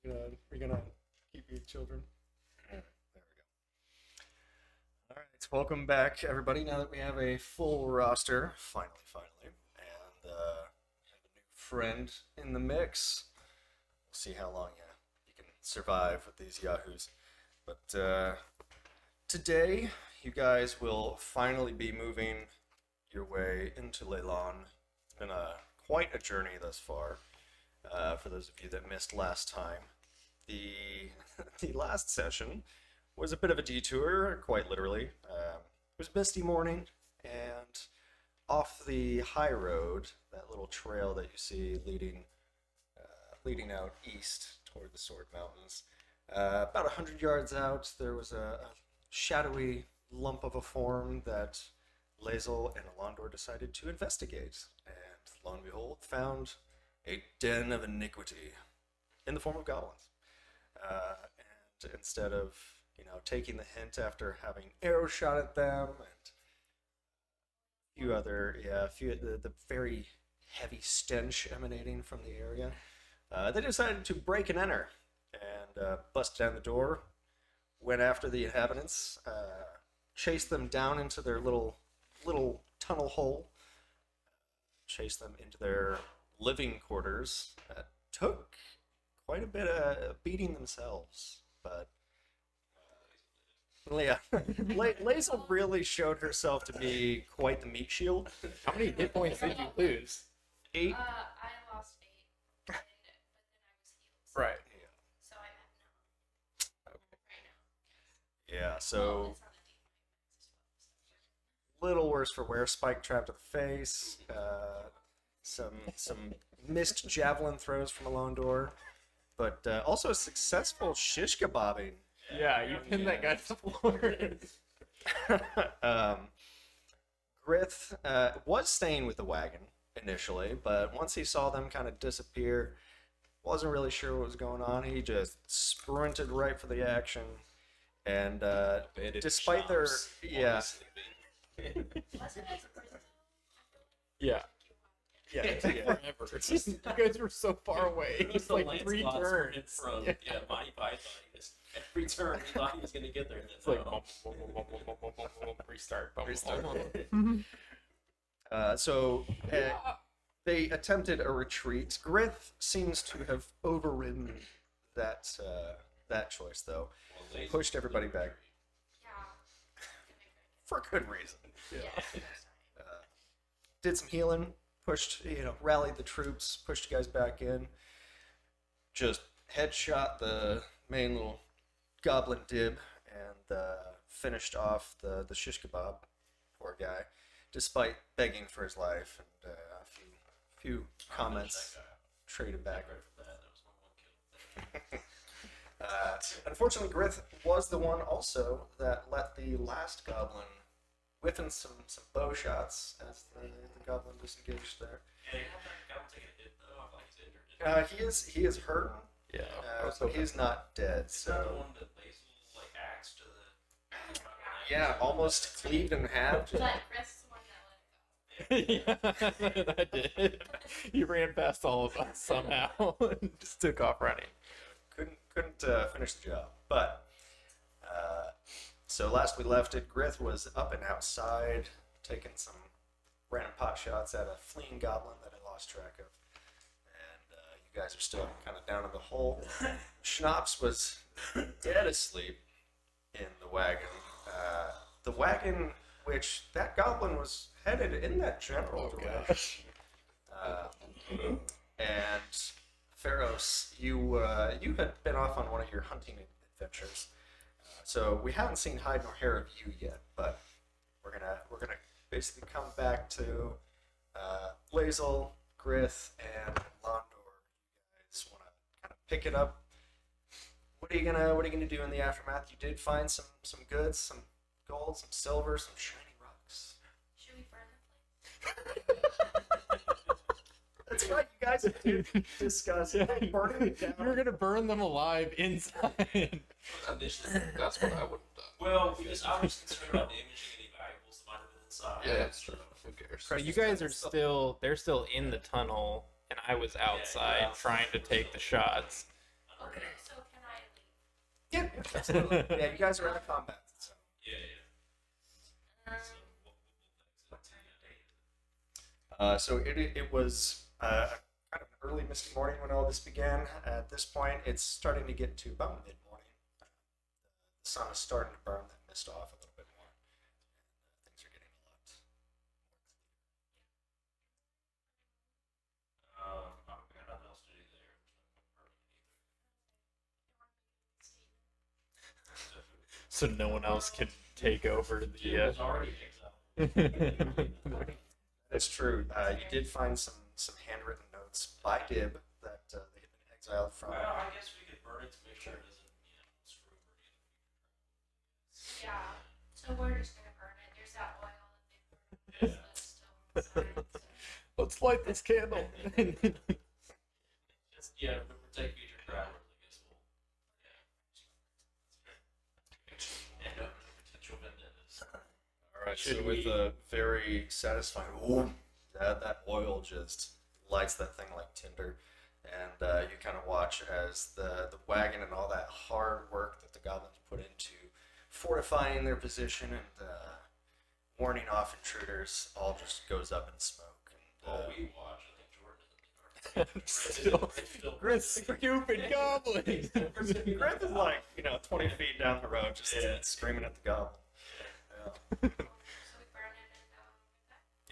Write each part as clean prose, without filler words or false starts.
We're gonna keep you children. There we go. All right, welcome back, everybody. Now that we have a full roster, finally, and have a new friend in the mix. We'll see how long you can survive with these yahoos. But today, you guys will finally be moving your way into Leilon. It's been quite a journey thus far. For those of you that missed last time, the the last session was a bit of a detour, quite literally. It was a misty morning, and off the high road, that little trail that you see leading out east toward the Sword Mountains, about 100 yards out, there was a shadowy lump of a form that Lae'zel and Alondor decided to investigate, and lo and behold, found a den of iniquity in the form of goblins. And instead of, taking the hint after having arrows shot at them and the very heavy stench emanating from the area, they decided to break and enter and bust down the door, went after the inhabitants, chased them down into their little tunnel hole, chased them into their living quarters. Took quite a bit of beating themselves, but yeah, Lae'zel really showed herself to be quite the meat shield. How many hit points did you lose? I 8. lost 8, but then I was healed. Right. So I'm at 9 right now. Yeah, Well, so it's on the D9 as well. little worse for wear. Spike trap to the face. Some missed javelin throws from Alondor, but also a successful shish kebabbing. Yeah, you pinned that guy to the floor. Grith was staying with the wagon initially, but once he saw them kind of disappear, wasn't really sure what was going on. He just sprinted right for the action, and despite their Wasn't it Yeah. yeah, Forever. It's just, you guys were so far away. It was It's the like Lancelots 3 turns. from Monty Python. Every turn he thought he was going to get there. And It's like restart. so they attempted a retreat. Grith seems to have overridden that choice, though. Pushed everybody back Yeah. for good reason. Yeah. Did some healing, pushed, rallied the troops, pushed you guys back in. Just headshot the main little goblin dib and finished off the shish kebab, poor guy, despite begging for his life and a few comments traded back. Unfortunately, Grith was the one also that let the last goblin whiff in some bow shots as the goblin disengaged there. He is hurt. Yeah. So he's not dead. Is that the So one that Lae'zel axed to the... yeah, almost cleaved in half. But Chris is the one that let it go. Yeah, that did. You ran past all of us somehow and just took off running. Couldn't finish the job. But so last we left it, Grith was up and outside, taking some random pot shots at a fleeing goblin that I lost track of. And you guys are still kind of down in the hole. Schnapps was dead asleep in the wagon. The wagon, which that goblin was headed in that general direction. And Pharos, you had been off on one of your hunting adventures, so we haven't seen hide nor hair of you yet. But we're gonna basically come back to Lae'zel, Grith, and Londor. You guys want to kind of pick it up? What are you gonna do in the aftermath? You did find some goods, some gold, some silver, some shiny rocks. Should we burn the place? That's right, you guys did discuss burning it down. You're gonna burn them alive inside. That's what I would have done. Well, I was concerned about damaging any valuables that might have been inside. Yeah, that's true. Who cares? So you guys are they're still in the tunnel, and I was outside trying to take the shots. Okay, Absolutely. Yeah, you guys are in a combat. So. Yeah. Um, So we'll fix it. So it was kind of an early misty morning when all this began. At this point, it's starting to get to about mid morning. The sun is starting to burn that mist off a little bit more. Things are getting a lot more We got nothing else to do there. So no one else can take over Jim the. was already exiled. That's true. You did find some handwritten notes by Dib that they had been exiled from. Well, I guess we could burn it to make sure it doesn't, screw over any yeah. So we're just gonna burn it. There's that oil Yeah. that's still inside. So. Let's light this candle. Just, to protect future travelers, I guess we'll, and no potential vendettas. All right. Should So with we- a very satisfying, that oil just lights that thing like tinder, and you kind of watch as the wagon and all that hard work that the goblins put into fortifying their position and warning off intruders all just goes up in smoke. And, While we watch, I think Jordan is Still, Chris, stupid goblin. Griff is like 20 feet down the road, just Yeah. screaming at the goblin. Yeah. So we burn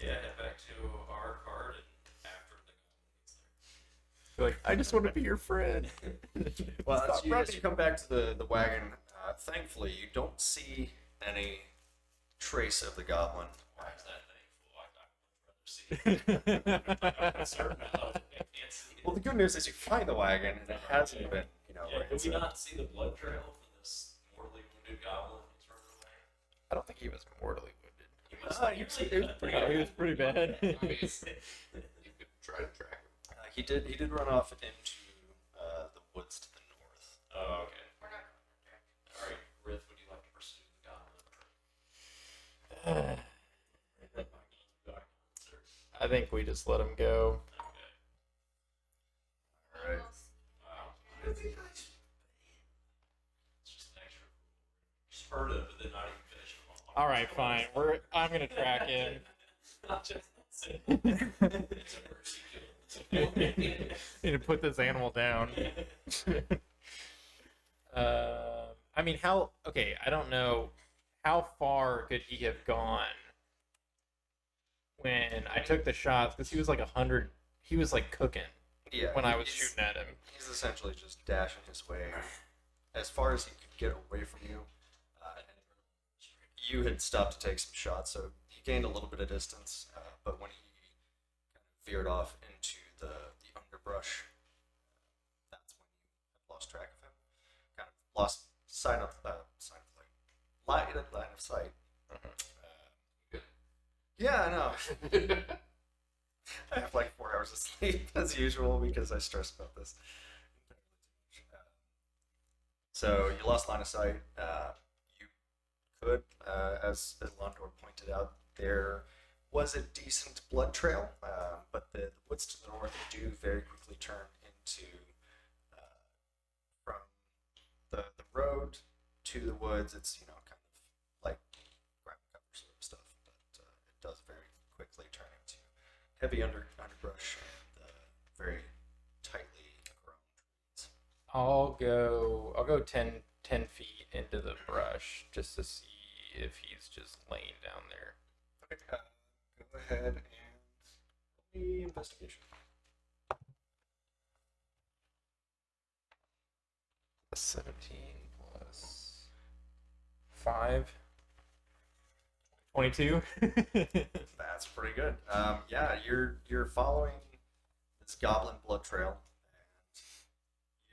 it and head back to our card and after the goblin gets there. Like, I just want to be your friend. Well, Stop as you running. come back to the wagon, thankfully you don't see any trace of the goblin. Why is that thankful? I'd rather see it. I'm concerned about it. I can't see it. Well, the good news is you find the wagon, and it hasn't been, Yeah, it's did we a- not see the blood trail from this mortally wounded goblin who's running away? I don't think he was mortally wounded. He was, you see, it was pretty Oh, he was pretty bad. I mean, you could try to track him. he did run off into the woods to the north. Oh, okay. we're not going that direction. All right, Rith, would you like to pursue the goblin? I think we just let him go. Okay. All right. Wow. It's just an extra. Just heard it, but then not even finished them all. All right, fine. I'm gonna track him. Not just it's a mercy kill. Need to put this animal down. I mean, okay, I don't know. How far could he have gone when I took the shots? Because he was like 100. He was like cooking Yeah. when I was he's- shooting at him. He's essentially just dashing his way as far as he could get away from you. You had stopped to take some shots, so he gained a little bit of distance. But when he kind of veered off into the underbrush, that's when you had lost track of him. Kind of lost line of sight. Yeah, I know. I have like 4 hours of sleep as usual because I stress about this. So you lost line of sight. You could, as Londor pointed out, there was a decent blood trail, but the woods to the north do very quickly turn into from the road to the woods. It's kind of like ground cover sort of stuff, but it does very quickly turn into heavy underbrush and very tightly grown trees. I'll go 10 feet into the brush just to see if he's just laying down there. Okay, go ahead and roll the investigation. 17 plus 5. 22. That's pretty good. Yeah, you're following this goblin blood trail,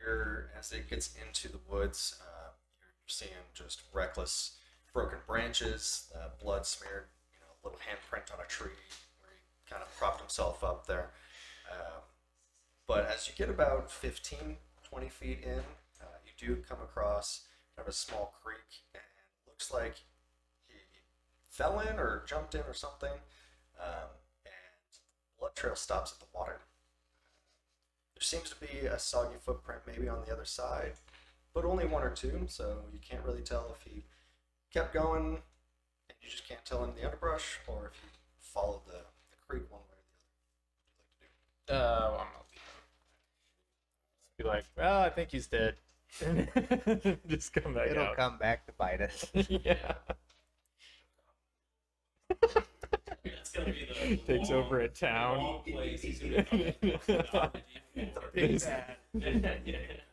and as it gets into the woods, you're seeing just reckless broken branches, blood smeared, a little handprint on a tree where he kind of propped himself up there. But as you get about 15, 20 feet in, you do come across kind of a small creek, and it looks like he fell in or jumped in or something, and the blood trail stops at the water. There seems to be a soggy footprint maybe on the other side, but only one or two, so you can't really tell if he kept going and you just can't tell in the underbrush, or if you followed the creek one way or the other. I'm gonna leave him. Just be like, well, I think he's dead. Just come back It'll out. come back to bite us. Yeah. It's gonna be the Takes long- over a town. long place. He's gonna be coming The big bad.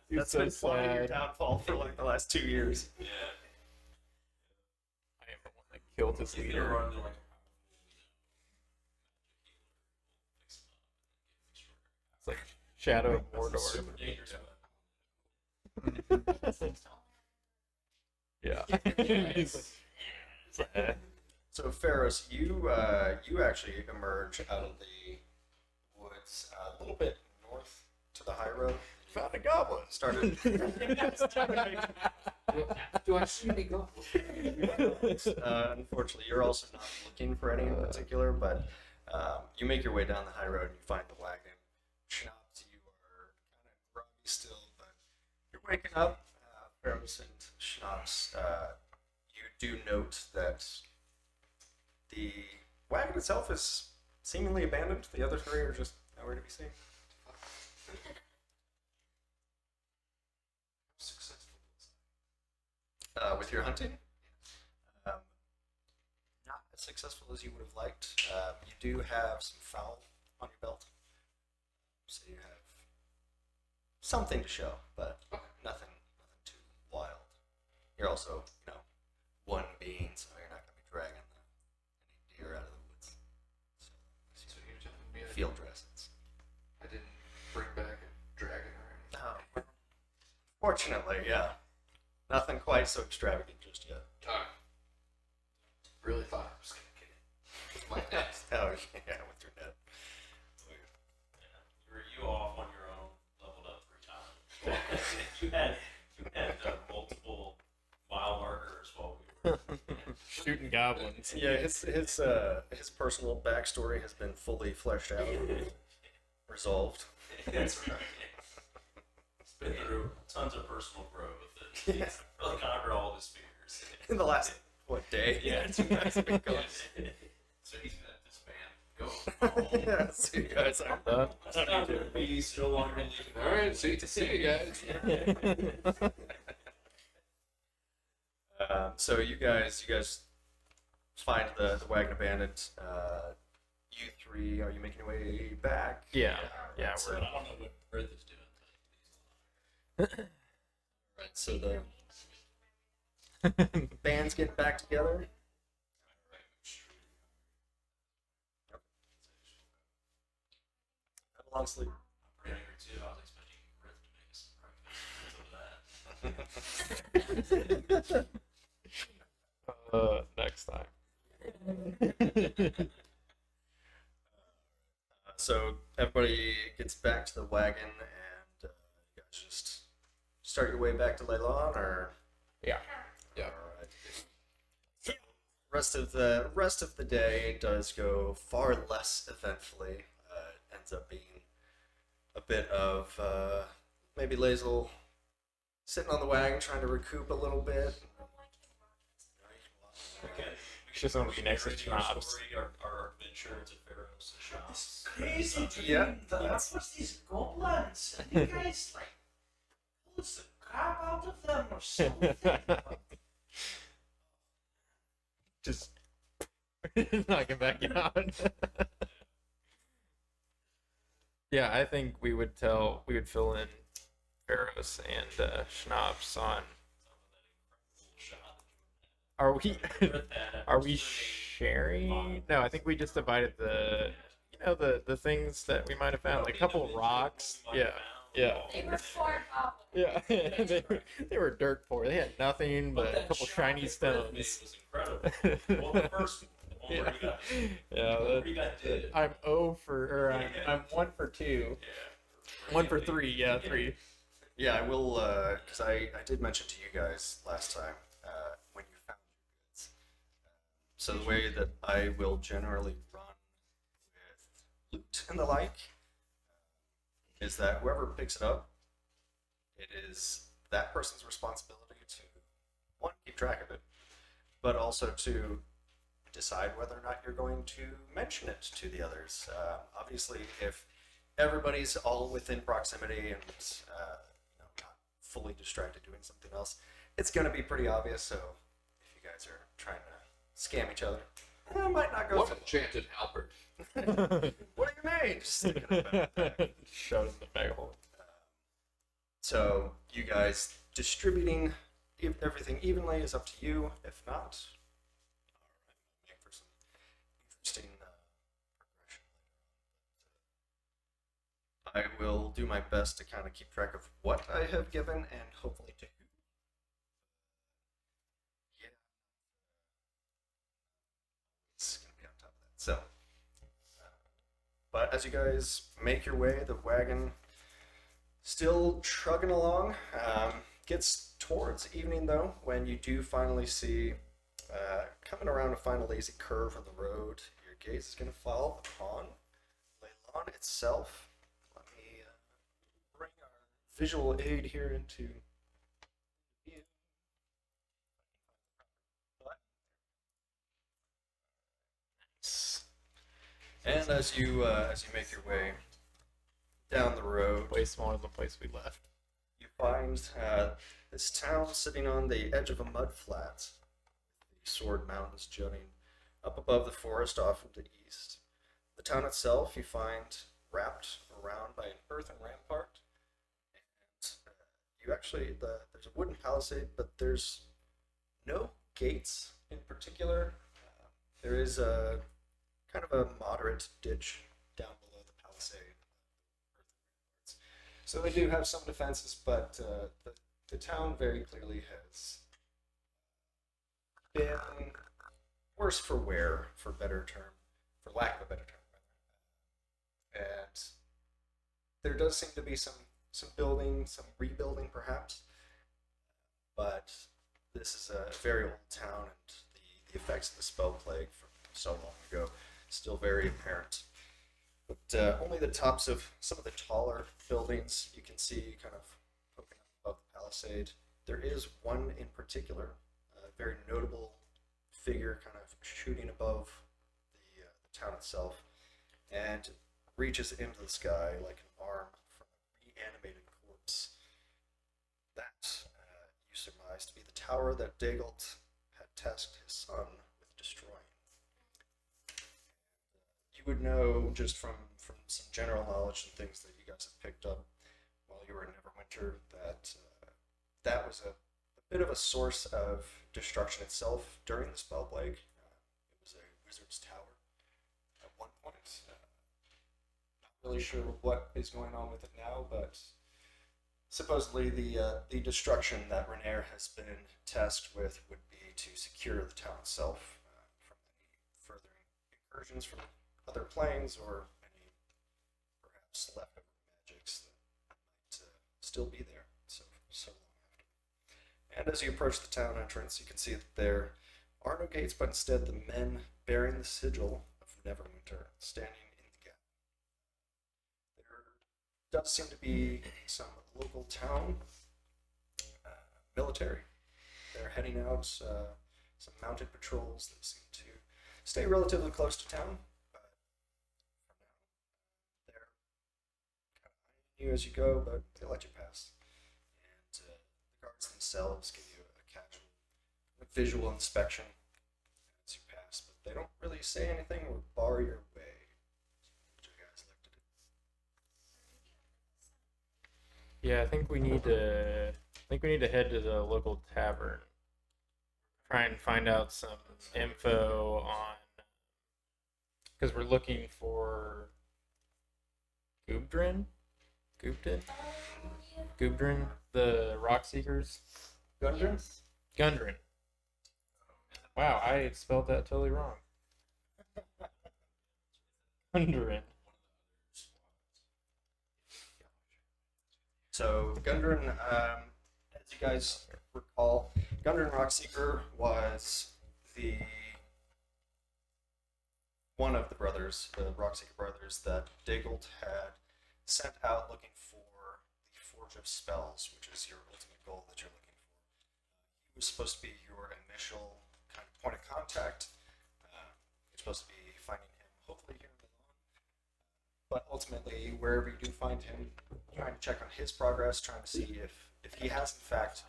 He's That's so been plotting your sad. downfall for like the last 2 years. Yeah. I am the one that killed his He's gonna leader. run to like a It's like Shadow of That's a Mordor. super dangerous Yeah. He's like, sad. So Ferris, you actually emerge out of the woods a little bit north to the high road. Found a goblin. Started. Do I see any goblins? Unfortunately, you're also not looking for any in particular, but you make your way down the high road and you find the wagon. Schnapps, you are kind of groggy still, but you're waking up. Ferris and Schnapps, you do note that the wagon itself is seemingly abandoned. The other three are just nowhere to be seen. Successful. With your hunting, not as successful as you would have liked. You do have some foul on your belt, so you have something to show, but nothing too wild. You're also, one being, so you're not going to be dragging any deer out of the woods. So So you're telling me field dressings. I didn't bring back a dragon or anything? Oh, fortunately, yeah, nothing quite so extravagant just yet. Really thought I was gonna get it. With my net. Oh yeah, with your net. You off on your own, leveled up 3 times. you had multiple mile markers while we were. Shooting goblins. Yeah, his personal backstory has been fully fleshed out, resolved. That's right. It's been through tons of personal growth. It's really conquered all of his fears. In the last day? Yeah, you guys have been gone. So he's gonna disband. Go. Yeah, see you guys. I'm done. It's not gonna be no longer leaving. All right, see you guys. So you guys find the wagon abandoned. You three, are you making your way back? Yeah. Yeah, So we're I don't know what Earth is doing. Right. So the band's getting back together. Have a long sleep. I'm pretty angry too. I was expecting Earth to make us some breakfast. next time. So everybody gets back to the wagon, and you guys just start your way back to Leylon, or Yeah. Yeah. All right. Rest of the day does go far less eventfully. It ends up being a bit of maybe Lazel sitting on the wagon trying to recoup a little bit. Okay. Just want to be next to Narrating our Schnapps. story, our adventure into Pharaoh's shops. Crazy dream. Yeah. What was these goblins? And you guys like pulled the crap out of them or something? Just knock him back out. Yeah, I think we would fill in Pharaohs and Schnapps on. Are we are we sharing? No, I think we just divided the things that we might have found, like a couple of rocks. Yeah. Yeah. They were 4 goblins. Yeah. they were dirt poor. They had nothing but a couple shiny stones. was incredible. Well, the first one where you got, Yeah. where you got did. I'm 0 for, or I'm 1 for 2. Yeah. 1 for 3. Yeah, 3. Yeah, I will, because I did mention to you guys last time when you found your goods. So the way that I will generally run with loot and the like is that whoever picks it up, it is that person's responsibility to, one, keep track of it, but also to decide whether or not you're going to mention it to the others. Obviously, if everybody's all within proximity and not fully distracted doing something else, it's going to be pretty obvious. So if you guys are trying to scam each other, it might not go. What enchanted Albert? What are your names? Just thinking about that. Showed in the bag hole. So you guys distributing everything evenly is up to you. If not, make for some interesting progression later on. I will do my best to kind of keep track of what I have given and hopefully to who. Yeah, it's gonna be on top of that. So, but as you guys make your way, the wagon still trucking along. Gets towards evening though, when you do finally see, coming around a final lazy curve on the road, your gaze is going to fall upon Leylon itself. Let me bring our visual aid here into view. Nice. And as you make your way down the road, Way smaller than the place we left. you find this town sitting on the edge of a mud flat. The Sword Mountains jutting up above the forest off in the east. The town itself you find wrapped around by an earthen rampart. And you actually, there's a wooden palisade, but there's no gates in particular. There is a kind of a moderate ditch down below the palisade. So they do have some defenses, but the town very clearly has been worse for wear, for lack of a better term. And there does seem to be some building, some rebuilding perhaps, but this is a very old town, and the effects of the spell plague from so long ago still very apparent. But only the tops of some of the taller buildings you can see kind of poking up above the palisade. There is one in particular, a very notable figure kind of shooting above the town itself, and reaches into the sky like an arm from a reanimated corpse. That you surmise to be the tower that Dagult had tasked his son with destroying. You would know just from some general knowledge and things that you guys have picked up while you were in Neverwinter that that was a bit of a source of destruction itself during the spell plague. It was a wizard's tower at one point. Not really sure what is going on with it now, but supposedly the destruction that Renair has been tasked with would be to secure the town itself from any further incursions from other planes or any perhaps leftover magics that might still be there so long after. And as you approach the town entrance, you can see that there are no gates, but instead the men bearing the sigil of Neverwinter standing in the gap. There does seem to be some local town military. They're heading out, some mounted patrols that seem to stay relatively close to town. You as you go, but they let you pass. And the guards themselves give you a casual visual inspection as you pass, but they don't really say anything or bar your way. What you guys like to do? Yeah, I think we need to head to the local tavern. Try and find out some info on, because we're looking for Gubdrin, the Rock Seekers. Gundren? Gundren. Wow, I spelled that totally wrong. Gundren. So Gundren, as you guys recall, Gundren Rockseeker was one of the brothers, the Rockseeker brothers, that Dagult had sent out looking for the Forge of Spells, which is your ultimate goal who's supposed to be your initial kind of point of contact. You're supposed to be finding him hopefully here in Milan. But ultimately, wherever you do find him, trying to check on his progress, trying to see if he has in fact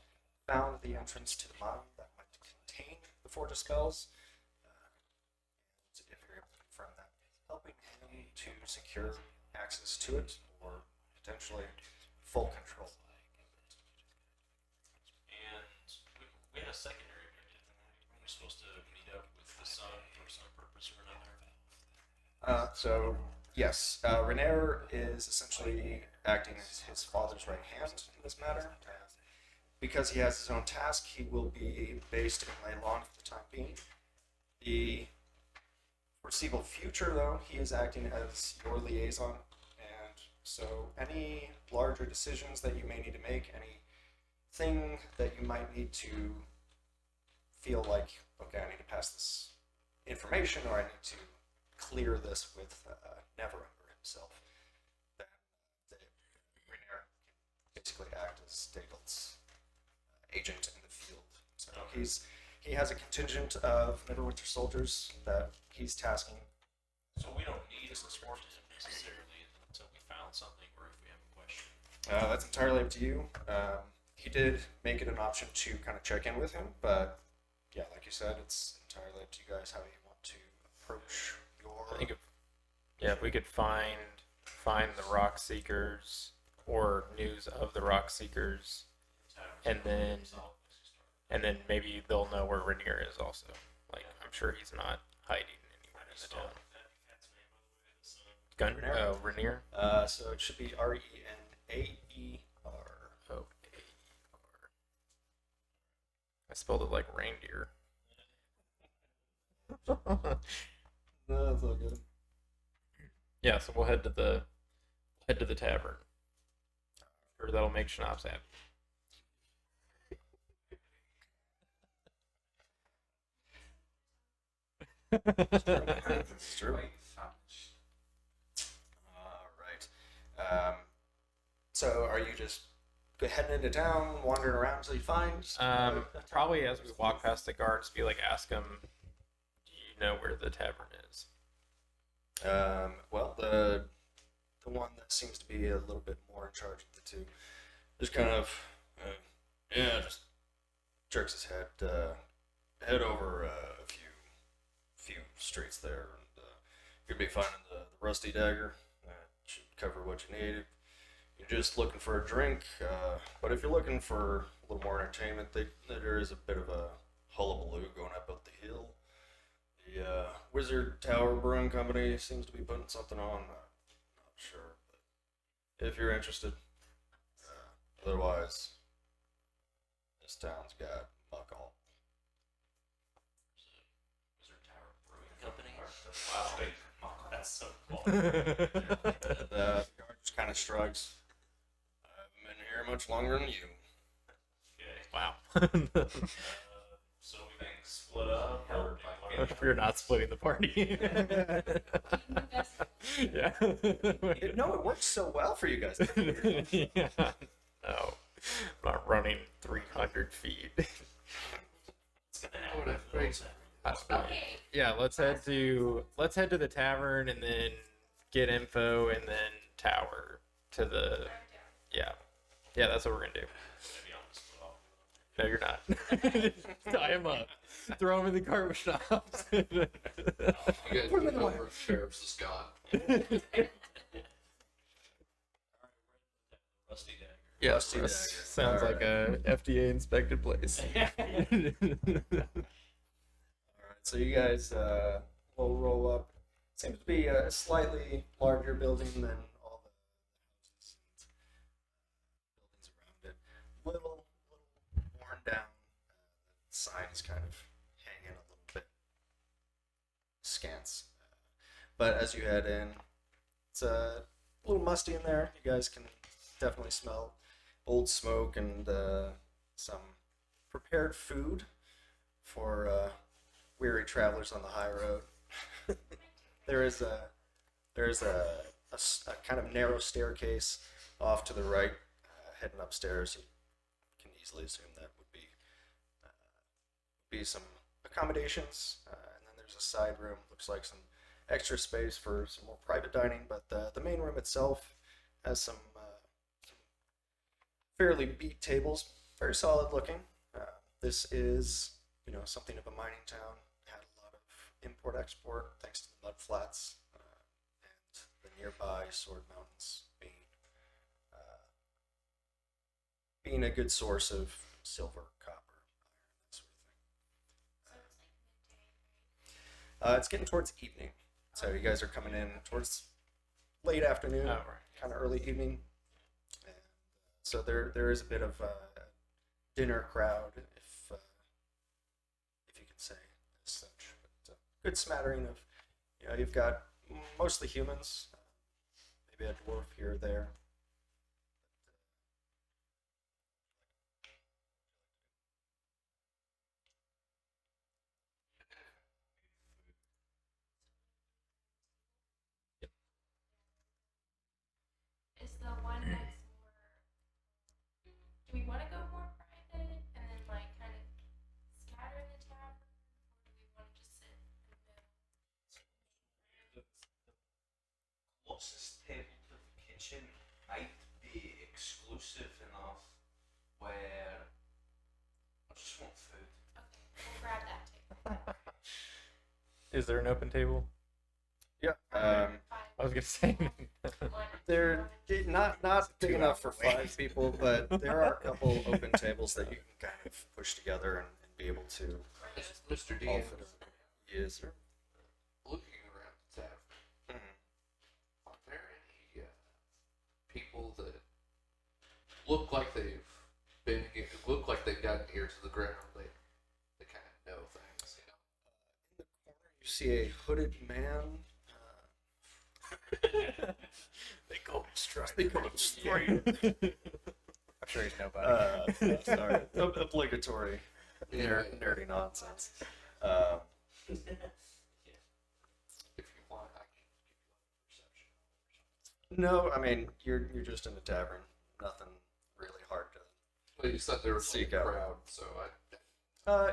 found the entrance to the mine that might contain the Forge of Spells. If you're able to confirm that, helping him to secure access to it or potentially full control. And we had a secondary mission. We were supposed to meet up with the sun for some purpose or another. So, yes, Renair is essentially acting as his father's right hand in this matter. Because he has his own task, he will be based in Leylon for the time being. The foreseeable future, though, he is acting as your liaison. And so, any larger decisions that you may need to make, anything that you might need to feel like, okay, I need to pass this information or I need to clear this with Neverember himself, then Rainier can basically act as Daedal's agent in the field. So he has a contingent of Neverwinter soldiers that he's tasking. So we don't need to report to him necessarily until we found something or if we have a question. That's entirely up to you. He did make it an option to kind of check in with him, but yeah, like you said, it's entirely up to you guys how you want to approach your. I think if we could find the Rock Seekers or news of the Rock Seekers, and then maybe they'll know where Rainier is also. Like, I'm sure he's not hiding anywhere in the town. Gun? Rainier? Oh, Rainier? So it should be Renaer. Oh, A-R. I spelled it like reindeer. No, that's all good. Yeah, so we'll head to the tavern. Or that'll make Schnapps happy. It's true. All right. So are you just heading into town, wandering around until you find? Probably as we walk past the guards, ask them, do you know where the tavern is? Well, the one that seems to be a little bit more in charge of the two, just kind of, just jerks his head, head over a few streets there, and you'll be finding the rusty dagger. That should cover what you need. If you're just looking for a drink, but if you're looking for a little more entertainment, there is a bit of a hullabaloo going up the hill. The Wizard Tower Brewing Company seems to be putting something on. Not sure, but if you're interested. Otherwise, this town's got muck all. Wizard Tower Brewing Company? Wow, that's so cool. The guard just kind of shrugs. I haven't been here much longer than you. Okay. Wow. So we can split up or We're not splitting the party. Yeah. No, it works so well for you guys. Yeah. No. I'm not running 300 feet. it's gonna happen. Yeah, let's head to the tavern and then get info and then tower to the yeah. Yeah, that's what we're gonna do. Maybe I'll just split off. No, you're not. Tie him up. Throw him in the garbage shops. You guys Put him in don't the know way. where Sheriff's is gone. Rusty dagger. Yeah, Rusty dagger. sounds like a FDA inspected place. Alright, so you guys will roll up. Seems to be a slightly larger building than all the houses and buildings around it. Little worn down. The sign is kind of hanging a little bit scants. But as you head in, it's a little musty in there. You guys can definitely smell old smoke and some prepared food for weary travelers on the high road. There's a kind of narrow staircase off to the right, heading upstairs. You can easily assume that would be be some accommodations, and then there's a side room. Looks like some extra space for some more private dining, but the main room itself has some fairly beat tables, very solid looking. This is, something of a mining town. Had a lot of import export thanks to the mud flats and the nearby Sword Mountains being a good source of silver, copper, iron, that sort of thing. So it's like midday, It's getting towards evening, so you guys are coming in towards late afternoon, Oh, right. kind of early evening. And so there is a bit of a dinner crowd, if you can say as such. But good smattering of, you've got mostly humans, maybe a dwarf here or there. is the one next more? Do we want to go more private and then like kind of scatter in the tavern, or do we want to just sit in the middle? The closest table to the kitchen might be exclusive enough where I just want food. Okay, we'll grab that table. Is there an open table? Yeah. Five. I was gonna say. One. They're not big enough for 5 people, but there are a couple open tables that you can kind of push together and be able to Or those Mr. all DM, fit in. Yes, sir. looking around the tavern, are there any people that look like look like they've gotten ear to the ground? They kind of know things, In the corner, you see a hooded man. They call him Strider. They call him Strider. I'm sure he's nobody. Sorry, obligatory nerdy nonsense. If you want, I can give you a perception. No, I mean you're just in a tavern. Nothing really hard to. Well, you said there was Seek a out. crowd, so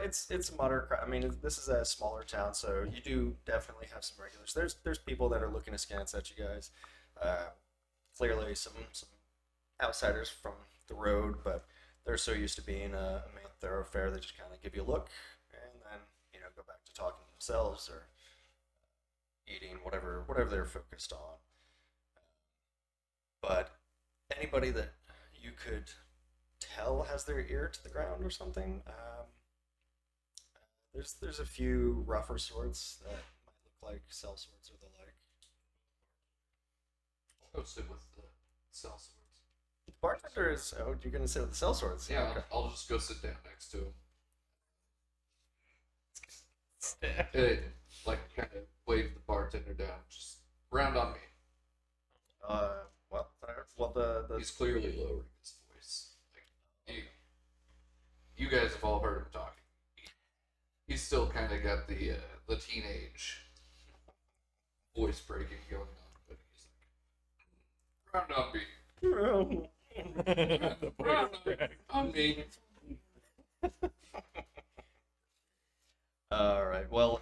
It's a moderate crowd. I mean, this is a smaller town, so you do definitely have some regulars. There's people that are looking askance at you guys. Clearly, some outsiders from the road, but they're so used to being a main thoroughfare, they just kind of give you a look, and then go back to talking to themselves or eating whatever they're focused on. But anybody that you could tell has their ear to the ground or something. There's a few rougher swords that might look like cell swords or the like. I'll go sit with the cell swords. The bartender is. Oh, you're gonna sit with the cell swords? Yeah, Okay. I'll just go sit down next to him. And, kind of wave the bartender down. Just round on me. Well, the He's clearly lowering his voice. You guys have all heard him talking. He's still kind of got the teenage voice breaking going on, but he's like, round on me. Round on me. All right. Well,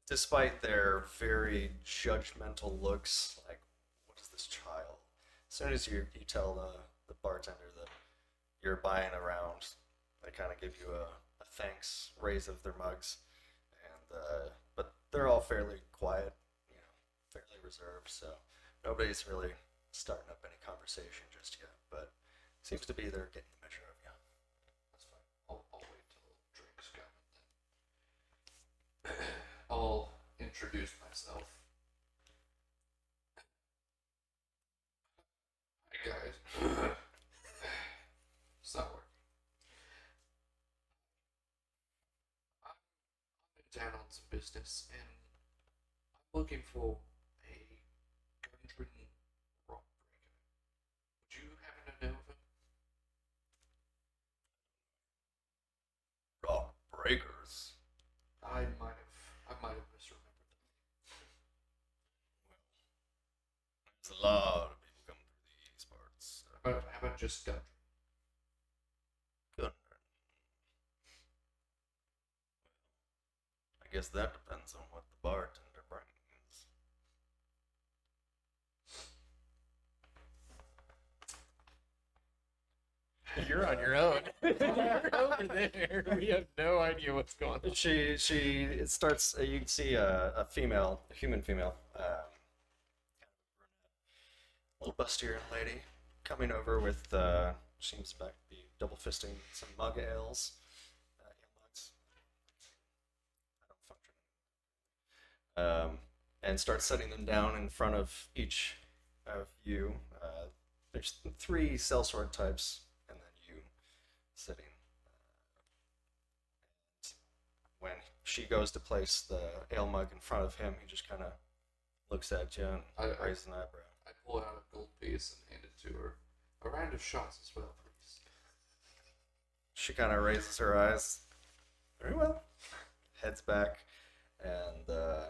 despite their very judgmental looks, like, what is this child? As soon as you tell the bartender that you're buying a round, they kind of give you a thanks raise of their mugs, and but they're all fairly quiet, fairly reserved. So nobody's really starting up any conversation just yet. But seems to be they're getting the measure of you. That's fine. I'll wait till drinks come and then I'll introduce myself. Hi guys. It's not working. I'm in town on some business and I'm looking for a gun-ridden rock breaker. Would you happen to know of him? Rock breakers. I might have misremembered There's a lot of people coming through these parts. that. How about just gun? Good. guess that depends on what the bartender brings. You're on your own. You're over there. We have no idea what's going on. It starts. You can see a female, a human female, little bustier lady, coming over with seems to be double fisting some mug ales, ale mugs. I don't function. And starts setting them down in front of each of you. There's 3 sellsword types, and then you sitting. When she goes to place the ale mug in front of him, he just kind of looks at you and raises an eyebrow. I pull out a gold piece and hand it to her. A round of shots as well, please. She kind of raises her eyes. Very well. Heads back, and alright,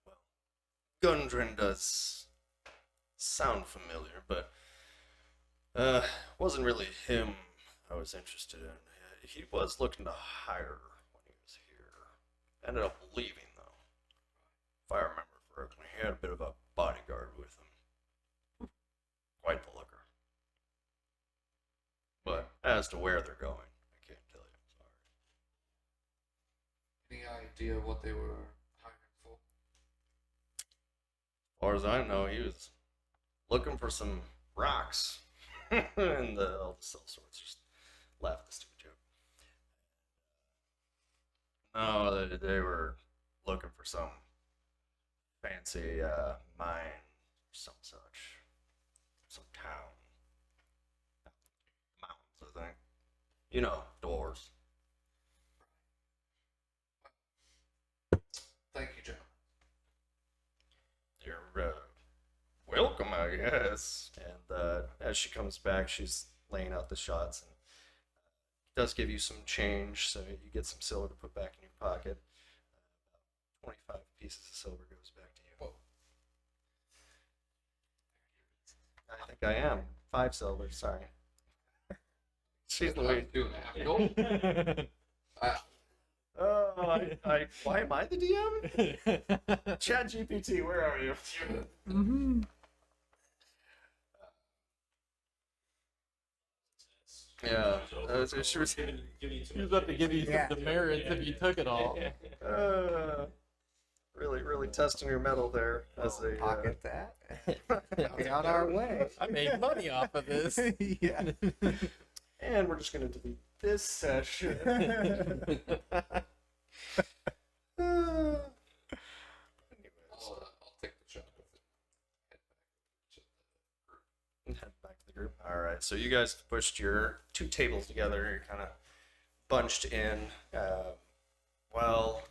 well, Gundren does sound familiar, but wasn't really him I was interested in. He was looking to hire when he was here. Ended up leaving, though. If I remember correctly, he had a bit of a bodyguard with him. Quite the looker. But as to where they're going, I can't tell you. Sorry. Any idea what they were hiring for? As far as I know, he was looking for some rocks. And all the sellswords just laughed at the stupid joke. No, they were looking for some fancy mine or some such. Some town. Mountains, I think. You know, doors. Thank you, gentlemen. You're welcome, I guess. And as she comes back, she's laying out the shots and does give you some change, so you get some silver to put back in your pocket. 25 pieces of silver goes back to you. I think I am. 5 silver, sorry. She's the way. 2.5 gold. Why am I the DM? Chat GPT, where are you? Yeah, she was He was about to give you some demerits if you took it all. really testing your metal there as a Pocket that. Be on our way. I made money off of this. Yeah. and we're just gonna delete this session. I'll take the shot with it. Head back to the group. All right, so you guys have pushed your 2 tables together. You're kind of bunched in. While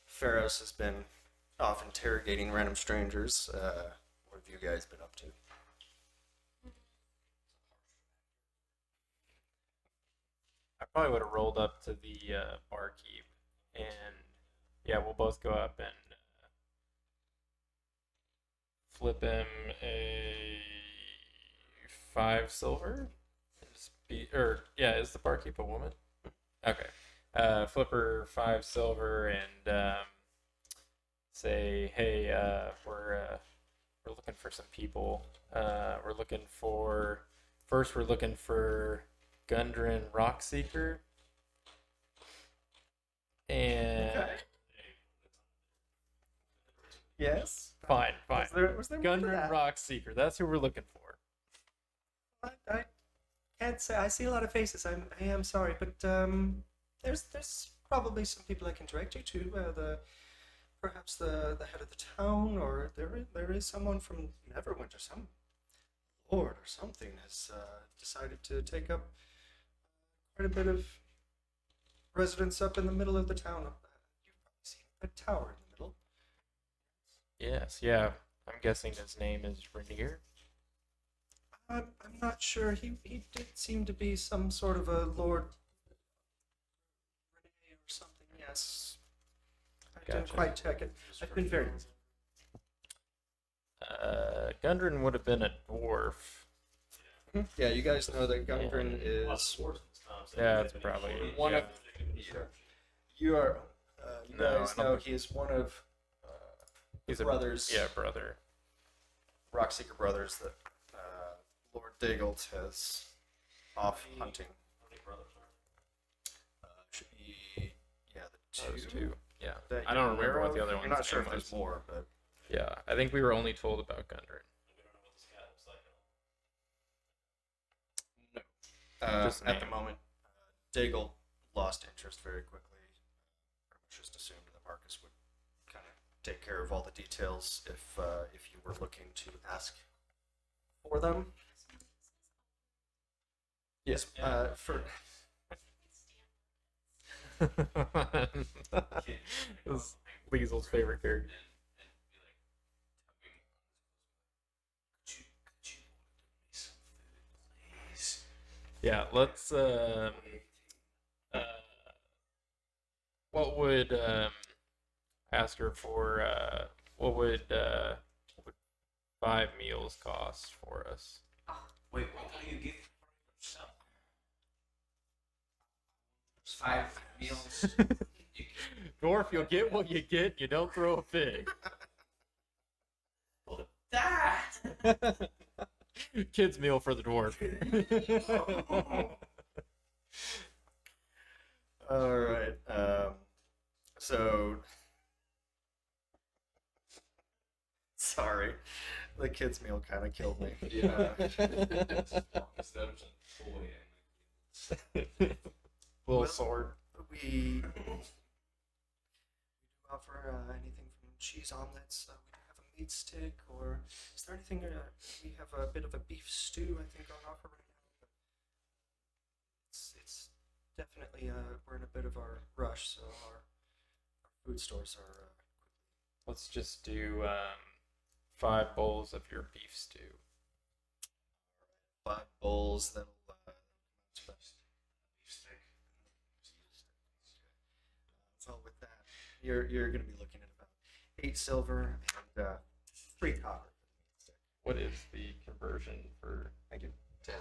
Pharaohs has been off interrogating random strangers, what have you guys been up to? I probably would have rolled up to the barkeep, and yeah, we'll both go up and flip him a 5 silver. Is the barkeep a woman? Okay. Flip her 5 silver and say, hey, we're looking for some people. We're looking for Gundren Rockseeker. And Okay. Yes. fine. Was there more to Gundren that? Rockseeker. That's who we're looking for. I can't say. I see a lot of faces. I am sorry, but there's probably some people I can direct you to. Perhaps the head of the town, or there is someone from Neverwinter, some lord or something has decided to take up quite a bit of residence up in the middle of the town. You've probably seen a tower in the middle. Yes, yeah. I'm guessing his name is Rainier. I'm not sure. He did seem to be some sort of a Lord Renee or something. Yes. I didn't Gotcha. quite check it. I've been very. Gundren would have been a dwarf. Yeah, you guys know that Gundren is Yeah, it's probably one of. You are. You No, guys I don't know think- he is one of He's brothers. Yeah, brother. Rockseeker brothers that Lord Dagult has off hunting. How many brothers are Should be the Those two. two. Yeah. That I you're don't remember aware what the of? other You're one's not sure name if there's was. more, but Yeah, I think we were only told about Gundren. there? We don't know what this guy looks like at all. no. Just At the name. moment, Dagult lost interest very quickly. Pretty much just assumed that Marcus would kind of take care of all the details if you were looking to ask for them. Yes. For Kid, It was Liesel's favorite character. And be like, tugging on his clothes. Could you order me some food, please? Yeah, let's. What would ask her for? What would 5 meals cost for us? Wait, what are you giving for yourself? 5 meals. You can Dwarf, you'll get what you get. You don't throw a pig. that. Kids meal for the dwarf. all right. So sorry, the kids' meal kind of killed me. Yeah. Instead of just boy and Little Well- sword. We do offer anything from cheese omelets. We do have a meat stick, or is there anything? We have a bit of a beef stew, I think, on offer right now. But it's definitely we're in a bit of our rush, so our food stores are. Let's just do 5 bowls of your beef stew. 5 bowls. That'll well, with that, you're going to be looking at about 8 silver and 3 copper. What is the conversion for? Thank you. 10.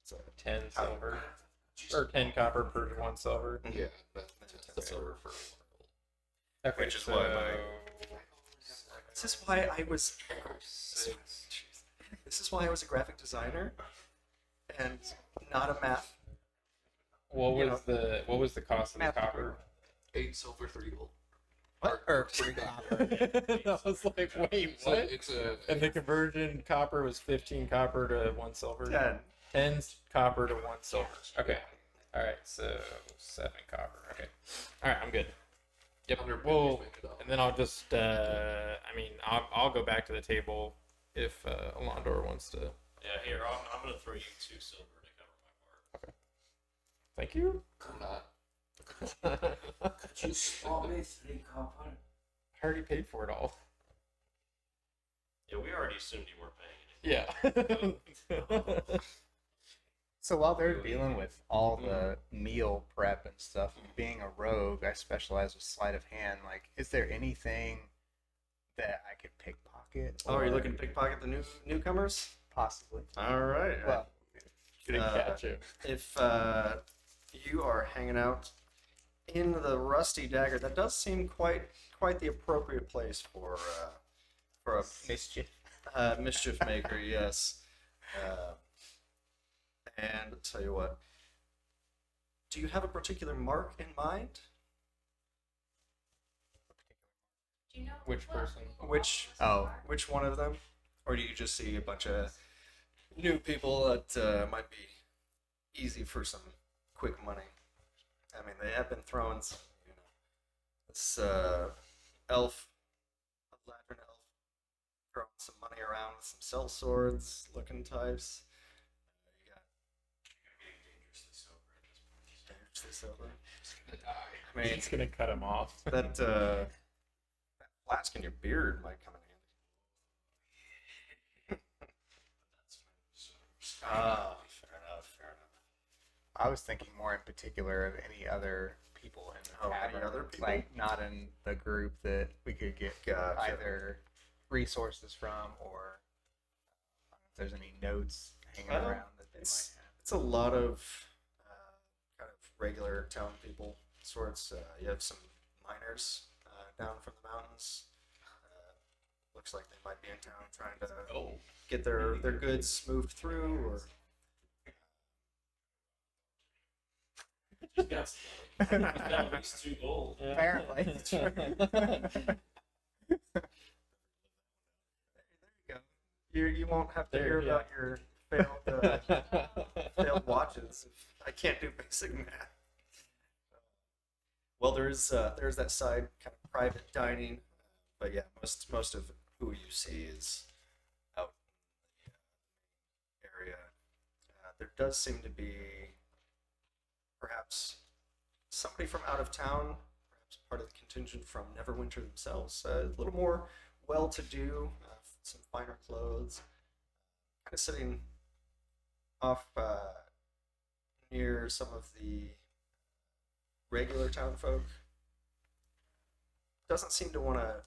So 10 silver or 10 copper per 1 silver. Yeah, that's over for Okay, Which is why this is why I was. This is why I was a graphic designer and not a math. What you was the cost of the math copper? 8 silver, 3 gold. What? Or 3 copper. I was like, wait, So what? it's a And the conversion copper was 15 copper to 1 silver. 10. 10 copper to 1 silver. Okay. All right. So 7 copper. Okay. All right. I'm good. Yep. 100 Well, pennies make it up. and then I'll just. I'll go back to the table if Alondor wants to. Yeah, here, I'm going to throw you 2 silver to cover my part. Thank you. I'm not. Could you spare me 3 copper? I already paid for it all. Yeah, we already assumed you weren't paying anything. Yeah. So while they're dealing with all the meal prep and stuff, being a rogue, I specialize with sleight of hand. Like, is there anything that I could pickpocket? Oh, are you or looking to pickpocket the newcomers? Possibly. All right. Well, Didn't catch it. If you are hanging out in the rusty dagger, that does seem quite the appropriate place for a mischief. mischief maker. Yes. And I'll tell you what. Do you have a particular mark in mind? Do you know Which what person? people Which- are? Which one of them? Or do you just see a bunch of new people that might be easy for some quick money? I mean, they have been throwing some, this elf, a lantern elf, throwing some money around with some cell swords looking types. You got dangerously sober. Gonna die. I mean, He's gonna cut him off. that flask in your beard might come in handy. Ah, fair enough. I was thinking more in particular of any other people in the Oh, any tavern. other people? Like, not in the group that we could get Gotcha. either resources from or if there's any notes hanging Well, around that they it's- might have. It's a lot of kind of regular town people sorts. You have some miners down from the mountains. Looks like they might be in town trying to get their goods moved through, or Just got some money. Got at least 2 gold. Apparently. there you go. You won't have to hear about your failed watches if I can't do basic math. Well, there's that side kind of private dining, but yeah, most of who you see is out in the area. There does seem to be perhaps somebody from out of town, perhaps part of the contingent from Neverwinter themselves, a little more well-to-do, some finer clothes, kind of sitting off near some of the regular town folk. Doesn't seem to want to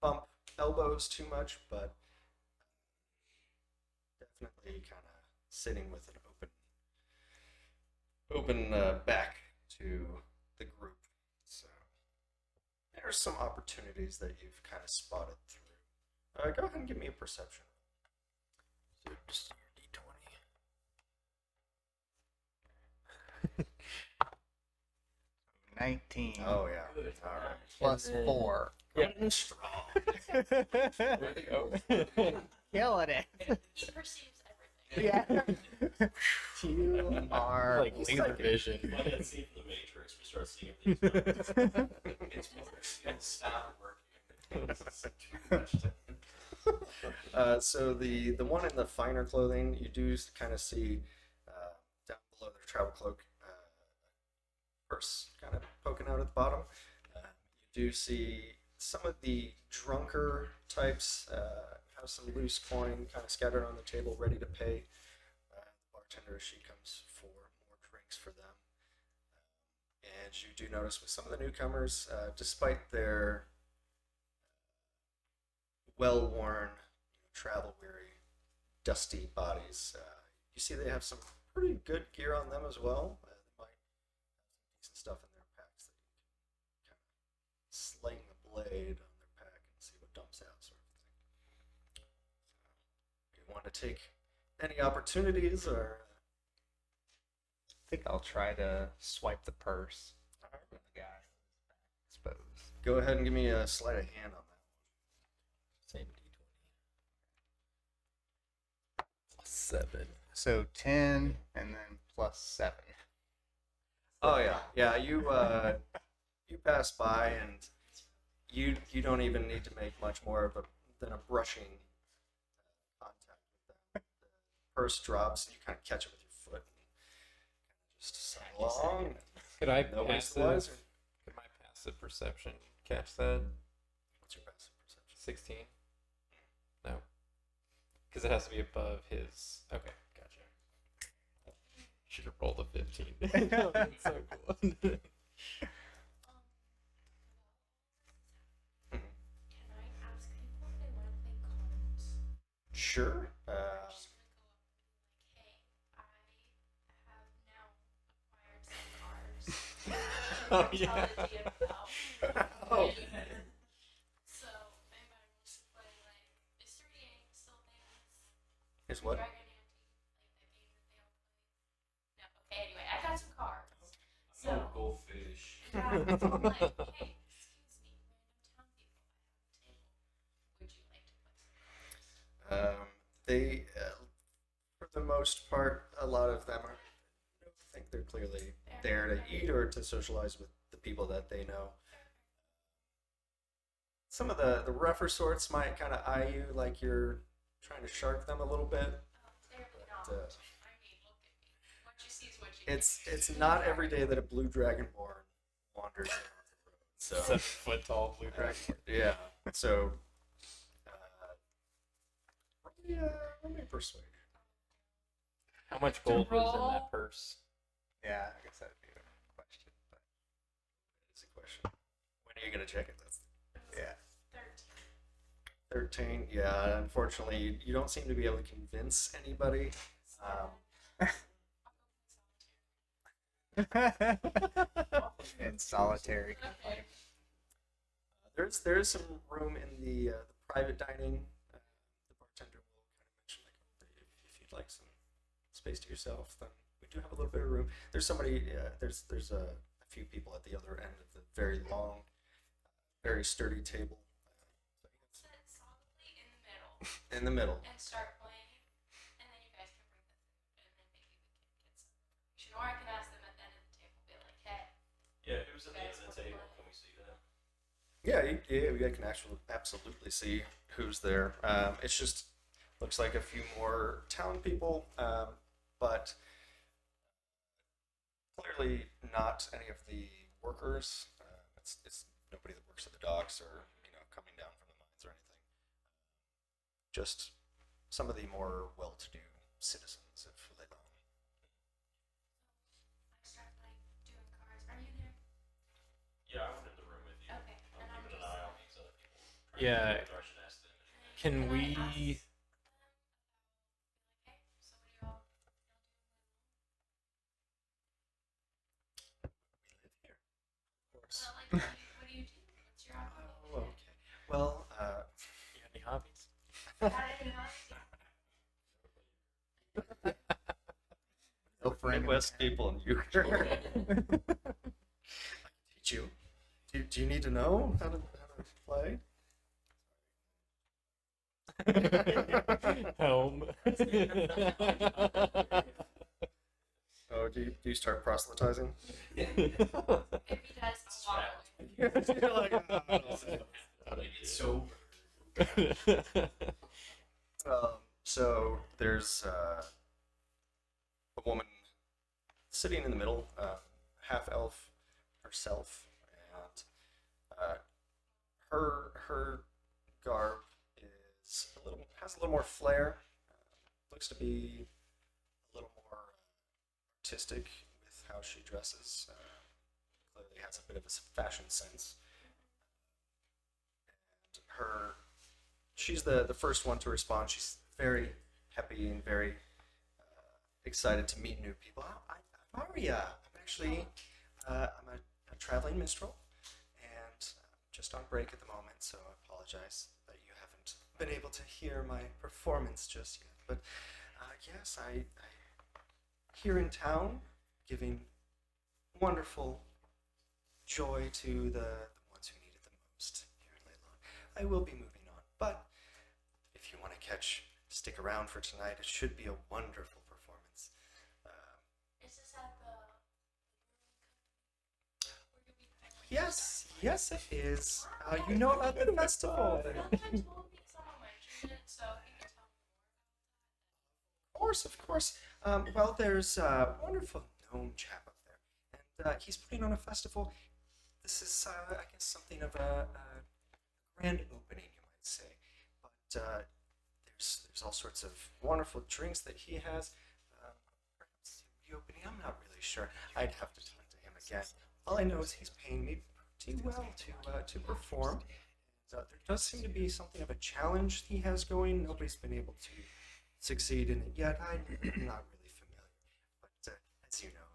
bump elbows too much, but definitely kind of sitting with an open back to the group. So there's some opportunities that you've kind of spotted through. Go ahead and give me a perception. So just your D20. 19 Oh yeah. Good. All right. plus And then- 4. Going strong. Killing it. He perceives everything. Yeah. You are like laser vision. Like that scene from The Matrix, we start seeing these numbers. It's more. It's stop working. It's too much to. So the one in the finer clothing, you do kind of see down below their travel cloak purse kind of poking out at the bottom. You do see some of the drunker types have some loose coin kind of scattered on the table, ready to pay. The bartender, she comes for more drinks for them. And you do notice with some of the newcomers, despite their well-worn, travel-weary, dusty bodies, you see they have some pretty good gear on them as well. They might have some decent stuff in their packs that you can kind of sling the blade on their pack and see what dumps out, sort of thing. So, you want to take any opportunities, or I think I'll try to swipe the purse from the guy. I suppose. go ahead and give me a sleight of hand on that. Same D20. Plus 7. So 10 and then plus 7. Oh yeah. You pass by, and you don't even need to make much more of than a brushing contact with them. The purse drops, and you kind of catch it with your foot, and kind of just settle along. Could I Nobody's the passive? wiser. Could my passive perception catch that? What's your passive perception? 16? No. Because it has to be above his. Okay, gotcha. Should have rolled a 15. That's so cool. Can I ask people if they want to play cards? Sure. I'm just gonna go up and be like, hey, I have now acquired some cards. Oh, yeah. Tell the DM about. Oh. So, if anybody wants to play, like, Mystery Inc. still famous. Is what? Dragon Ante, like the game that they all play. No, okay, anyway, I got some cards. So, No goldfish. yeah, so I'm like, hey, excuse me, random town people, I have a table. Would you like to play some cards? They, for the most part, a lot of them are. I don't think they're clearly there to eat or to socialize with the people that they know. Some of the rougher sorts might kind of eye you like you're trying to shark them a little bit. Clearly not. But, I mean, look at me. What you see is what you it's not every day that a blue dragonborn wanders in off the road. So 7 foot tall blue dragon. yeah. So let me persuade. How much gold was in roll. that purse? Yeah, I guess that'd be a question. But It's a question. When are you gonna check it? That's yeah. 13. 13. Yeah, unfortunately, you don't seem to be able to convince anybody. I'll go play solitaire. in solitary confinement. There is some room in the private dining. The bartender will kind of mention like if you'd like some space to yourself, then we do have a little bit of room. There's somebody. There's a few people at the other end of the very long, very sturdy table. Sit solidly in the middle In the middle. and start playing, and then you guys can bring the food, and then maybe we can get some information. Or I can ask them at the end of the table, be like, hey, Yeah, who's at the end of the table? Can we see that? Yeah, we can actually absolutely see who's there. It's just looks like a few more town people, but clearly not any of the workers. It's nobody that works at the docks or coming down from the mines or anything. Just some of the more well-to-do citizens of Leilon. I start like doing cards. Are you there? Yeah, I went in the room with you. Okay, and I'm Keeping an just eye on like, these other people. Yeah. I should ask them. Can I we? ask them, like, hey, so what do y'all do? We live here, of course. Well, like, what do you do? What's your Oh, occupation? okay. Well, You have any hobbies? Got any hobbies? No friend in the Midwest town. people and euchre. I can teach you. Do you need to know how to play? Helm. Oh, do you start proselytizing? If he does, I'll walk away. You're like, "Oh, I don't know." It's so. So there's a woman sitting in the middle, half elf herself, and her garb has a little more flair. Looks to be a little more artistic with how she dresses. Clearly has a bit of a fashion sense. And she's the first one to respond. She's very happy and very excited to meet new people. I'm Aria. I'm actually I'm a traveling minstrel, and just on break at the moment, so I apologize that you haven't been able to hear my performance just yet. But yes, I here in town, giving wonderful joy to the ones who need it the most here in Leilon. I will be moving on, but if you want to stick around for tonight. It should be a wonderful performance. Is this at the where you'll be playing? Yes, it is. You know about the festival. Someone told me, someone mentioned it, so if you can tell me more. Of course. Well, there's a wonderful gnome chap up there, and he's putting on a festival. This is, I guess, something of a grand opening, you might say. But there's all sorts of wonderful drinks that he has. Perhaps reopening. I'm not really sure. I'd have to talk to him again. All I know is he's paying me pretty well to perform. There does seem to be something of a challenge he has going. Nobody's been able to succeed in it yet. I'm not really familiar, but as you know,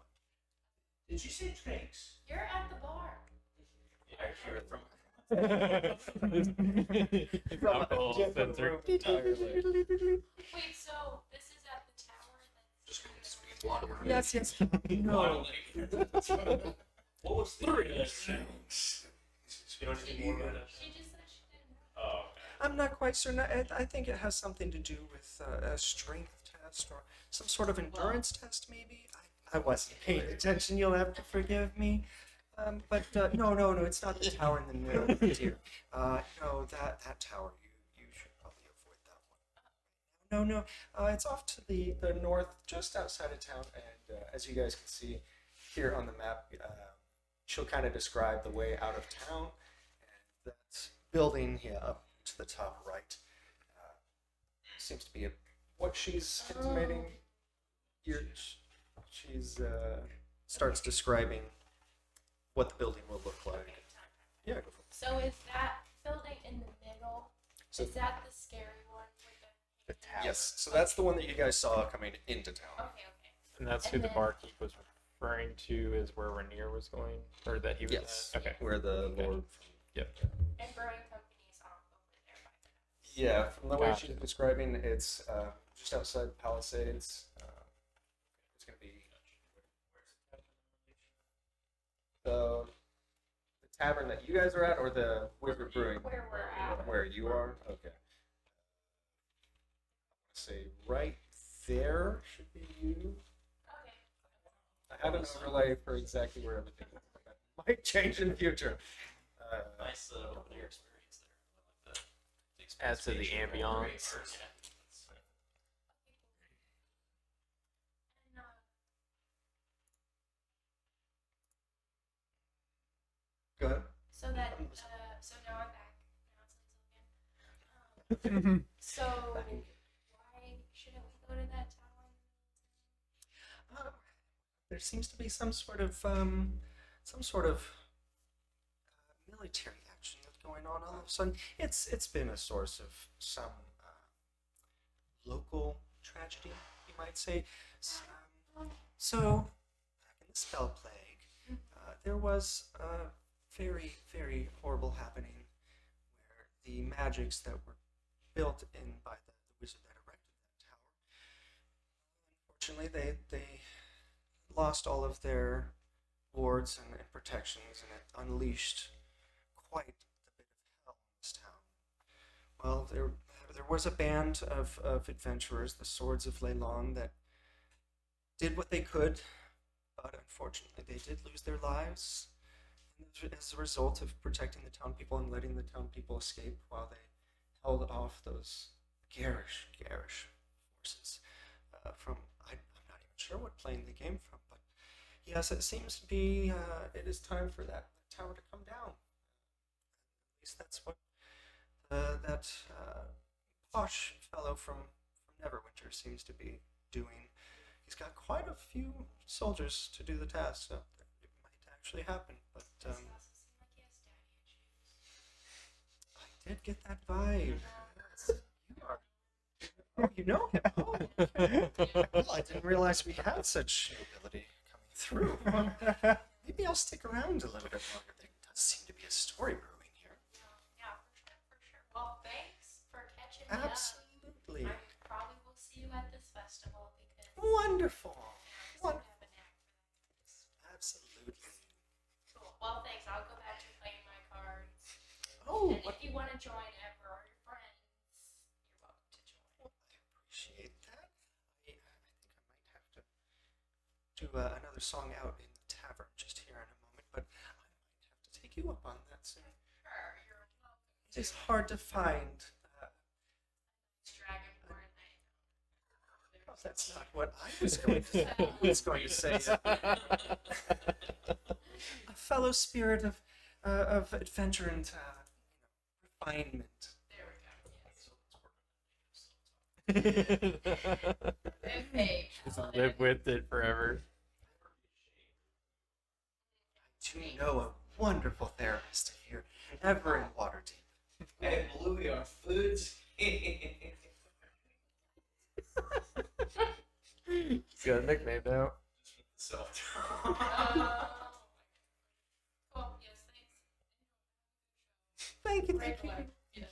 Did you say drinks? You're at the bar. I hear it from. Alcohol sensor. Wait, so this is at the tower that's Just gonna sweet water. yes. No. What was the drinks? You know anything more about it? She just said she didn't know. Oh, I'm not quite certain. I think it has something to do with a strength test or some sort of endurance test, maybe. I wasn't paying attention. You'll have to forgive me. But no, it's not the tower in the middle, dear. No, that tower. You should probably avoid that one. No. It's off to the north, just outside of town, and as you guys can see here on the map, she'll kind of describe the way out of town. And that building here up to the top right seems to be what she's intimating. She's starts describing what the building will look like. Yeah, go for it. So is that building in the middle? So- Is that the scary one with The tower. Yes, so that's the one that you guys saw coming into town. Okay. And that's who And the then- barkeep was referring to is where Rainier was going, or that he was Yes. at? Okay. Where the Okay. Lord. Yep. And brewing companies off over there by Yeah, from the way Gotcha. she's describing, it's just outside Palisades. It's going to be the tavern that you guys are at, or the Wizard Brewing? where we're at. Where you are? Okay. Say right there should be you. Okay. I have an overlay for exactly where everything is. That might change in the future. Nice open air experience there. I like that. Adds to the Space station, ambiance. great first. And, Go ahead. so that, so now I'm back. Now it's again. So why shouldn't we go to that town? There seems to be some sort of military action that's going on all of a sudden. It's been a source of some local tragedy, you might say. So back in the spell plague, there was a very, very horrible happening where the magics that were built in by the wizard that erected that tower, unfortunately, they lost all of their wards and protections, and it unleashed quite a bit of hell in this town. Well, there was a band of adventurers, the Swords of Leylon, that did what they could, but unfortunately they did lose their lives as a result of protecting the town people and letting the town people escape while they held off those garish forces from, I'm not even sure what plane they came from, but yes, it seems to be, it is time for that tower to come down. At least that's what that posh fellow from Neverwinter seems to be doing. He's got quite a few soldiers to do the task, so it might actually happen. But Does he also seem like he has daddy issues? I did get that vibe. Yes, you are. Oh, you know him. Oh, okay. Well, I didn't realize we had such ability coming through. Maybe I'll stick around a little bit longer. There does seem to be a story brewing here. Yeah, for sure. Well, thanks for catching me up. Absolutely. I probably will see you at this festival because Wonderful. I seem to have a knack for that. Absolutely. Cool. Well, thanks. I'll go back to playing my cards. Oh, And if you want to join Ever or your friends, you're welcome to join. I appreciate that. I think I might have to do another song out in the tavern just here in a moment, but I might have to take you up on that soon. Sure, you're welcome. It is hard to find. It's Dragonborn night. Oh, that's not what I was going to say. I was going to say a fellow spirit of adventure and refinement. There we go. Yes. Okay. Just live with it forever. I do know a wonderful therapist here, ever in Waterdeep. Hey, Bluey, our food's He's got a nickname now. self. Cool. Yes, thanks. Thank you, Great thank you. luck. Yes.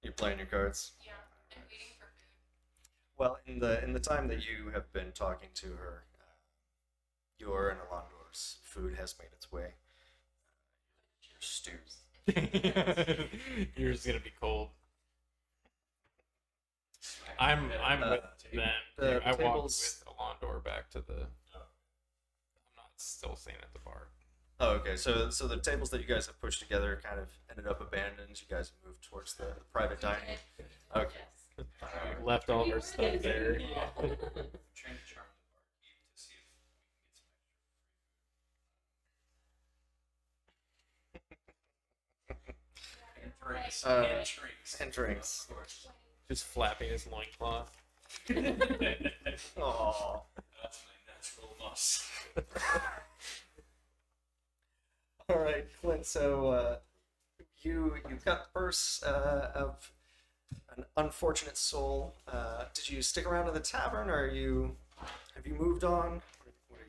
You're playing your cards. Yeah. And waiting for food. Well, in the time that you have been talking to her, your and Alondor's food has made its way. Your stew. Yours is gonna be cold. I'm with them. the I walked tables- with Alondor back to the. I'm not still staying at the bar. Oh, okay. So the tables that you guys have pushed together kind of ended up abandoned. You guys have moved towards the private dining. Okay. Yes. We left all of our stuff there. Trying to charm the barkeep to see if we can get some drinks. Uh, And drinks. and drinks. Of course. Just flapping his loincloth. Oh. That's my natural muscle. All right, Clint. So you've got the purse of an unfortunate soul. Did you stick around in the tavern, or have you moved on? What are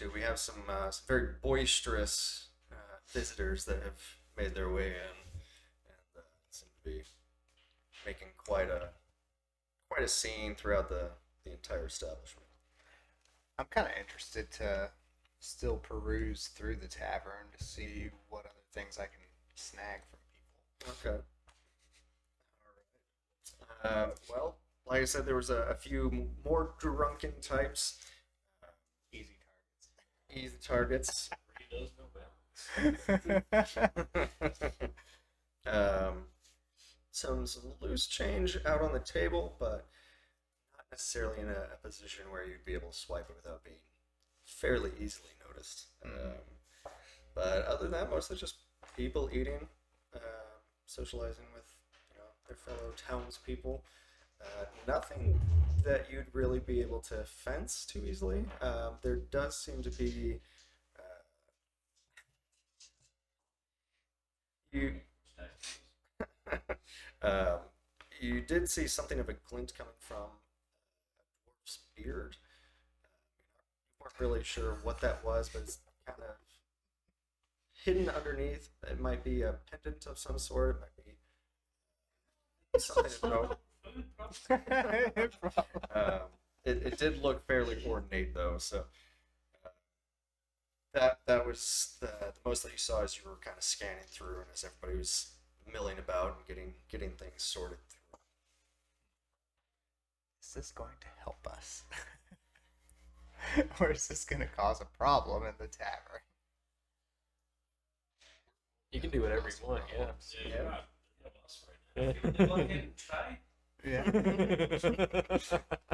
you? We have some very boisterous visitors that have made their way in, and seem to be making quite a scene throughout the entire establishment. I'm kind of interested to still peruse through the tavern to see what other things I can snag from people. Okay. All right. Well, like I said, there was a few more drunken types. Easy targets. He knows no balance. Some loose change out on the table, but not necessarily in a position where you'd be able to swipe it without being fairly easily noticed. But other than that, mostly just people eating, socializing with their fellow townspeople. Nothing that you'd really be able to fence too easily. There does seem to be you. You did see something of a glint coming from a dwarf's beard. You weren't really sure what that was, but it's kind of hidden underneath. It might be a pendant of some sort. It might be something about. It did look fairly ornate though, so that was the most that you saw as you were kind of scanning through, and as everybody was milling about and getting things sorted through. Is this going to help us? Or is this going to cause a problem in the tavern? You can do whatever you want, yeah. Yeah, Yeah. you're not a boss right now. Can you go ahead and try? Yeah.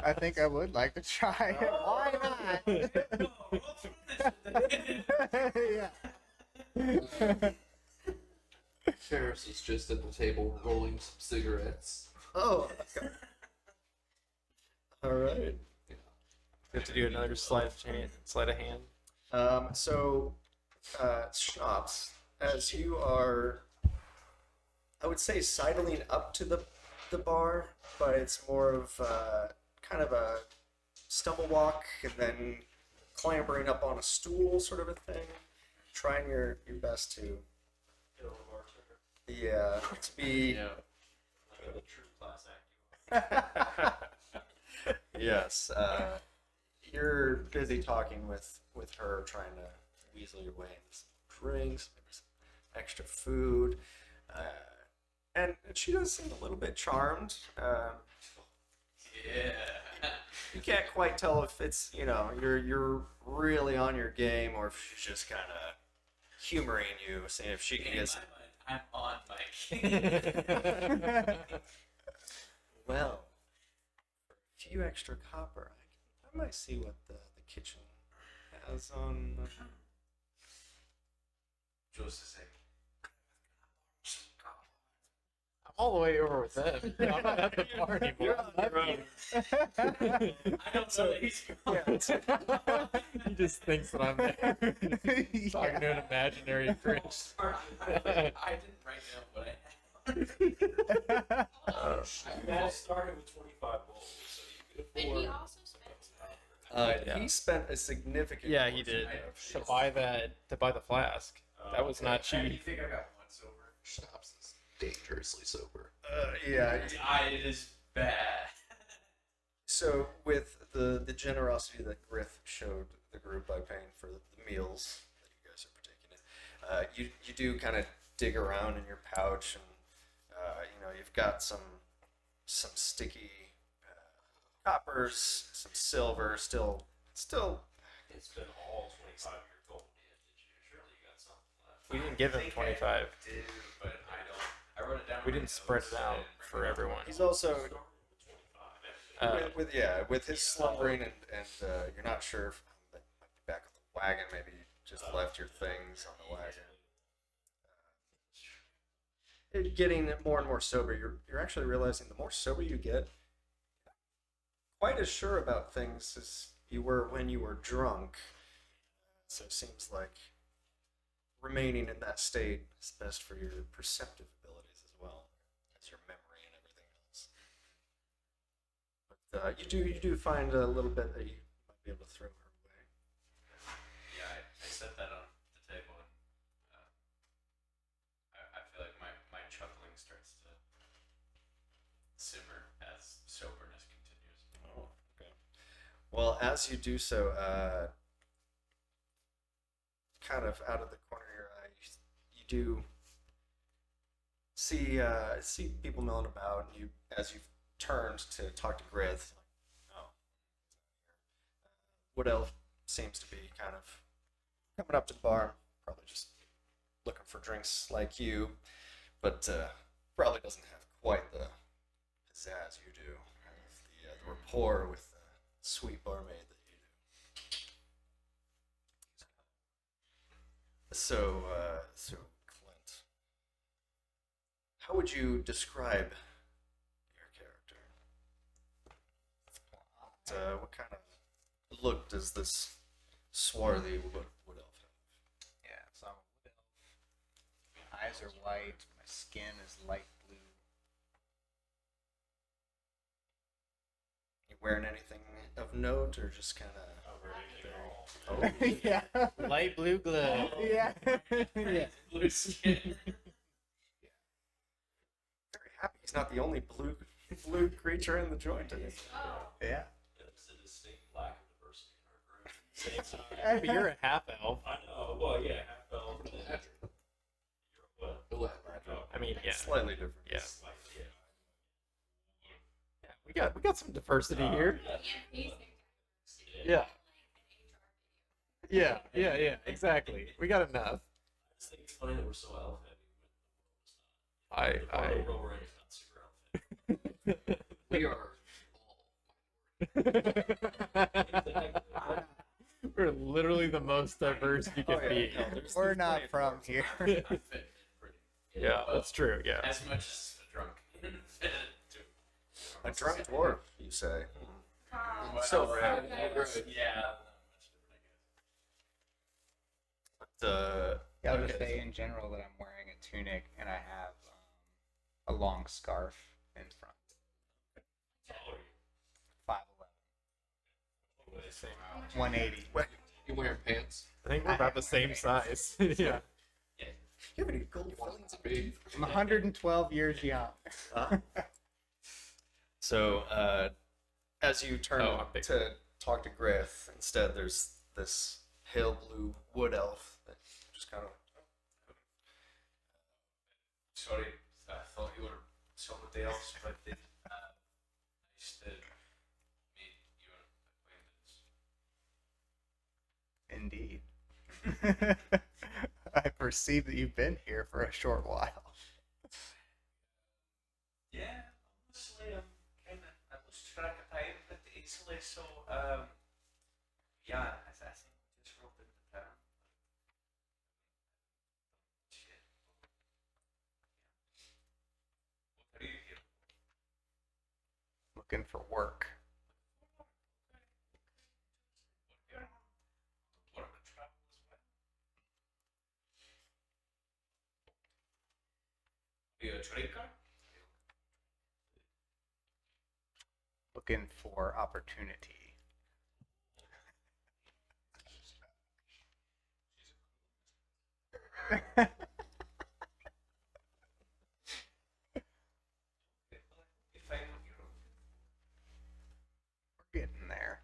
I think I would like to try it. Why not? No, roll through this. Yeah. Ferris is just at the table rolling some cigarettes. Oh, okay. All right. You have to do another sleight of hand. Shops, as you are, I would say sidling up to the bar, but it's more of kind of a stumble walk and then clambering up on a stool sort of a thing. Trying your best to, Get a little bartender. to be, Like a true class act. yes, you're busy talking with her, trying to weasel your way into some drinks, maybe some extra food. And she does seem a little bit charmed. Yeah. You can't quite tell if it's you're really on your game or if she's just kind of humoring you, seeing if she can In get some. my mind, I'm on my game. Well, for a few extra copper, I might see what the kitchen has on. Joseph I'm all the way over with them. I'm not at the bar anymore. I don't know that he's He just thinks that I'm there. Talking to an imaginary Chris. I didn't write down what I had. Matt started with 25 gold, so you could And afford. he also spent Yeah. He spent a significant. Yeah, he portion did. of- To buy the flask. That was not You cheap. think I got one silver? Schnapps is dangerously sober. Yeah. It is bad. So with the generosity that Griff showed the group by paying for the meals that you guys are partaking in, you do kind of dig around in your pouch, and you've got some sticky coppers, some silver, still. It's been all 25 year gold, did you? Surely you got something left. We didn't give him 25. I did, but I don't. I wrote it down. We in my didn't spread notes it out and for everyone. He's also Started with 25. with his slumbering and you're not sure if that might be back on the wagon. Maybe you just left your things on the wagon. Getting more and more sober, you're actually realizing the more sober you get, quite as sure about things as you were when you were drunk. So it seems like remaining in that state is best for your perceptive abilities. you do find a little bit that you might be able to throw her way. Yeah, I set that on the table, and I feel like my chuckling starts to simmer as soberness continues. Oh, okay. Well, as you do so, kind of out of the corner of your eye, you do see people milling about, and as you've turned to talk to Grith, like, oh, Wood Elf seems to be kind of coming up to the bar, probably just looking for drinks like you, but probably doesn't have quite the pizzazz you do, the rapport with the sweet barmaid that you do. So Clint, how would you describe your character? What kind of look does this swarthy wood elf have? Yeah, so I'm a wood elf. My eyes are white. My skin is light blue. You wearing anything of note, or just kind of? Oh, yeah. Light blue glow. Yeah. yeah. Blue skin. very happy. He's not the only blue creature in the joint. Is he? Yeah. There's a distinct lack of diversity in our group. But you're a half elf. I know. Well, yeah, half elf. You're what? I mean, yeah. Slightly different. Yeah. Slightly, Yeah, we got some diversity here. Amazing. Yeah. Yeah, exactly. We got enough. I just think it's funny that we're so elf heavy. I The world we're in is not super elf heavy. We are We're literally the most diverse you can be. No, there's We're plenty not of from dwarves. here. I fit in pretty. Yeah, well, that's true. Yeah. As much as a drunk fit into A drunk dwarf, you say? Wow. So well, rare. yeah, not much different, I guess. But, Yeah, I'll just okay. say in general that I'm wearing a tunic and I have a long scarf in front. Oh, 5'11", Same. 180. you wearing pants? I think we're about the same size. yeah. You have any gold fillings? Big. I'm 112 years young. So, as you turn Oh, I'm big. to talk to Grith, instead there's this pale blue wood elf that just kind of. Sorry, I thought you were somebody else, but nice to meet your acquaintance. Indeed. I perceive that you've been here for a short while. Yeah, honestly, I lose track of time pretty easily, so yeah, I think we just rolled into town. Shit. What are you here? Looking for work. Work and travel as well. Are you a drinker? Looking for opportunity. You find what you're We're getting there.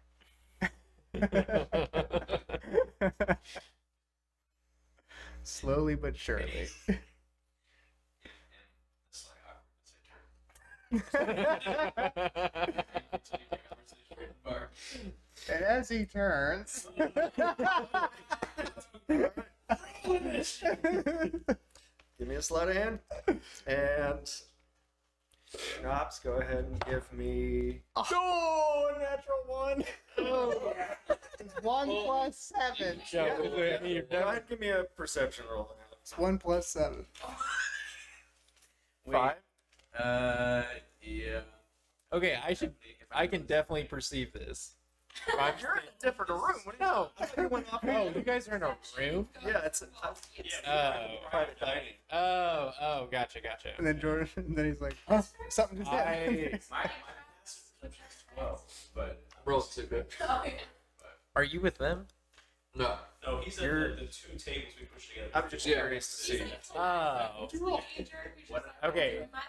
Slowly but surely. and it's like awkward. And as he turns, Give me a sleight of hand. And. Schnapps, go ahead and give me. oh, natural one. It's 1 plus 7. Yeah, Go ahead and give me a perception roll. It's 1 plus 7. 5. Yeah. Okay, I can definitely perceive this. You're in a different room. What do you No. You went off. Oh, you guys are in a room? Yeah, it's private dining. Oh, gotcha. And then Jordan, and then he's like, oh, something just happened. My Oh, but Relatively. Oh, yeah. Are you with them? No. no, he's at You're- the two tables we pushed together. I'm just Yeah. curious to see. He's like, Oh. teenager who's just like, Okay. doing my thing.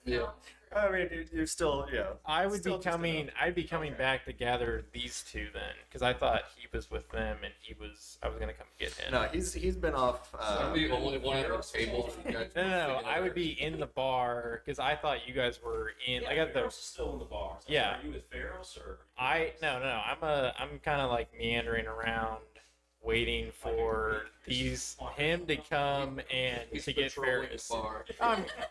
Yeah. No. I mean, you're still, I would Still be just coming. enough. I'd be coming Okay. back to gather these two then, because I thought he was with them and I was gonna come get him. No, he's been off. I'm the only one at the table. You guys No, I would be in the bar because I thought you guys were in. I got the. Pharaoh's is still in the bar. So Yeah. Are you with Pharaoh's or? No. I'm kind of like meandering around, waiting for him to come and He's to get patrolling Ferris. the bar.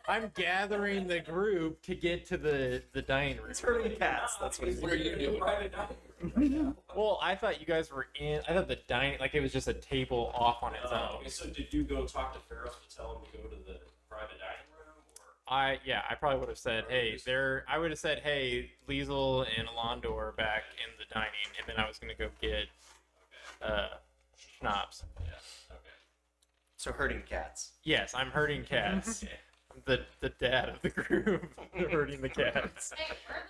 I'm gathering the group to get to the dining room. He's hurting cats. That's what he's What are you doing? Private dining room right now. Well, I thought you guys were in. I thought the dining, like it was just a table off on its Oh, own. okay, so did you go talk to Pharaoh's to tell him to go to the private dining room, or? I probably would have said, hey, I would have said, hey, Liesel and Alondor are back in the dining, and then I was gonna go get schnapps. Yeah. Okay. So hurting cats. Yes, I'm herding cats. I'm the dad of the group, herding the cats. Hey, we're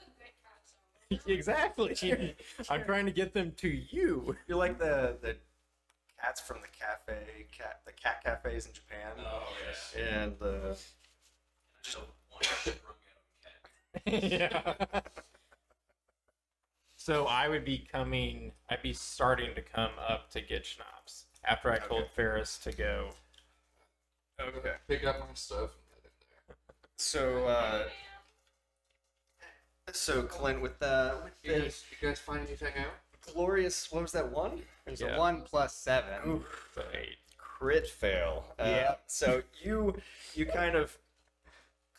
the good cats. Exactly. I'm trying to get them to you. You're like the cats from the cat cafes in Japan, Oh yes. and the Just one sprung at him cat. Yeah. So I'd be starting to come up to get schnapps after I told Okay. Ferris to go. okay. Pick up my stuff and head in there. So Clint, with You guys find anything out? glorious, what was that one? There's Yeah. a 1 plus 7. Ooh, So 8. crit fail. Yeah. So you kind of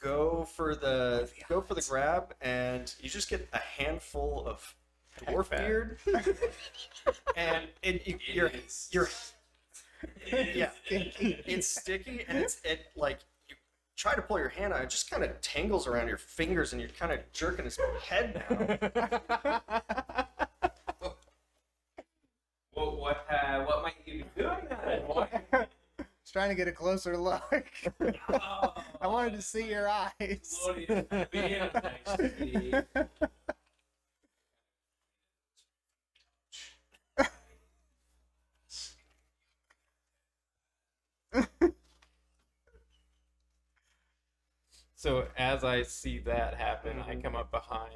go for the grab, and you just get a handful of dwarf fat. beard, and you're yeah, it's sticky, and it like you try to pull your hand out, it just kind of tangles around your fingers, and you're kind of jerking his head now. Well, what might you be doing then? Just trying to get a closer look. I wanted to see your eyes. Lordy, being nice to me. So as I see that happen, I come up behind.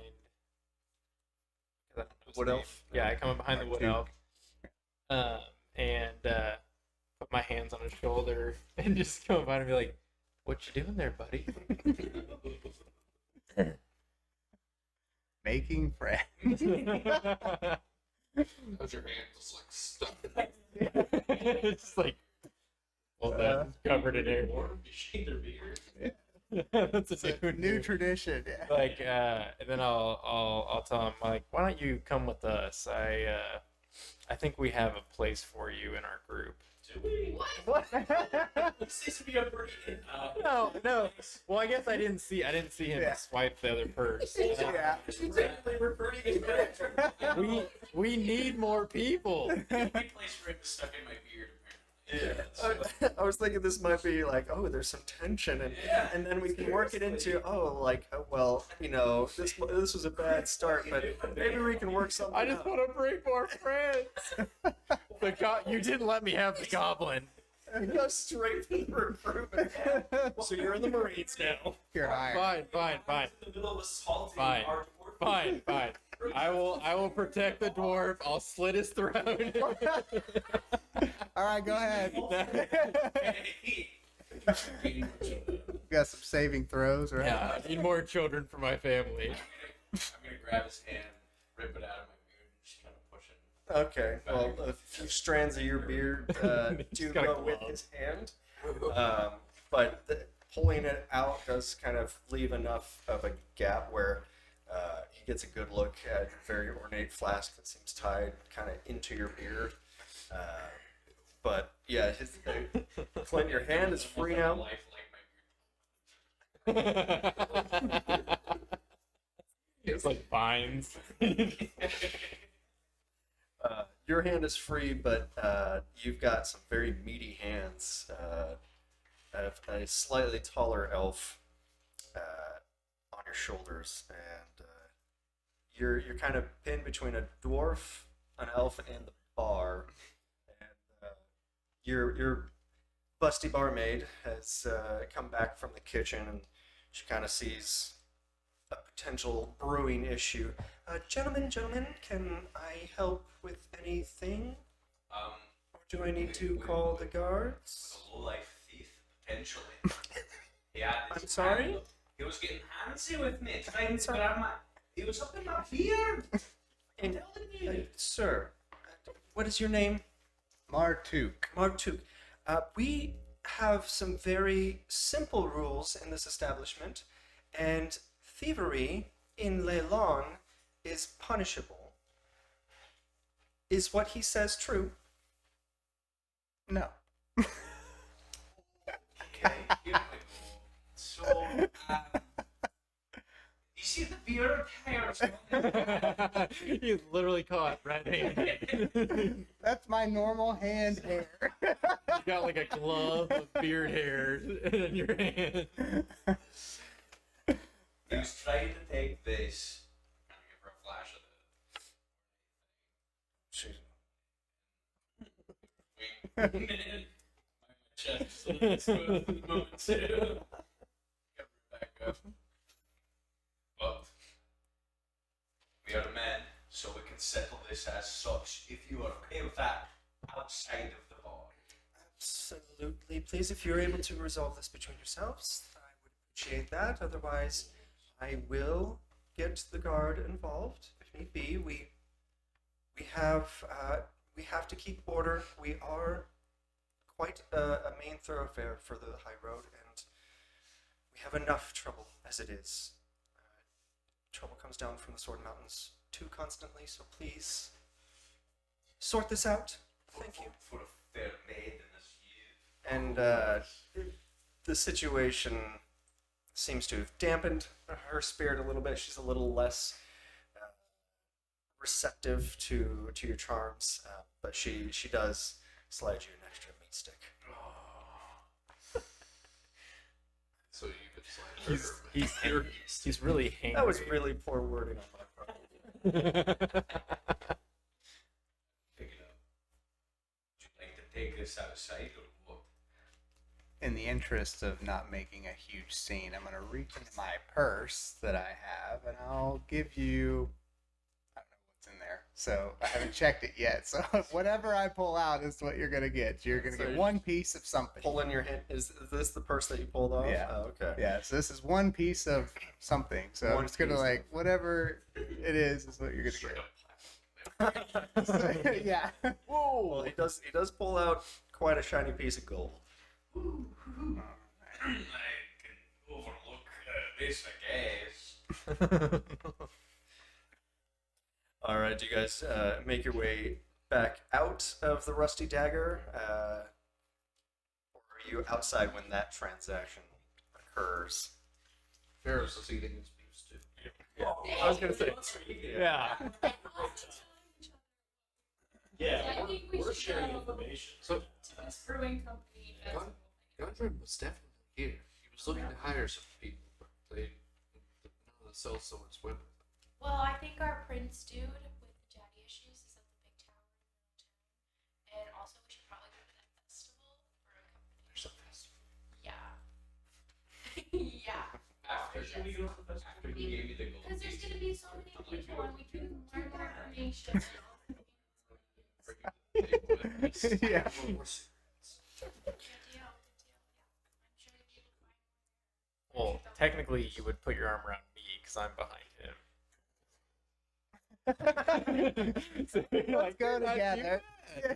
Wood elf? Yeah, I come up behind the wood elf, and put my hands on his shoulder and just come by and be like, "What you doing there, buddy?" Making friends. How's your hand just like stuck? It's just like, well, that's covered in hair. Or you shave their beard. That's It's a a new tradition. Yeah. like and then I'll tell him like, why don't you come with us? I think we have a place for you in our group. Do we? What? This seems to be a pretty. No. Well, I guess I didn't see him Yeah. swipe the other purse. Yeah. Technically, we're pretty good. We need more people. Good place for it to stuck in my beard. Apparently. I was thinking this might be like, oh, there's some tension, and then we can work it into, well, this was a bad start, but maybe we can work something I just out. want to bring more friends. You didn't let me have the goblin. And go straight for the recruitment. So you're in the Marines now. You're hired. Fine. In the middle of assaulting Fine. our Fine. I will protect the dwarf. I'll slit his throat. All right, go ahead. Hey. Got some saving throws, right? Yeah, I need more children for my family. I'm gonna grab his hand, rip it out of my beard, and just kind of push it. Okay, well, a few strands of your beard do He's got a go with glove. his hand, but pulling it out does kind of leave enough of a gap where he gets a good look at your very ornate flask that seems tied kind of into your beard. But yeah, Clint, your hand is free now. Life like my beard. It's like vines. Your hand is free, but you've got some very meaty hands. A slightly taller elf on your shoulders, and you're kind of pinned between a dwarf, an elf, and the bar. And your busty barmaid has come back from the kitchen, and she kind of sees a potential brewing issue. Gentlemen, can I help with anything? Or do I need to call the guards? A low life thief, potentially. Yeah. I'm sorry? He was getting handsy with me, trying to grab my. He was up in my beard. I'm And, telling you. sir, what is your name? Martuk. Martuk. We have some very simple rules in this establishment, and thievery in Leilon is punishable. Is what he says true? No. Okay, here we go. So, you see the beard hairs? He's literally caught red-handed. That's my normal hand hair. You got like a glove of beard hairs in your hand. He was trying to take this. I'm gonna give her a flash of the. My chest, so that's the moment too. Get back up. But we are men, so we can settle this as such. If you are okay with that, outside of the bar. Absolutely. Please, if you're able to resolve this between yourselves, I would appreciate that. Otherwise, I will get the guard involved if need be. We have to keep order. We are quite a main thoroughfare for the high road, and we have enough trouble as it is. Trouble comes down from the Sword Mountains too constantly, so please sort this out. Thank you. For a fair maiden as you. And the situation seems to have dampened her spirit a little bit. She's a little less receptive to your charms, but she does slide you an extra meat stick. So you could slide He's really hangry. That was really poor wording on my part. Pick it up. Would you like to take this outside or what? In the interest of not making a huge scene, I'm going to reach into my purse that I have, and I'll give you. I don't know what's in there. So I haven't checked it yet. So whatever I pull out is what you're going to get. You're going to So get you one piece of something. Pull in your hand. Is this the purse that you pulled off? Yeah. Oh, okay. Yeah, so this is one piece of something. So One I'm just going to, piece. like, whatever it is what you're going to Straight get. up plastic. Yeah. Well, he does pull out quite a shiny piece of gold. I can overlook this, I guess. All right, do you guys make your way back out of the Rusty Dagger, or are you outside when that transaction occurs? Ferris is eating his beef stew. Yeah. I was gonna say, yeah. Yeah, I think we we're should sharing go information. So to this brewing company. Gun- Gundren was definitely here. He was looking to hire some people, but they none of the sell swords went with them. Well, I think our prince dude with the daddy issues is at the big tower in the middle of town. And also, we should probably go to that festival for a company. There's a festival. Yeah. yeah. After Yes. you gave me the gold Because there's piece. going to be so many people and we can learn more information. Yeah. Good deal, good deal. Yeah. I'm sure you'll be able to find Well, technically, you would put your arm around me because I'm behind him. So you're Let's go "You're not together."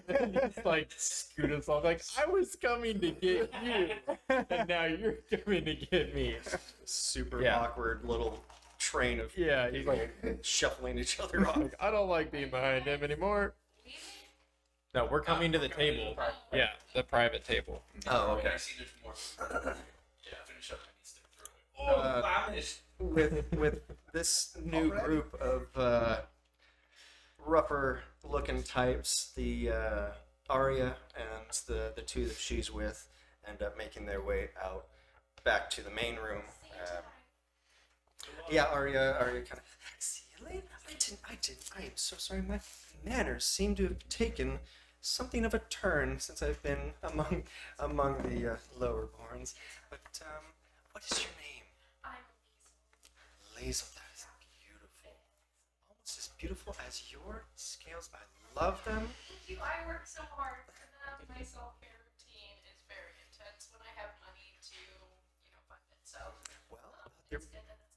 doing that. Just like scoot us off. Like I was coming to get you, and now you're coming to get me. Super Yeah. awkward little train of Yeah, he's like, shuffling each other off. I don't like being behind him anymore. No, we're coming to the table. Yeah, the private table. Oh, okay. I see there's more. Yeah, finish up my stick through it. Oh, vanished. With this new group of rougher looking types, the Arya and the two that she's with end up making their way out back to the main room. Yeah, Arya kind of, see you later. I am so sorry. My manners seem to have taken something of a turn since I've been among the lower borns. But what is your name? I'm Lazel. That is beautiful. Almost as beautiful as your scales. I love them. Thank you. I work so hard for them. My self-care routine is very intense when I have money to, fund it. So, Well, there it's good that it's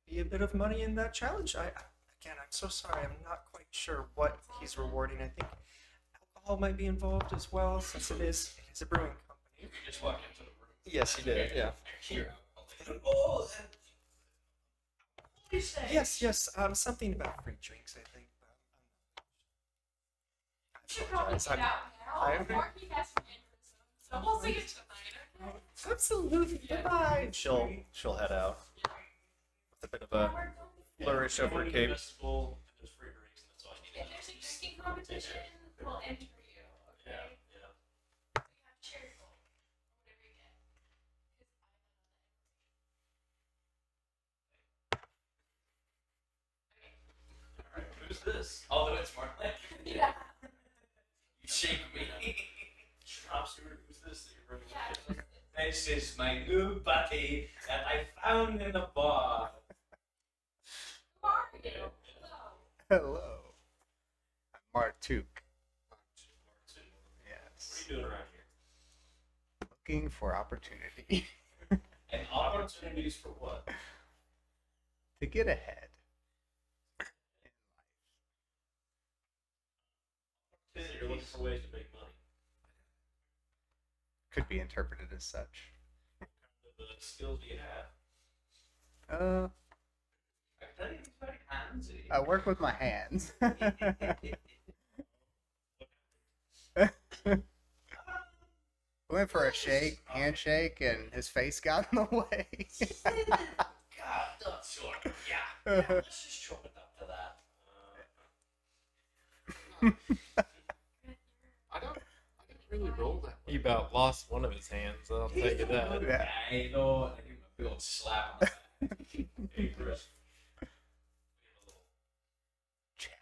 okay. be a bit of money in that challenge. Again, I'm so sorry. I'm not quite sure what he's rewarding. I think alcohol might be involved as well, since it is a brewing company. You just walk into the room. Yes, he did. Yeah. Here. Oh, and what do you say? Yes. Something about free drinks. I think. You should probably apologize. get out now I'm- before he has an aneurysm. So we'll see you tonight, okay? Absolutely. Goodbye. She'll head out with a bit of a flourish of her cape. Festival, and there's free drinks, and that's all you If need. there's a drinking competition, we'll enter you, okay? Yeah. You have to share your gold, or whatever you get. 'Cause I Alright, who's this? Although it's more like Yeah. you shake me. Shop steward, who's this that you're bringing Yeah. with you? This is my new buddy that I found in the bar. Who are you? Hello. Hello. I'm Martuk. What are Yes. you doing around here? Looking for opportunity And opportunities for what? to get ahead. You're looking for ways to make money. Could be interpreted as such. The skills do you have? I can tell you he's very handsy. I work with my hands. Went for a handshake, and his face got in the way. God, that's sure. Yeah, let's just chalk it up to that. I didn't really roll that He way. about lost one of his hands. I'll tell you that. Yeah. I know, and I give him a big old slap on the back. Hey, Chris.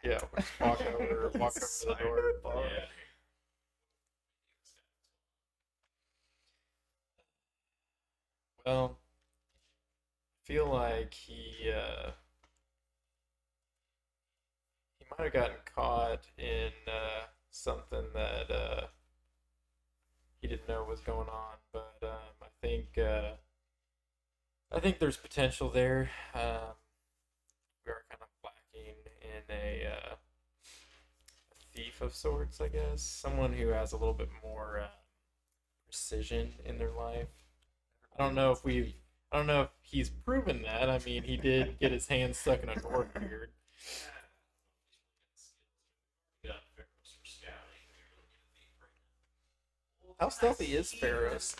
Yeah, walk over to the door. Yeah. Well, I feel like he might have gotten caught in something that he didn't know was going on, but I think there's potential there. We are kind of lacking in a thief of sorts, I guess, someone who has a little bit more precision in their life. I don't know if he's proven that. I mean, he did get his hands stuck in a dwarf beard. How stealthy is Pharaoh's?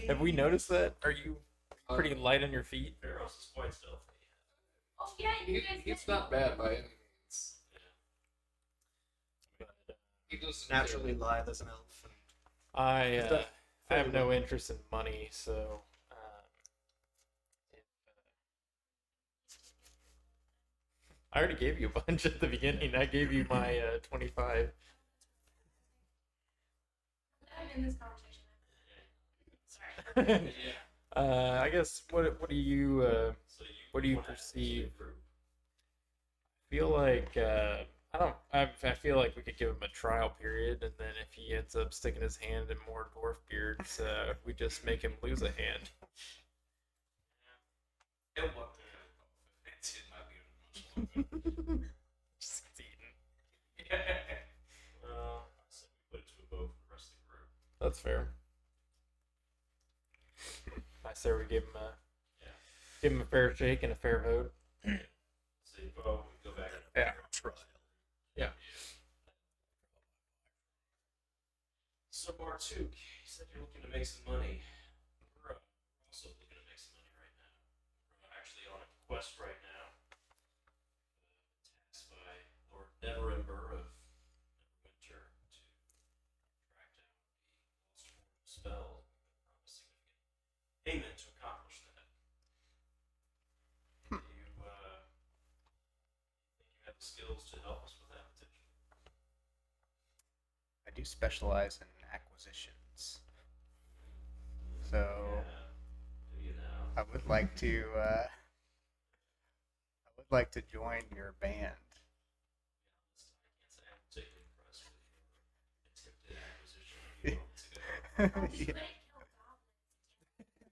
Have we noticed that? Are you pretty light on your feet? Pharaoh's is quite stealthy. Oh yeah, you guys. It's not bad by any means. But, He doesn't Naturally lithe as an elf. And I have no interest in money, so I already gave you a bunch at the beginning. I gave you my 25. I'm in this conversation. Sorry. Yeah. I guess what do you what do you perceive? Feel like I feel like we could give him a trial period, and then if he ends up sticking his hand in more dwarf beards, we just make him lose a hand. It won't. It's in my beard. Just gets eaten. I said we put it to a vote for the rest of the group. That's fair. I say we give him a fair shake and a fair vote. So you vote, we go back. Yeah. trial. So Martuk, you said you're looking to make some money. We're also looking to make some money right now. We're actually on a quest right now. Tasked by Lord Neverember of Neverwinter to track down the lost form of spell. A significant payment to accomplish that. Do you think you have have the skills to help us with that potentially. I do specialize in acquisitions. So Yeah. You know. I would like to join your band. I can't say I'm particularly impressed with your attempted acquisition a few moments ago. Yeah. Oh, you couldn't kill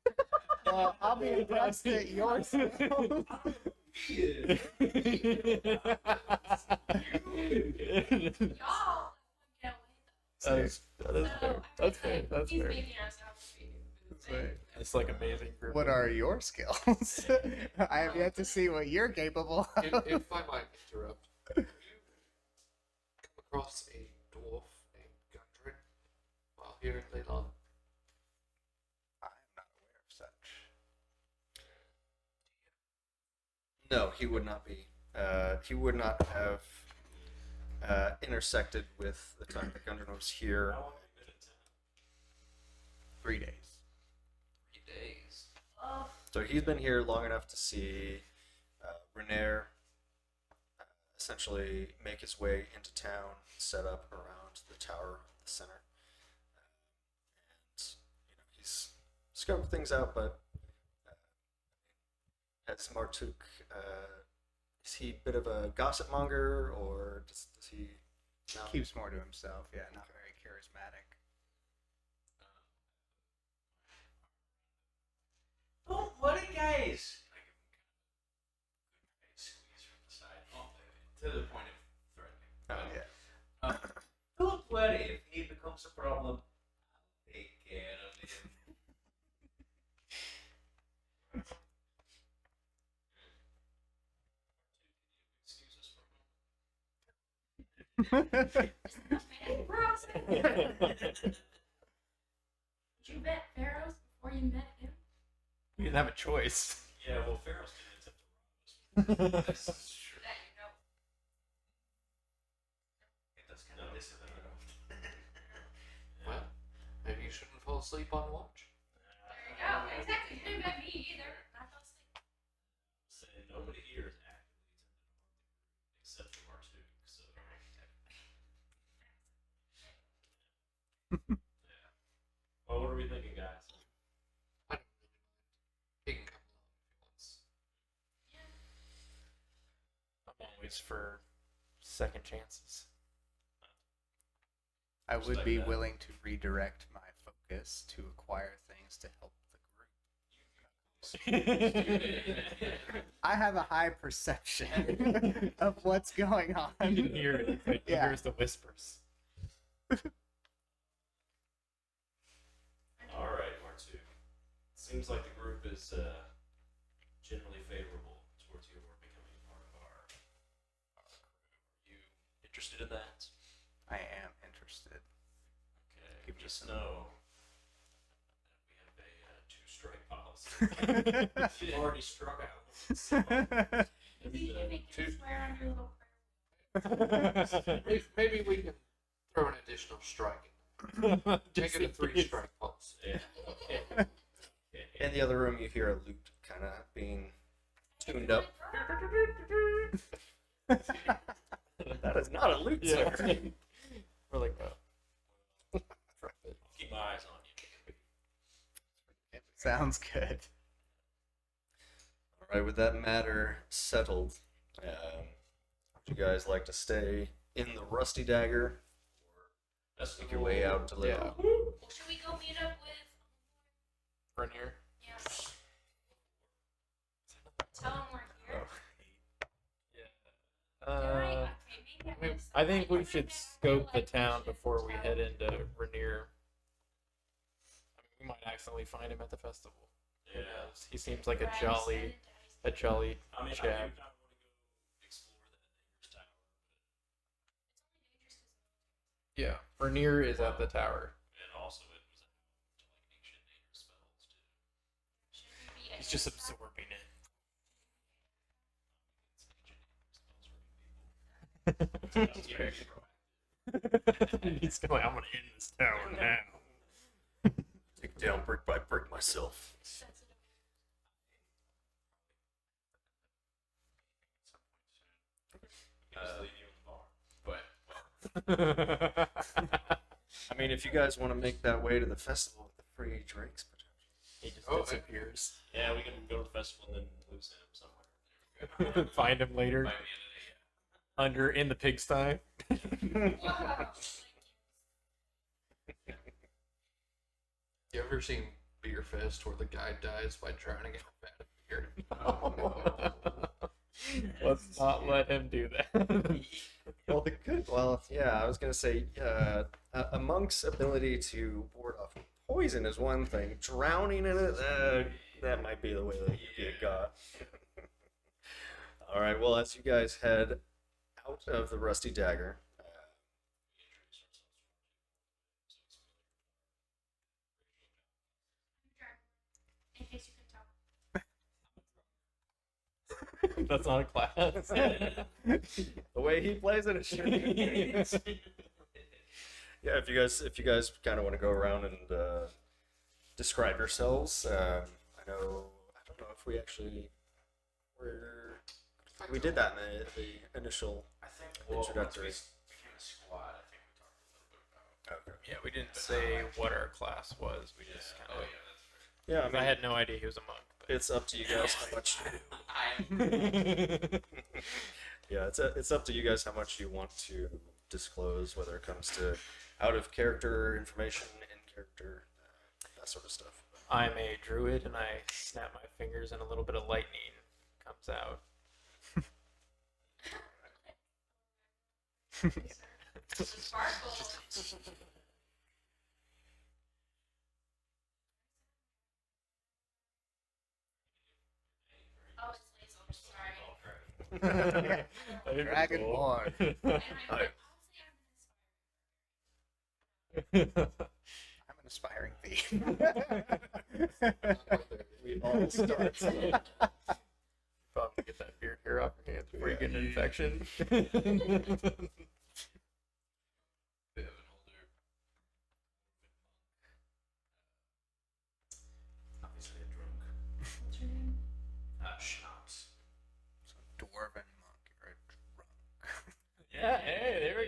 goblins. Well, I'll be impressed at yours. Y'all get away That is fair. That's fair. That's he's fair. making us out to be. It's like amazing group. What are your skills? I have yet to see what you're capable of. If I might interrupt, have you come across a dwarf named Gundren while here in Leylon? I'm not aware of such. No, he would not be. He would not have intersected with the time that Gundren was here. How long have you been in town? 3 days. 3 days. Oh, So he's been here long enough to see Renair essentially make his way into town, set up around the tower at the center. And, he's scoped things out, but has Martuk, is he a bit of a gossip monger, or does he... No? Keeps more to himself. Yeah, not very charismatic. Don't worry, guys. I give him kind of a good squeeze from the side. To the point of threatening. Oh, Yeah. Don't worry if he becomes a problem. I'll take care of him. Excuse us for a moment. Did you vet Pharaohs before you met him? We didn't have a choice. Yeah, well, Pharaoh's didn't attempt to rob us. This is true. That you know. It does kind of No, disappear. Well, maybe you shouldn't fall asleep on watch. There you go. Exactly. You didn't vet me either. I fell asleep. Say nobody here is actively attempting to harm the group except for Martuk. So yeah. Well, what are we thinking, guys? I don't really mind. He can come along if he wants. I'm always for second chances. I would like be that. willing to redirect my focus to acquire things to help the group. I have a high perception of what's going on. You can hear it. Like, Yeah. Here's the whispers. All right, Martuk. Seems like the group is generally favorable towards you becoming part of our crew. Are you interested in that? I am interested. Okay. Give us Just some- know that we have a 2-strike policy. You've already struck out. So, Maybe you can make him swear on your little Maybe we can throw an additional strike in. Make it a 3-strike policy. yeah. In the other room, you hear a lute kind of being tuned up. That is not a lute, Yeah. sir. We're like, I'll keep my eyes on you. Sounds good. All right, with that matter settled, would you guys like to stay in the Rusty Dagger, That's make your way out to live? Yeah. Well, should we go meet up with? Rainier. Yeah. Tell him we're here. Uh, Okay, maybe I think we should scope the town before we head into Rainier. I mean, we might accidentally find him at the festival. Who Yeah. knows? He seems like a jolly I mean, I do chap. kind of want to go explore that dangerous tower. Yeah, Rainier is at the tower. And also, it was to like ancient dangerous spells too. He's just absorbing it. It's ancient dangerous spells for people. He's going, I'm gonna end this tower now. Take down brick by brick myself. He I mean, if you guys want to make that way to the festival with the free drinks, just Oh, disappears. Yeah, we can go to the festival and then lose him somewhere. Find him later By the end under in the pigsty. Wow. You ever seen Beer Fest where the guy dies by drowning in a vat of beer? Let's not let him do that. yeah, I was gonna say, a monk's ability to ward off poison is one thing. Drowning in it, that might be the way that you get got. All right. Well, as you guys head out of the Rusty Dagger, In case you can tell. That's not a class. the way he plays it, it should be. Yeah, if you guys kind of want to go around and describe yourselves, I don't know if we actually we did that in the initial. I think once we Introductory. became a squad, I think we talked a little bit about. Okay. Yeah, we didn't say what our class was. We just Oh kind of. yeah, that's fair. Yeah, I I mean, had no idea he was a monk. it's up to you guys how much. I'm Yeah, it's up to you guys how much you want to disclose, whether it comes to out of character information, in character, that sort of stuff. I'm a druid, and I snap my fingers, and a little bit of lightning comes out. Sparkle. Oh, it's Lazel. Sorry. Dragonborn. And I'm an aspiring thief. We all start. Probably get that beard hair off your hands before you get an infection. bit of an older obviously a drunk. What's your name? Schnapps. Dwarven monk. You're a drunk. Yeah, hey, there we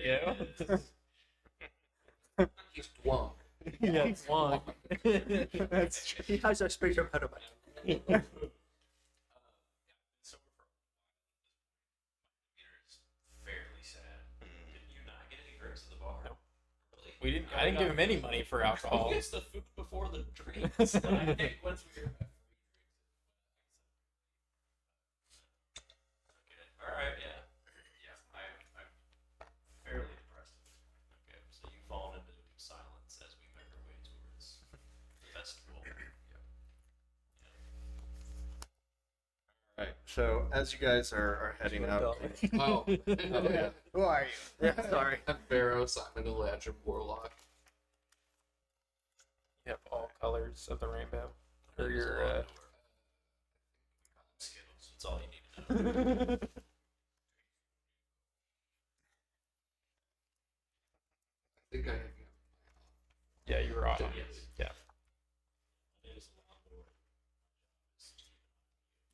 go. He's Dwong. Yeah, it's one. That's true. He has a space of impediment. Yeah, been sober for a while. It's fairly sad. Did you not get any drinks at the bar? No. Really? We didn't. I didn't give him any money for alcohol. Who gets the food before the drinks? I think once we hear about free drinks. Okay. All right. Yeah. Yeah. I'm fairly depressed. Okay. So you've fallen into silence as we make our way towards the festival. Right. So as you guys are heading out. Oh, yeah. Who are you? Yeah. Sorry. I'm Barrows. I'm an Eladrin warlock. You have all colors of the rainbow. Or There's your. a lot more. Skittles. That's all you need to know. I think I have. Yeah, you were off. Yes. Yeah. It is a lot more.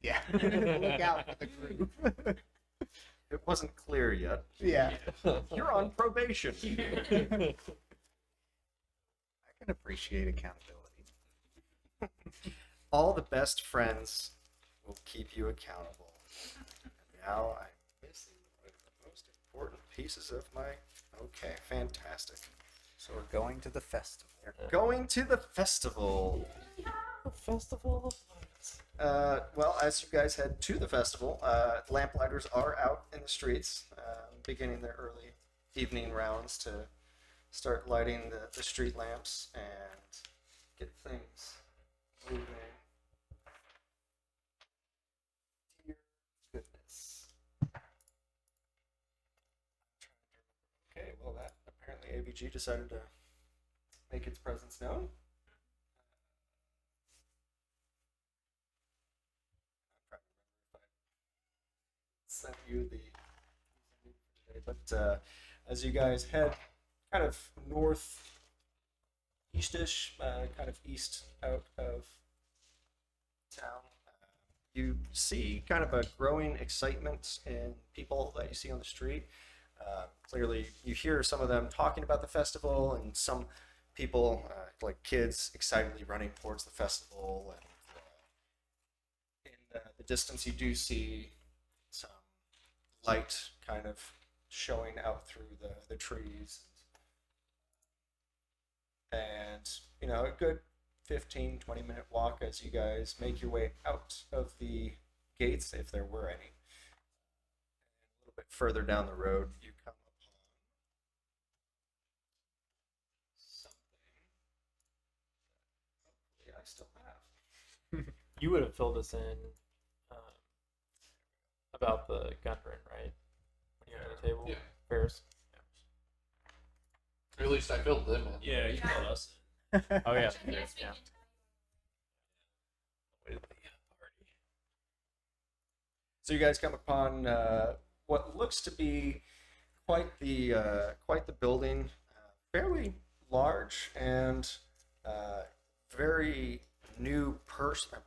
Yeah. Look out for the group. It wasn't clear yet. Yeah. You're on probation. I can appreciate accountability. All the best friends will keep you accountable. And now I'm missing one of the most important pieces of my. Okay, fantastic. So we're going to the festival. Going to the festival. Festival. Well, as you guys head to the festival, lamplighters are out in the streets, beginning their early evening rounds to start lighting the street lamps and get things moving. Dear goodness. Okay, well, that apparently AVG decided to make its presence known. Sent you the today, but as you guys head kind of north eastish, kind of east out of town, you see kind of a growing excitement in people that you see on the street. Clearly, you hear some of them talking about the festival, and some people, like kids, excitedly running towards the festival. And in the distance, you do see some light kind of showing out through the trees. And, a good 15, 20-minute walk as you guys make your way out of the gates, if there were any. A little bit further down the road, you come upon something that hopefully I still have. You would have filled us in um, about the gun run, right? When you were at the table, Yeah. Ferris. Or at least I filled them in. Yeah, you called us. Oh yeah, I guess we yeah. can tell With the party. So you guys come upon what looks to be quite the building, fairly large and very new person.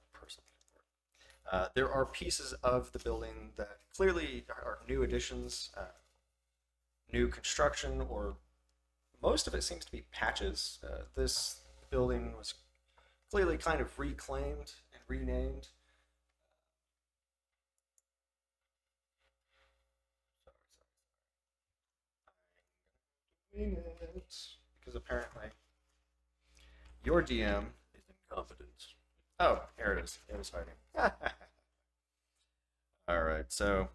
There are pieces of the building that clearly are new additions, new construction, or most of it seems to be patches. This building was clearly kind of reclaimed and renamed. Because apparently your DM is incompetent. Oh, here it is. It was hiding. All right. So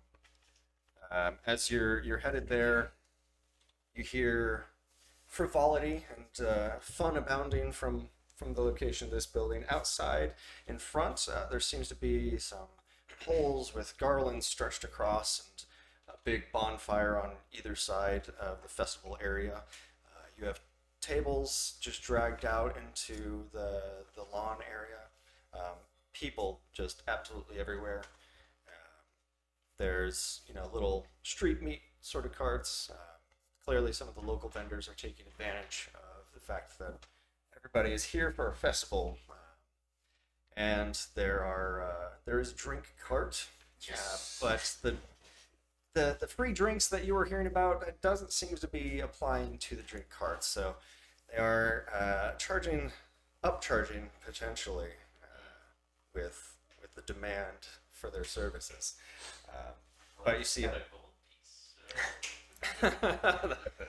as you're headed there, you hear frivolity and fun abounding from the location of this building. Outside, in front, there seems to be some poles with garlands stretched across and a big bonfire on either side of the festival area. You have tables just dragged out into the lawn area. People just absolutely everywhere. There's little street meat sort of carts. Clearly, some of the local vendors are taking advantage of the fact that everybody is here for a festival. And there is a drink cart. But the free drinks that you were hearing about, it doesn't seem to be applying to the drink carts. So they are upcharging potentially with the demand for their services. But you see, Got a gold piece.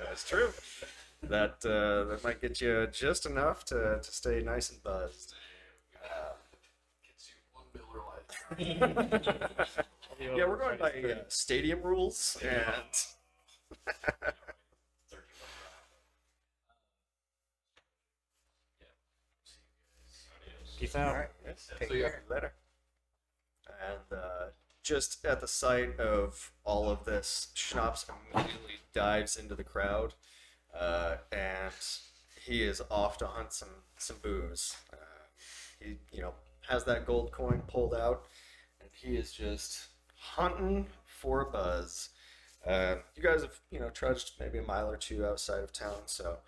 that's true. That might get you just enough to stay nice and buzzed. Gets you 1 Miller Lite. Yeah, we're going by stadium rules, and Peace out. All right. Take So, yeah. care. later. And just at the sight of all of this, Schnapps immediately dives into the crowd, and he is off to hunt some booze. He has that gold coin pulled out, and he is just hunting for a buzz. You guys have trudged maybe a mile or two outside of town, so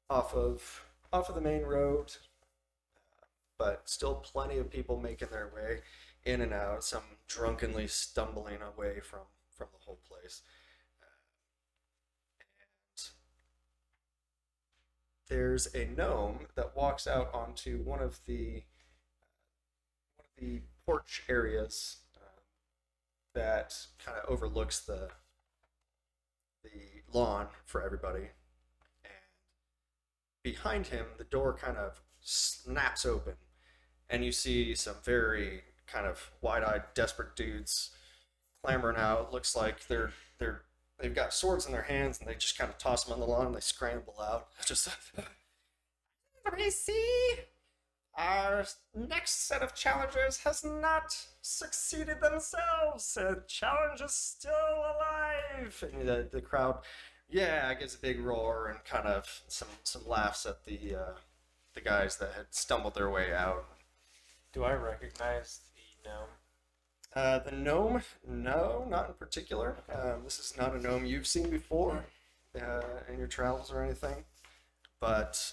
off of the main road, but still plenty of people making their way in and out, some drunkenly stumbling away from the whole place. And there's a gnome that walks out onto one of the porch areas that kind of overlooks the lawn for everybody. And behind him, the door kind of snaps open, and you see some very kind of wide-eyed, desperate dudes clambering out. Looks like they've got swords in their hands, and they just kind of toss them on the lawn, and they scramble out. Just we see our next set of challengers has not succeeded themselves. The challenge is still alive. And the crowd, gives a big roar and kind of some laughs at the guys that had stumbled their way out. Do I recognize the gnome? The gnome, no, not in particular. This is not a gnome you've seen before in your travels or anything, but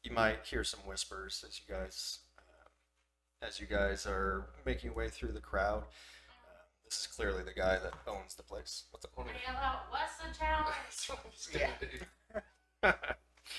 you might hear some whispers as you guys are making your way through the crowd. This is clearly the guy that owns the place. What's up? I yell out, "What's the challenge?" That's what I was gonna do. Maybe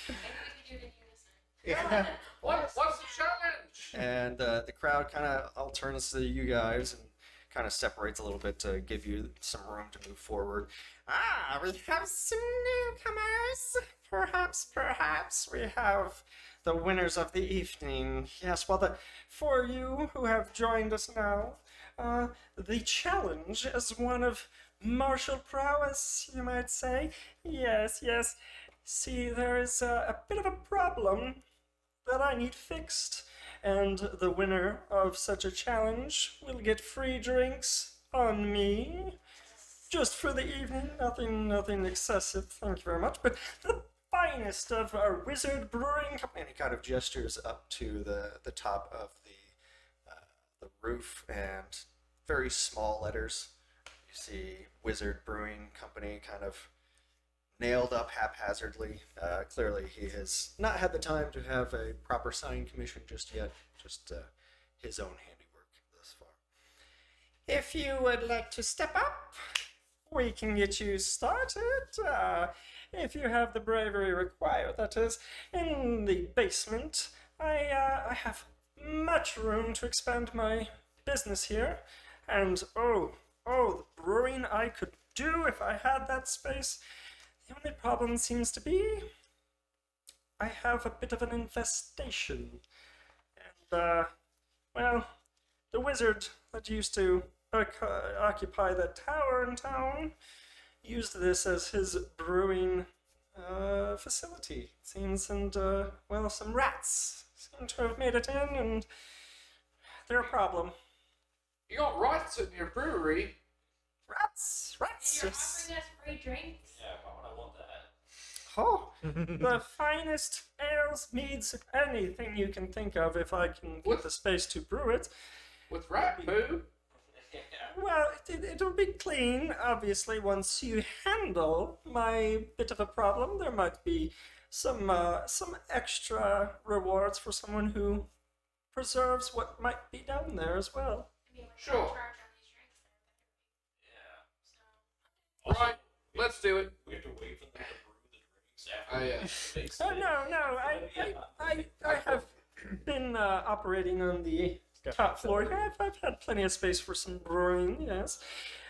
we could do it in unison. Yeah. What's the challenge? And the crowd kind of all turns to you guys and kind of separates a little bit to give you some room to move forward. Ah, we have some newcomers. Perhaps we have the winners of the evening. Yes, well, for you who have joined us now, the challenge is one of martial prowess, you might say. Yes. See, there is a bit of a problem that I need fixed, and the winner of such a challenge will get free drinks on me. Just for the evening, nothing excessive, thank you very much, but the finest of our Wizard Brewing Company. And he kind of gestures up to the top of the roof, and very small letters. You see Wizard Brewing Company kind of nailed up haphazardly. Clearly, he has not had the time to have a proper sign commission just yet. Just his own handiwork thus far. If you would like to step up, we can get you started. If you have the bravery required, that is. In the basement, I have much room to expand my business here. And the brewing I could do if I had that space. The only problem seems to be I have a bit of an infestation. And, the wizard that used to occupy that tower in town used this as his brewing facility, it seems, and, some rats seem to have made it in, and they're a problem. You got rats in your brewery. Rats! You're Yes. offering us free drinks? Yeah, why would I want that? Oh, the finest ales, meads, anything you can think of if I can get the space to brew it. With rat poo? Well, it'll be clean, obviously, once you handle my bit of a problem. There might be some extra rewards for someone who preserves what might be down there as well. I mean, we're Sure. not charged on these drinks. Yeah. So. Right, let's do it. We have to wait for them to brew the drinks I, after. No, I have been operating on the top floor here. I've had plenty of space for some brewing, yes.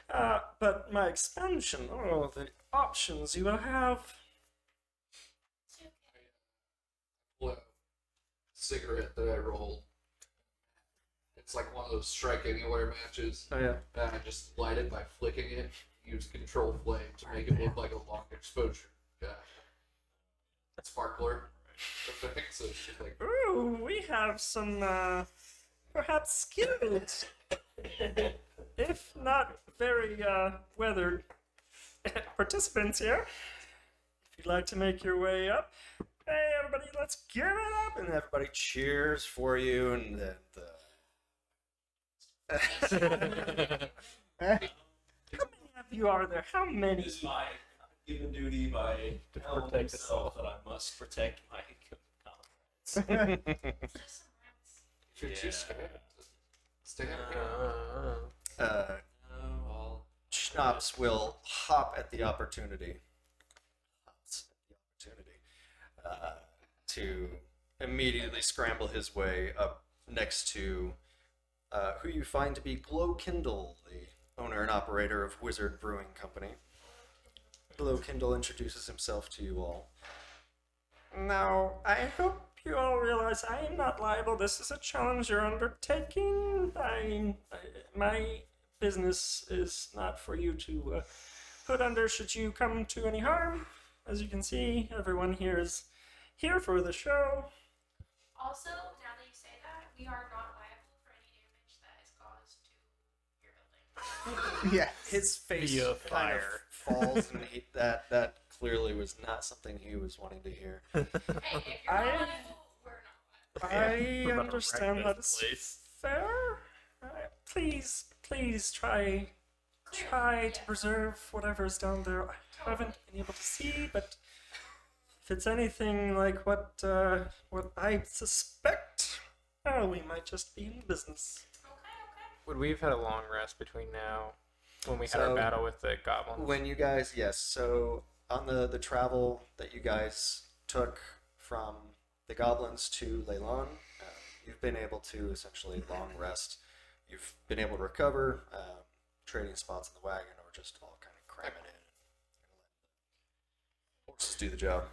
But my expansion, the options you will have. It's okay. pull out a cigarette that I rolled. It's like one of those strike anywhere matches. Oh, yeah. And I just light it by flicking it. Use control flame to make it look like a long exposure. Sparkler. Thing. So she's like, Ooh, we have some, perhaps skilled, if not very weathered participants here. If you'd like to make your way up, hey everybody, let's give it up! And everybody cheers for you, and then How many of you are there? How many? It is my given duty by To telling protect us myself all. that I must protect my comrades. Just some rats. if you're too Yeah. scared, stay out here. I'll Schnapps will hop at the opportunity. To immediately scramble his way up next to who you find to be Glow Kindle, the owner and operator of Wizard Brewing Company. Glow Kindle introduces himself to you all. Now, I hope you all realize I am not liable. This is a challenge you're undertaking. My business is not for you to put under should you come to any harm. As you can see, everyone here is here for the show. Also, now that you say that, we are not liable for any damage that is caused to your building. Yeah. His face Via kind of fire. falls, and that clearly was not something he was wanting to hear. Hey, if you're I- not liable, we're not liable. I we're about to understand wreck that this is place. fair. Please try to preserve whatever is down there. I haven't been able to see, but if it's anything like what I suspect, we might just be in business. Okay. Would we have had a long rest between now When we had So, our battle with the goblins. When you guys, yes, so on the travel that you guys took from the goblins to Leilon, you've been able to essentially long rest. You've been able to recover, trading spots in the wagon, or just all kind of cramming in and let the horses do the job.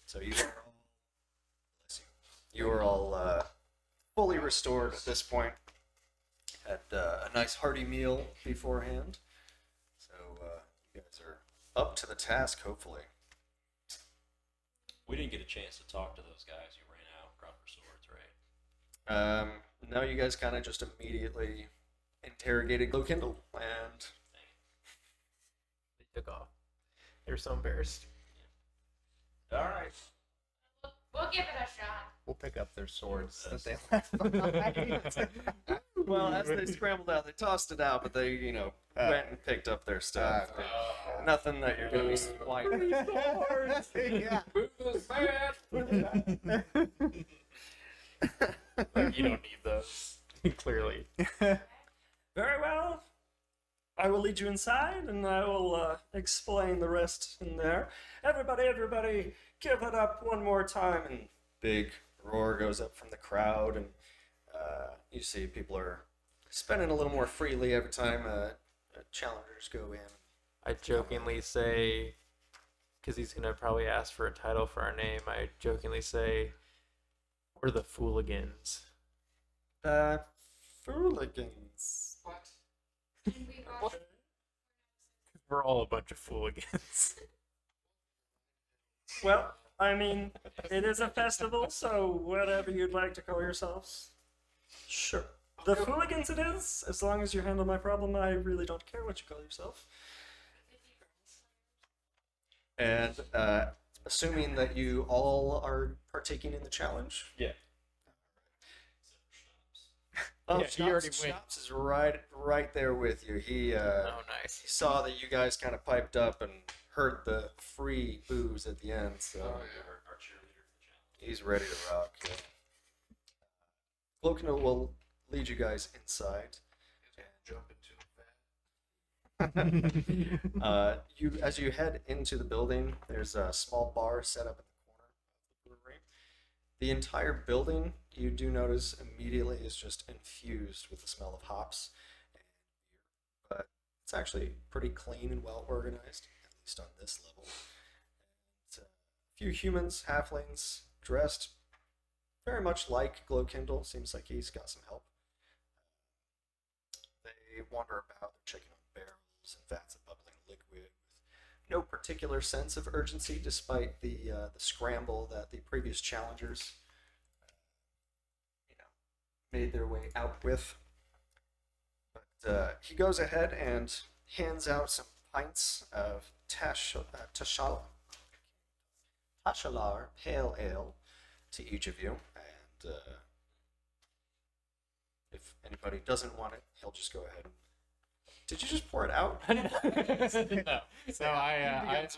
So you are all, bless you are all fully restored at this point. Had a nice hearty meal beforehand. So you guys are up to the task, hopefully. We didn't get a chance to talk to those guys who ran out across their swords, right? No, you guys kind of just immediately interrogated Glowkindle, and They took off. They were so embarrassed. All right. We'll give it a shot. We'll pick up their swords that they left behind. well, as they scrambled out, they tossed it out, but they, went and picked up their stuff. Nothing that you're gonna be swiping. Yeah. You don't need those. Clearly. Very well. I will lead you inside, and I will explain the rest in there. Everybody, give it up one more time. And Big roar goes up from the crowd, and you see people are spending a little more freely every time challengers go in. I jokingly say, because he's going to probably ask for a title for our name, I jokingly say, we're the Fooligans. Fooligans. What? We got We're all a bunch of Fooligans. well, I mean, it is a festival, so whatever you'd like to call yourselves. Sure. The Fooligans it is. As long as you handle my problem, I really don't care what you call yourself. And assuming that you all are partaking in the challenge. Yeah. Oh, Yeah, he already went. Schnapps is right there with you. He Oh, nice. he saw that you guys kind of piped up and heard the free booze at the end, so Oh, yeah. Our cheerleader for the challenge. he's ready to rock. Yeah. Glowkindle will lead you guys inside. Jump into fat. You as you head into the building, there's a small bar set up at the corner of the brewery. The entire building, you do notice immediately, is just infused with the smell of hops and beer. But it's actually pretty clean and well organized, at least on this level. And, a few humans, halflings, dressed very much like Glowkindle. Seems like he's got some help. They wander about, they're checking on barrels and vats of bubbling liquid with no particular sense of urgency, despite the scramble that the previous challengers, made their way out with. But he goes ahead and hands out some pints of Tashalar Pale Ale to each of you, and if anybody doesn't want it, he'll just go ahead. Did you just pour it out? No. So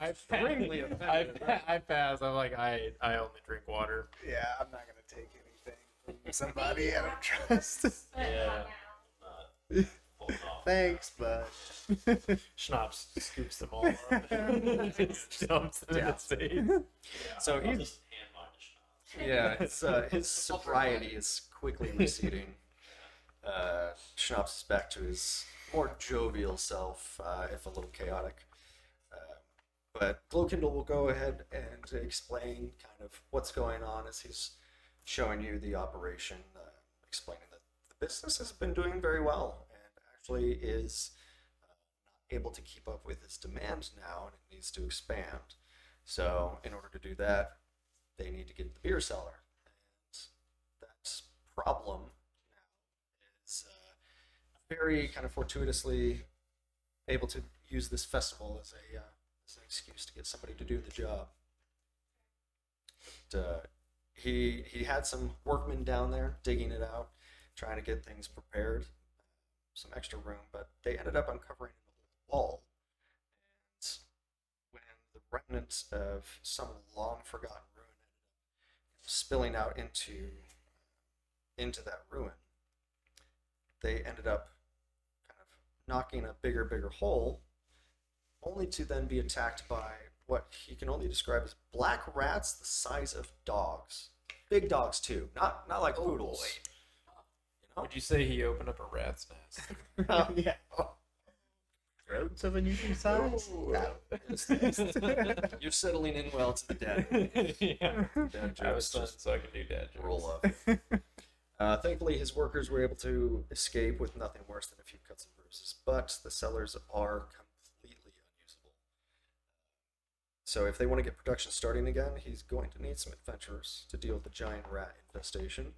Extremely offended. I pass. I'm like, I only drink water. Yeah, I'm not gonna take anything from somebody I don't trust. Yeah. Pull it off. Thanks, but Schnapps scoops them all up. Just dumps them in his face. Yeah, So I'll he's- just hand mine to Schnapp. Yeah, his sobriety is quickly receding. Schnapps is back to his more jovial self, if a little chaotic. But Glowkindle will go ahead and explain kind of what's going on as he's showing you the operation, explaining that the business has been doing very well and actually is not able to keep up with its demand now, and it needs to expand. So, in order to do that, they need to get the beer cellar. And that problem now is very kind of fortuitously able to use this festival as an excuse to get somebody to do the job. But, he had some workmen down there digging it out, trying to get things prepared, some extra room, but they ended up uncovering an old wall. And when the remnants of some long forgotten ruin ended up spilling out into that ruin, they ended up kind of knocking a bigger hole, only to then be attacked by what he can only describe as black rats the size of dogs. Big dogs too, not like poodles. You know? Would you say he opened up a rat's nest? Oh, yeah. Roads of unusual size. You're settling in well to the dad. Yeah. Dad I was jokes son, just so I can do dad jokes. roll up. Thankfully, his workers were able to escape with nothing worse than a few cuts and bruises, but the cellars are completely unusable. So if they want to get production starting again, he's going to need some adventurers to deal with the giant rat infestation.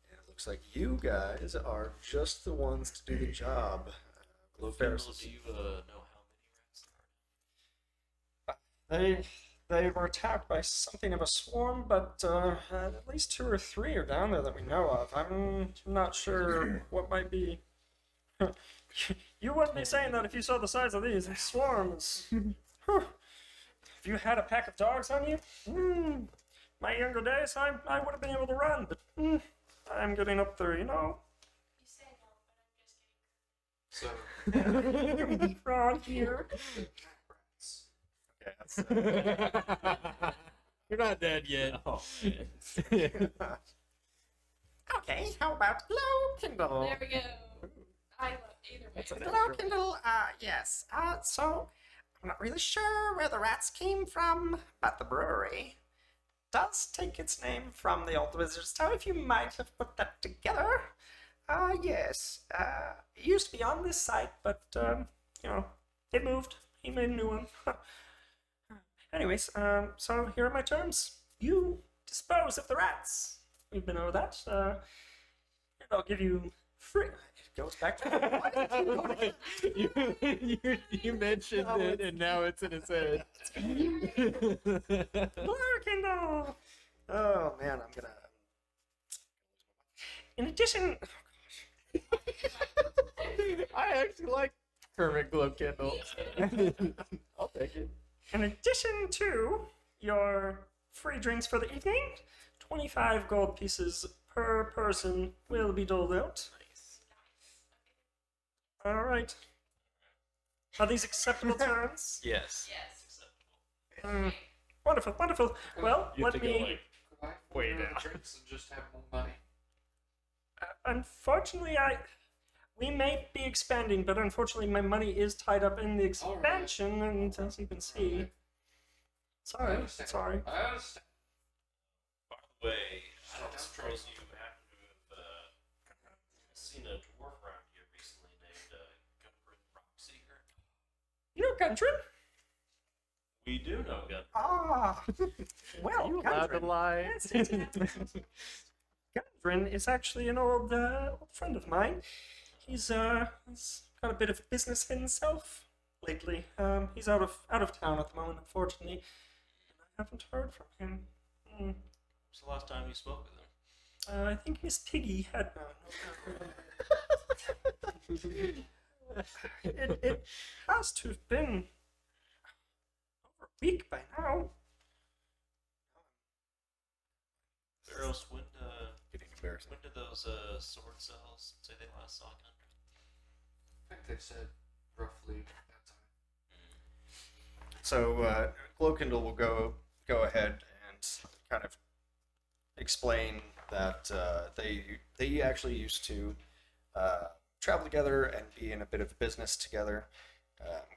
And it looks like you guys are just the ones to do the job. Ferris, do you know how many rats They were attacked by something of a swarm, but at least 2 or 3 are down there that we know of. I'm not sure what might be. You wouldn't be saying that if you saw the size of these swarms. If you had a pack of dogs on you, my younger days, I would have been able to run, but I'm getting up there, you know. You say no, but I'm just kidding. So, Wrong here. Okay, that's, You're not dead yet. Oh, man. Okay, how about Glow Kindle? There we go. I love either way. Glow Kindle, yes. So, I'm not really sure where the rats came from, but the brewery does take its name from the old Wizard's Tower, if you might have put that together. Yes. It used to be on this site, but, you know, it moved. He made a new one. Anyways, so here are my terms. You dispose of the rats. We've been over that. And I'll give you free. It goes back to you mentioned it, and now it's in his head. Kindle. oh man, I'm gonna. In addition, I actually like Kermit Glow Kindle. I'll take it. in addition to your free drinks for the evening, 25 gold pieces per person will be doled out. All right. Are these acceptable terms? Yes. Yes. Wonderful, wonderful. Well, You have let to go me. like, could I Wait, order now. drinks and just have more money? Unfortunately, we may be expanding, but unfortunately, my money is tied up in the expansion, and as you can see, I sorry, understand. sorry. I understand. By the way, I don't suppose you happen to have seen a dwarf around here recently named Gunbrin Rockseeker? You know, Gundren? We do know Gunbrin. Ah, well, you allowed to Gundren. lie? Yes, Gundren is actually an old friend of mine. He's got a bit of business himself lately. He's out of town at the moment, unfortunately, and I haven't heard from him. When was the last time you spoke with him? I think Miss Piggy had it has to have been over a week by now. Barros, Getting embarrassing. when did those sword cells say they last saw Gunbrin? I think they said roughly that time. So Glowkindle will go ahead and kind of explain that they actually used to travel together and be in a bit of business together.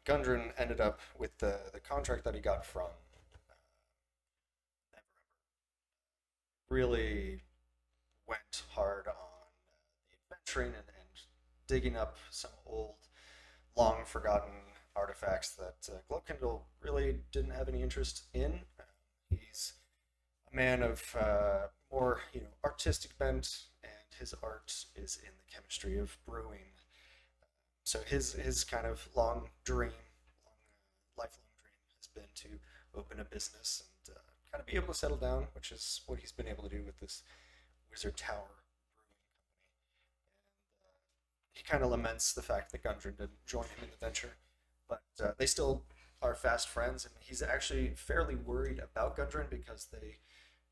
Gundren ended up with the contract that he got from really went hard on the adventuring and digging up some old, long forgotten artifacts that Glowkindle really didn't have any interest in. He's a man of more, artistic bent, and his art is in the chemistry of brewing. So his kind of lifelong dream has been to open a business and kind of be able to settle down, which is what he's been able to do with this Wizard Tower brewing company. And he kind of laments the fact that Gundren didn't join him in the venture, but they still are fast friends, and he's actually fairly worried about Gundren because they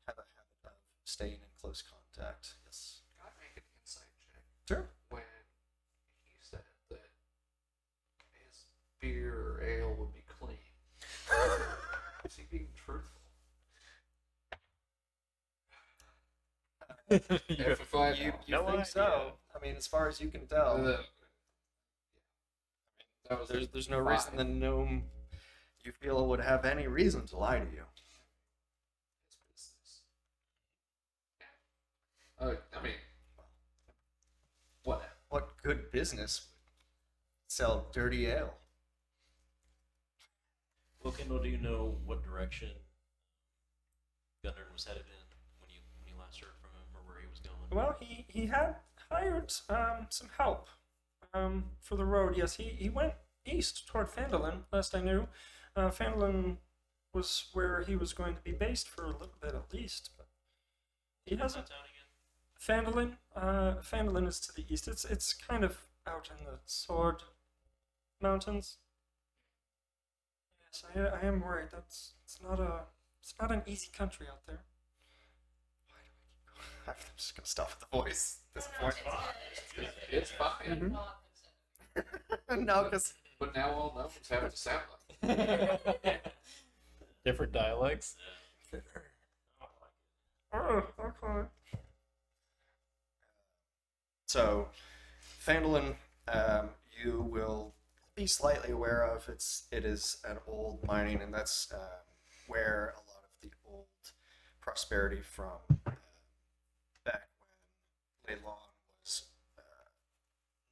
have a habit of staying in close contact. Yes. Can I make an insight check? Sure. When he said that If I You No think idea. so? I mean, as far as you can tell, that was there's no reason the gnome you feel would have any reason to lie to you. I mean, what? What good business would sell dirty ale? Well, Kendall, do you know what direction Gunnar was headed in when you last heard from him, or where he was going? Well, he had hired some help for the road. Yes, he went east toward Fandolin, last I knew. Fandolin was where he was going to be based for a little bit at least, but he What's hasn't. that town again? Fandolin is to the east. It's kind of out in the Sword Mountains. Yes, I am worried. It's not an easy country out there. I'm just gonna stop at the voice at this No, no, point. It's fine. No, because But now all gnomes have to sound like. Different dialects. Oh, okay. so Fandolin, you will be slightly aware of. It is an old mining, and that's where a lot of the old prosperity from back when Leilong was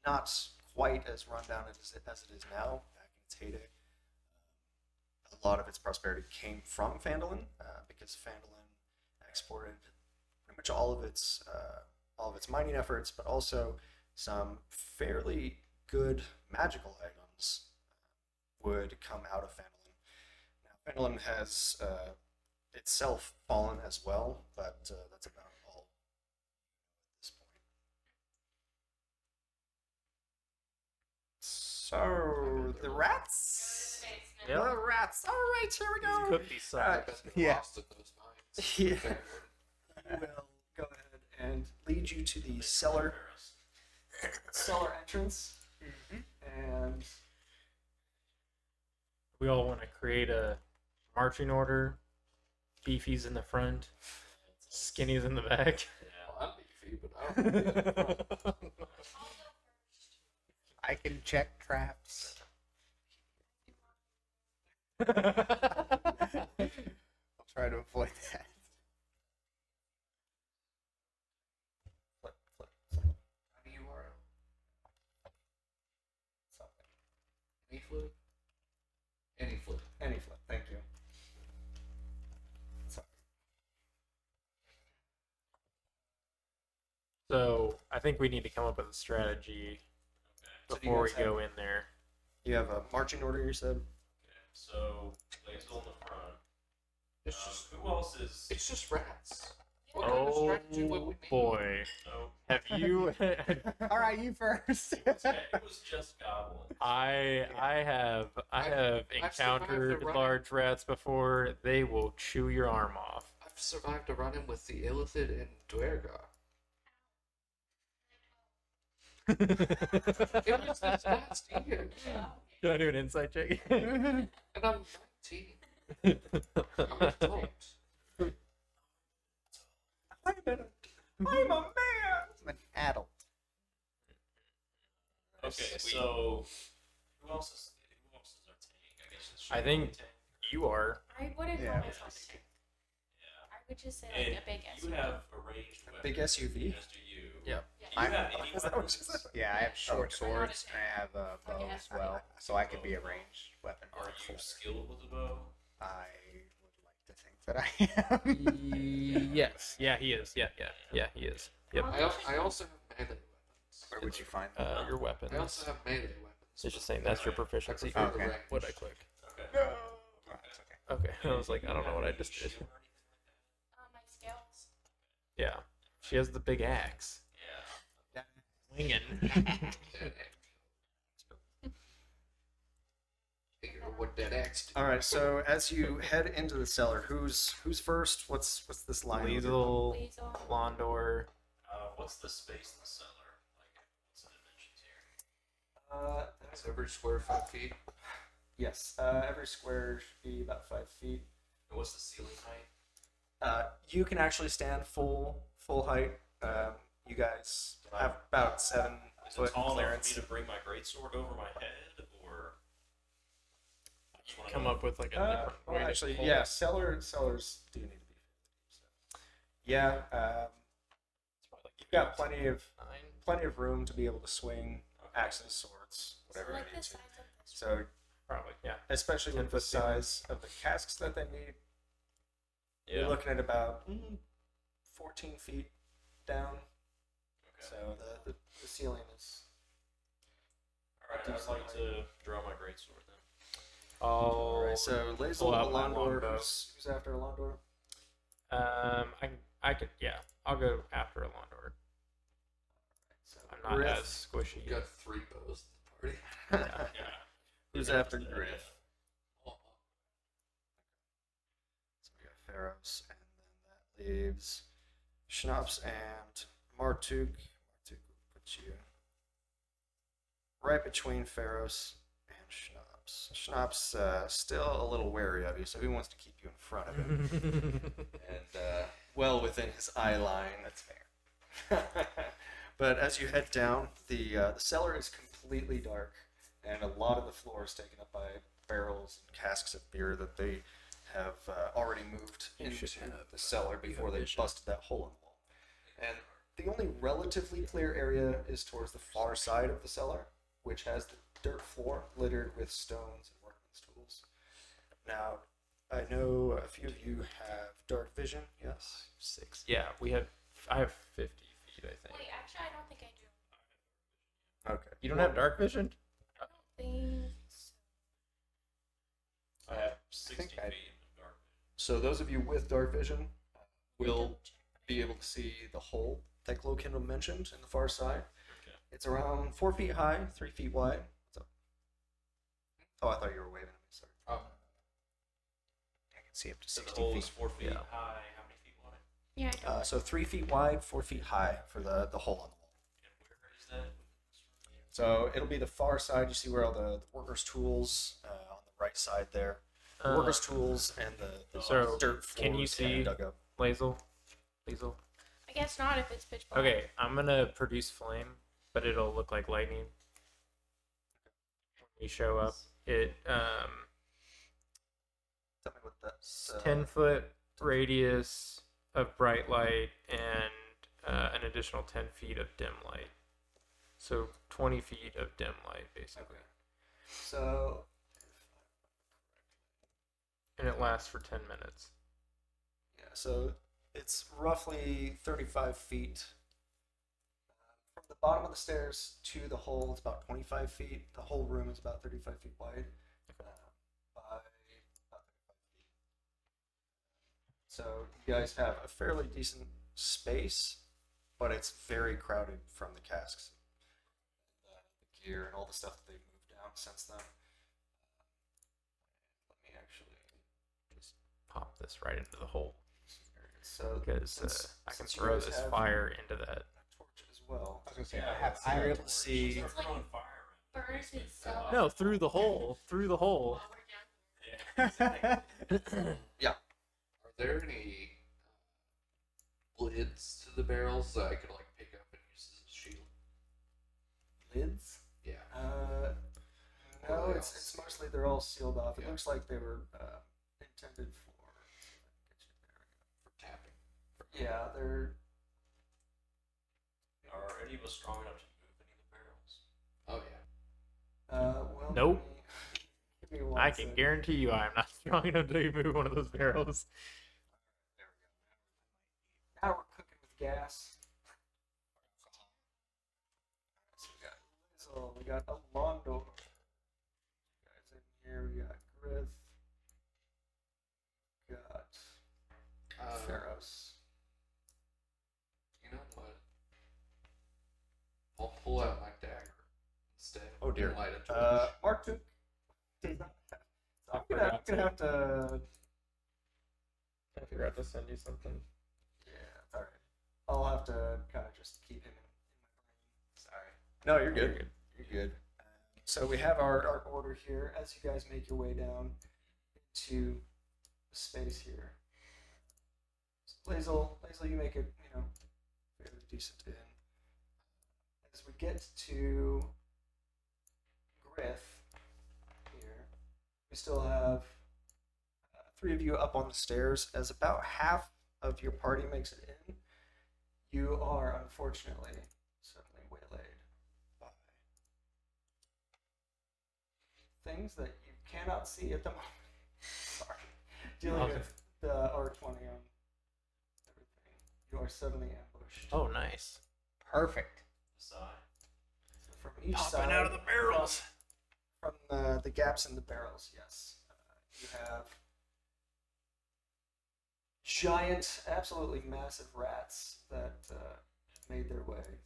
not quite as rundown as it is now, back in its heyday. A lot of its prosperity came from Fandolin because Fandolin exported pretty much all of its mining efforts, but also some fairly good magical items would come out of Fandolin. Now, Fandolin has itself fallen as well, but that's about all at this point. So the rats. Yep. The rats. All right, here we go. Cook these suckers. I bet they're Yeah. lost in those mines. Yeah. I will go ahead and lead you to the cellar entrance, and We all want to create a marching order. Beefies in the front, skinnies in the back. Well, I'm beefy, but I don't know. I can check traps. I'll try to avoid that. flip. Any URL? Any flip? Any flip. Any flip. Thank you. Sorry. So I think we need to come up with a strategy So do you before we guys have- go in there. You have a marching order, you said? So, Lazel in the front. It's just Who else is? it's just rats. What kind of Oh strategy would we need? boy, Oh, have you? All right, you first. it was just goblins. I have I've survived encountered the run. large rats before. They will chew your arm off. I've survived a run-in with the Illithid and Dwerga. It was this last year, Can I do an insight check? and I'm 19. I'm an adult. I'm a man! I'm an adult. Okay, so who else is our tank? I guess it's I think- tank. You are. I wouldn't Yeah. call myself a tank. Yeah. I would just say And like a big SUV. you have a ranged weapon. Big SUV? As do you. Yeah. Do you have any Is that what she weapons? said? Yeah, I have short Okay. swords and I have a bow as well, so I could be a ranged weapon. Are you skilled with a bow? I would like to think that I am. Yes. Yeah, he is. Yeah, he is. Yep. I also have melee weapons. Where would you find Your I weapons. also have melee weapons. It's just saying that's your proficiency. I prefer the Okay. ranged. What I click? Okay. No. Oh, it's okay. Okay. I was like, I don't know what I just did. Shield or anything like that? My scales. Yeah. She has the big axe. Yeah. Winging. Figure what that axe do. All right. So as you head into the cellar, who's first? What's this line? Liesel, Weasel. Londor. What's the space in the cellar? Like, what's the dimensions here? That's every square 5 feet. Yes. Every square should be about 5 feet. And what's the ceiling height? You can actually stand full height You guys have about 7 Is foot it tall enough clearance. for me to bring my greatsword over my head, or I just wanna Come know- up with like a Well, different way to actually, hold yeah, it. cellars do need to be. So. Yeah, It's probably like you've got plenty of 9. room to be able to swing axes, swords, So whatever like you the need to. size of this. So, Probably, yeah. especially 10 with the foot ceiling. size of the casks that they need, Yeah. you're looking at about 14 feet down. Okay. So the ceiling is. All right. I'd like to draw my greatsword then. All Alright, so Lazel, pull out my Alondor, longbow. who's after Alondor? I could, yeah. I'll go after Alondor. So I'm not Griff. as squishy. We've got 3 bows in the party. Yeah. Who's Yeah, after yeah. Griff? So we got Pharaohs, and then that leaves Schnapps and Martuk. Martuk will put you right between Pharaohs and Schnapps. Schnapps still a little wary of you, so he wants to keep you in front of him and well within his eye line. That's fair. But as you head down, the cellar is completely dark, and a lot of the floor is taken up by barrels and casks of beer that they have already moved into the cellar before they busted that hole in the wall. And the only relatively clear area is towards the far side of the cellar, which has the dirt floor littered with stones and workmen's tools. Now, I know a few of you have dark vision, yes? 6. Yeah, I have 50 feet, I think. Wait, actually, I don't think I do. Okay. You don't have dark vision? I don't think so. I have 60 think I- feet in dark. So those of you with dark vision will Double check. be able to see the hole that Glowkindle mentioned in the far side. Okay. It's around 4 feet high, 3 feet wide. What's up? Oh, I thought you were waving at me. Sorry. Oh, I can see up to So the 60 hole feet. is 4 feet Yeah. high. How many feet wide? Yeah, I don't. So 3 feet wide, 4 feet high for the hole on the wall. And where is that? So it'll be the far side. You see where all the workers' tools on the right side there. The workers' tools and the so dirt floor. can you see- dug up. Lazel? I guess not if it's pitch black. Okay, I'm gonna produce flame, but it'll look like lightning when we show up. It Tell me what that's. 10-foot radius of bright light and an additional 10 feet of dim light. So 20 feet of dim light, basically. So And it lasts for 10 minutes. yeah, so it's roughly 35 feet. From the bottom of the stairs to the hole, it's about 25 feet. The whole room is about 35 feet wide. By about 35 feet. So you guys have a fairly decent space, but it's very crowded from the casks. The gear and all the stuff that they've moved down since then. Let me actually. Just pop this right into the hole. So Because I can throw this fire into that. a torch as well. I was gonna say, Yeah, I have. So I you're have able to see. It's like Throwing fire. burns itself. No, through the hole. Through the hole. While we're down Yeah. are there any lids to the barrels that I could like pick up and use as a shield? Lids? Yeah. No, What it's else? mostly they're all sealed off. It Yeah. looks like they were intended for. For tapping. Yeah, they're. Are any of us strong enough to move any of the barrels? Oh yeah. Well. Nope. Give me one I can sec. guarantee you I'm not strong enough to move one of those barrels. There we go. Now we're cooking with gas. So we got Lizzle, we got Alondor. Guys in here, we got Griff. Got Pharaohs. You know what? I'll pull out my dagger instead. Oh, dear. And light a torch. Martuk. I'm gonna have to. I forgot to send you something. Yeah, all right. I'll have to kind of just keep him in my brain. Sorry. No, you're good. You're good. So we have our order here. As you guys make your way down into the space here. So Lazel, you make it, fairly decent in. As we get to Griff here, we still have three of you up on the stairs. As about half of your party makes it in, you are unfortunately suddenly waylaid by things that you cannot see at the moment. Sorry. Dealing Okay. with the R20 on everything. You are suddenly ambushed. Oh, nice. Perfect. Side. From each Popping side. out of the barrels. From the gaps in the barrels, yes. You have giant, absolutely massive rats that made their way.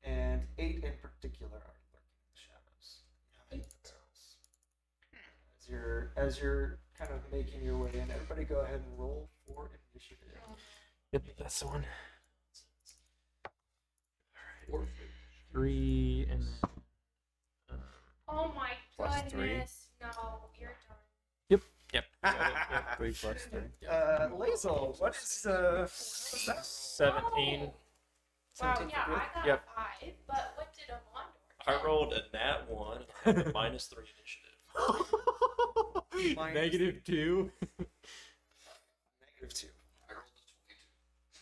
And 8 in particular are lurking in the shadows behind the barrels. As you're kind of making your way in, everybody go ahead and roll for initiative. Yep, that's the one. 3 and then. Oh my Plus three. goodness. No, you're done. Yep. Got it. Yep. 3 plus 3. Lazel, what is that? 17. Wow, 17 yeah, for good? I got Yep. a 5, but what did Amandor I get? rolled a nat 1 and a -3 initiative. Negative 2. -2. I rolled a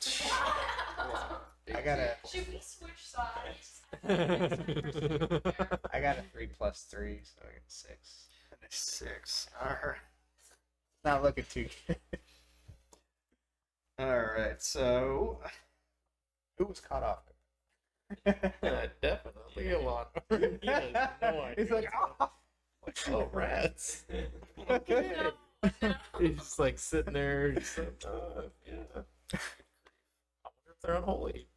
22. I got a Should we switch sides? I got a 3 plus 3, so I get 6. 6. Alright. Not looking too good. Alright, so Who was caught off? Definitely a lot. He has no idea. He's like, oh, Oh, rats. okay. No, no. He's just like sitting there. Just like, yeah. I wonder if they're unholy.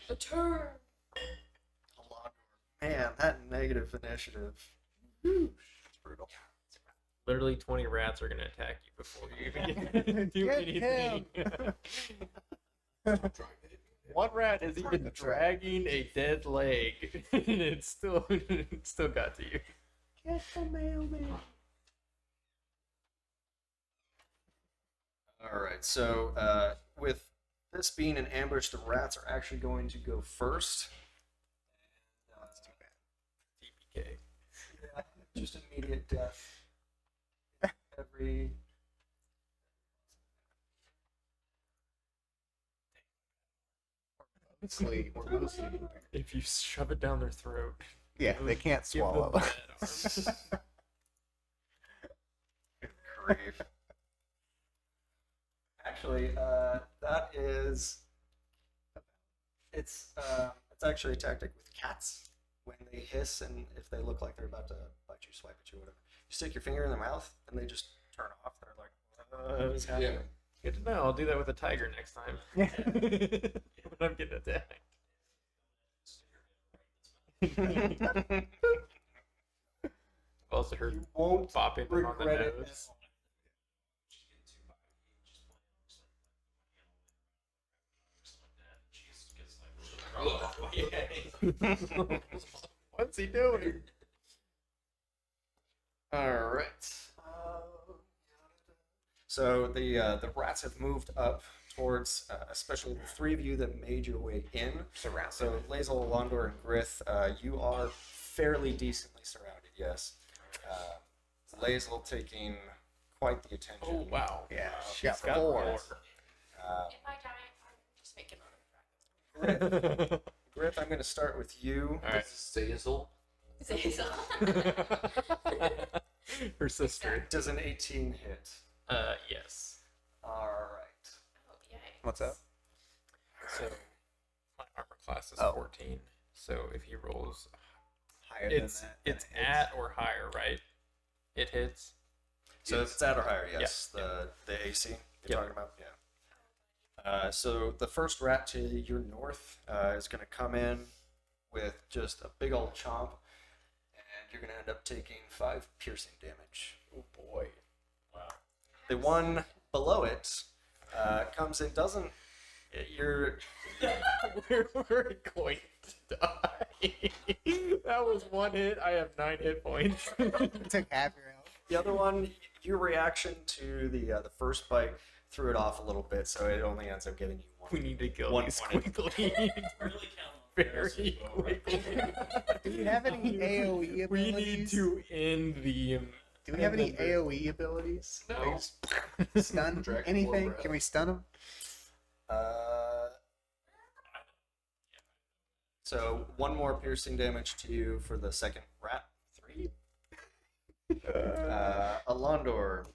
The turn. man, that negative initiative. It's brutal. Literally 20 rats are going to attack you before you even do Get anything. Trying to hit me. One rat is even the track. dragging a dead leg, and it still got to you. Get the mailman. Alright, so with this being an ambush, the rats are actually going to go first. TPK. Yeah, just immediate death. Every. Mostly, we're mostly. If you shove it down their throat, Yeah, they can't give them swallow. dead arms. Good grief. Actually, that is. It's actually a tactic with cats. When they hiss and if they look like they're about to bite you, swipe at you, whatever, you stick your finger in their mouth and they just turn off. They're like, what is happening? Yeah. Good to know. I'll do that with a tiger next time. when I'm getting attacked. Also heard You won't bopping them on the regret it. nose. What's he doing? All right. So the rats have moved up towards, especially the three of you that made your way in. Surrounded. So Lazel, Londor, and Grith, you are fairly decently surrounded. Yes. Lazel taking quite the attention. Oh wow! Yeah, She's she got got 4. four. If I die, I'm just making another Grith, I'm going to start with you. All right. Zazel. Zazel. Her sister. Does an 18 hit? Yes. All right. Oh, yay. What's up? So my armor class is Oh. 14. So if he rolls, Higher it's than that. it's then it at or higher, right? It hits. So if it's at or higher, yes. Yeah. The AC you're Yep. talking about, yeah. So the first rat to your north is going to come in with just a big old chomp, and you're going to end up taking 5 piercing damage. Oh boy! The one below it comes in, doesn't. You're We're going to die. That was one hit. I have 9 hit points. took half your health. the other one. Your reaction to the first bite threw it off a little bit, so it only ends up getting you one. We need to kill One these point. quickly. Really count on Very quickly. Do we have any AOE abilities? We need to end the. Do we have any AOE abilities? No. Like just stun? Dragon Anything? War breath. Can we stun them? So one more piercing damage to you for the second rat. 3. Alondor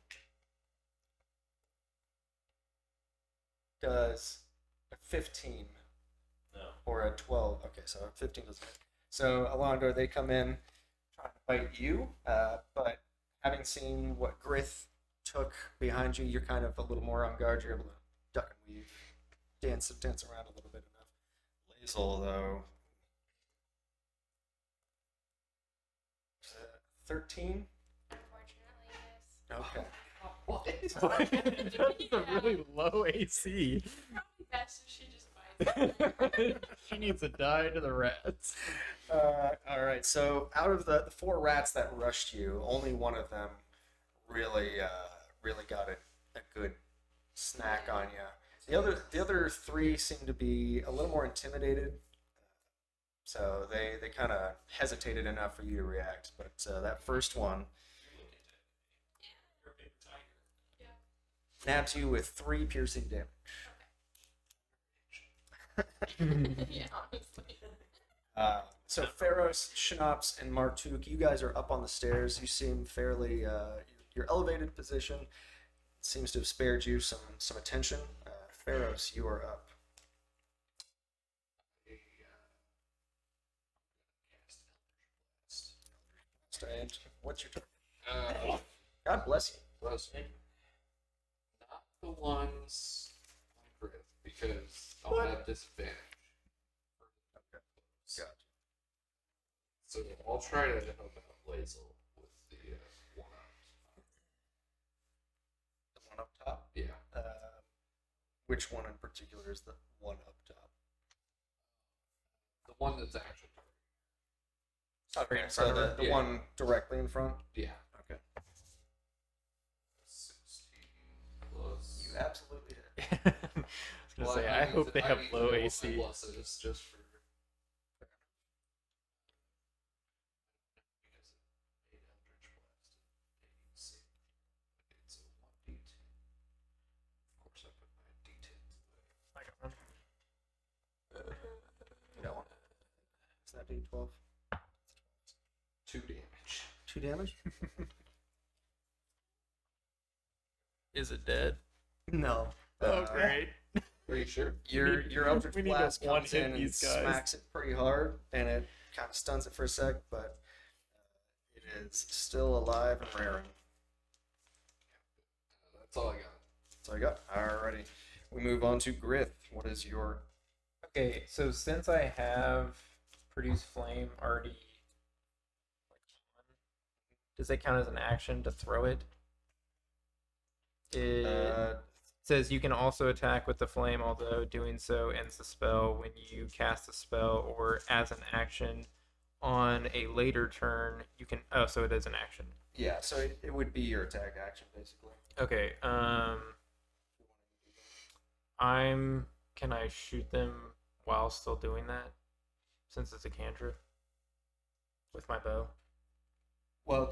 does a 15 No. or a 12. Okay, so 15 doesn't hit. So Alondor, they come in trying to bite you, but having seen what Grith took behind you, you're kind of a little more on guard. You're able to duck and weave, dance around a little bit enough. Lazel, though, 13. Unfortunately, yes. Okay. That's a really low AC. Probably best if she just bites. She needs to die to the rats. All right. So out of the 4 rats that rushed you, only one of them really got a good snack on you. The other 3 seem to be a little more intimidated. So they kind of hesitated enough for you to react, but that first one nabs you with 3 piercing damage. Yeah, honestly. So Pharos, Schnaps, and Martuk, you guys are up on the stairs. You seem fairly your elevated position seems to have spared you some attention. Pharos, you are up. And what's your turn? God bless you. Bless me. Not the ones on Griff, because I'll have disadvantage. Gotcha. So I'll try to help out Lazel with the one up. The one up top. Yeah. Which one in particular is the one up top? The one that's actually Okay, so the Yeah. one directly in front. Yeah. Okay. 16 plus. You absolutely hit. I was gonna say, I hope they have need to low know what my AC. pluses just for. Because of 8 Eldritch Blast and 8 save. It's a 1d10. Of course, I put my d10s away. I got one. You got one. Is that D12? 2 damage. 2 damage? Is it dead? No. Oh, great. Are you sure? Your Eldritch we need to Blast comes one-hit in and these guys. smacks it pretty hard, and it kind of stuns it for a sec, but it is still alive and raring. That's all I got. That's all I got. Alrighty. We move on to Grith. What is your... Okay, so since I have produce flame already, does that count as an action to throw it? It says you can also attack with the flame, although doing so ends the spell when you cast a spell or as an action on a later turn. You can. Oh, so it is an action. Yeah, so it would be your attack action, basically. Okay. Can I shoot them while still doing that? Since it's a cantrip with my bow. Well,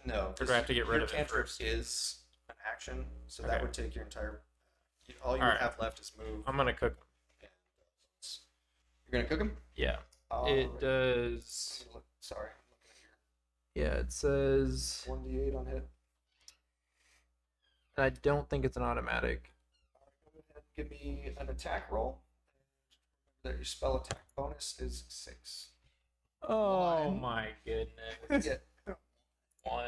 no. Or do I have to get rid your of it cantrip first? is an action, so Okay. that would take your entire... All you would Alright. have left is move. I'm gonna cook. And, you're going to cook him? Yeah. It does. Sorry, I'm looking at Yeah, it says. your 1d8 on hit. I don't think it's an automatic. Go ahead and give me an attack roll. That your spell attack bonus is 6. Oh my goodness. Yeah. 1.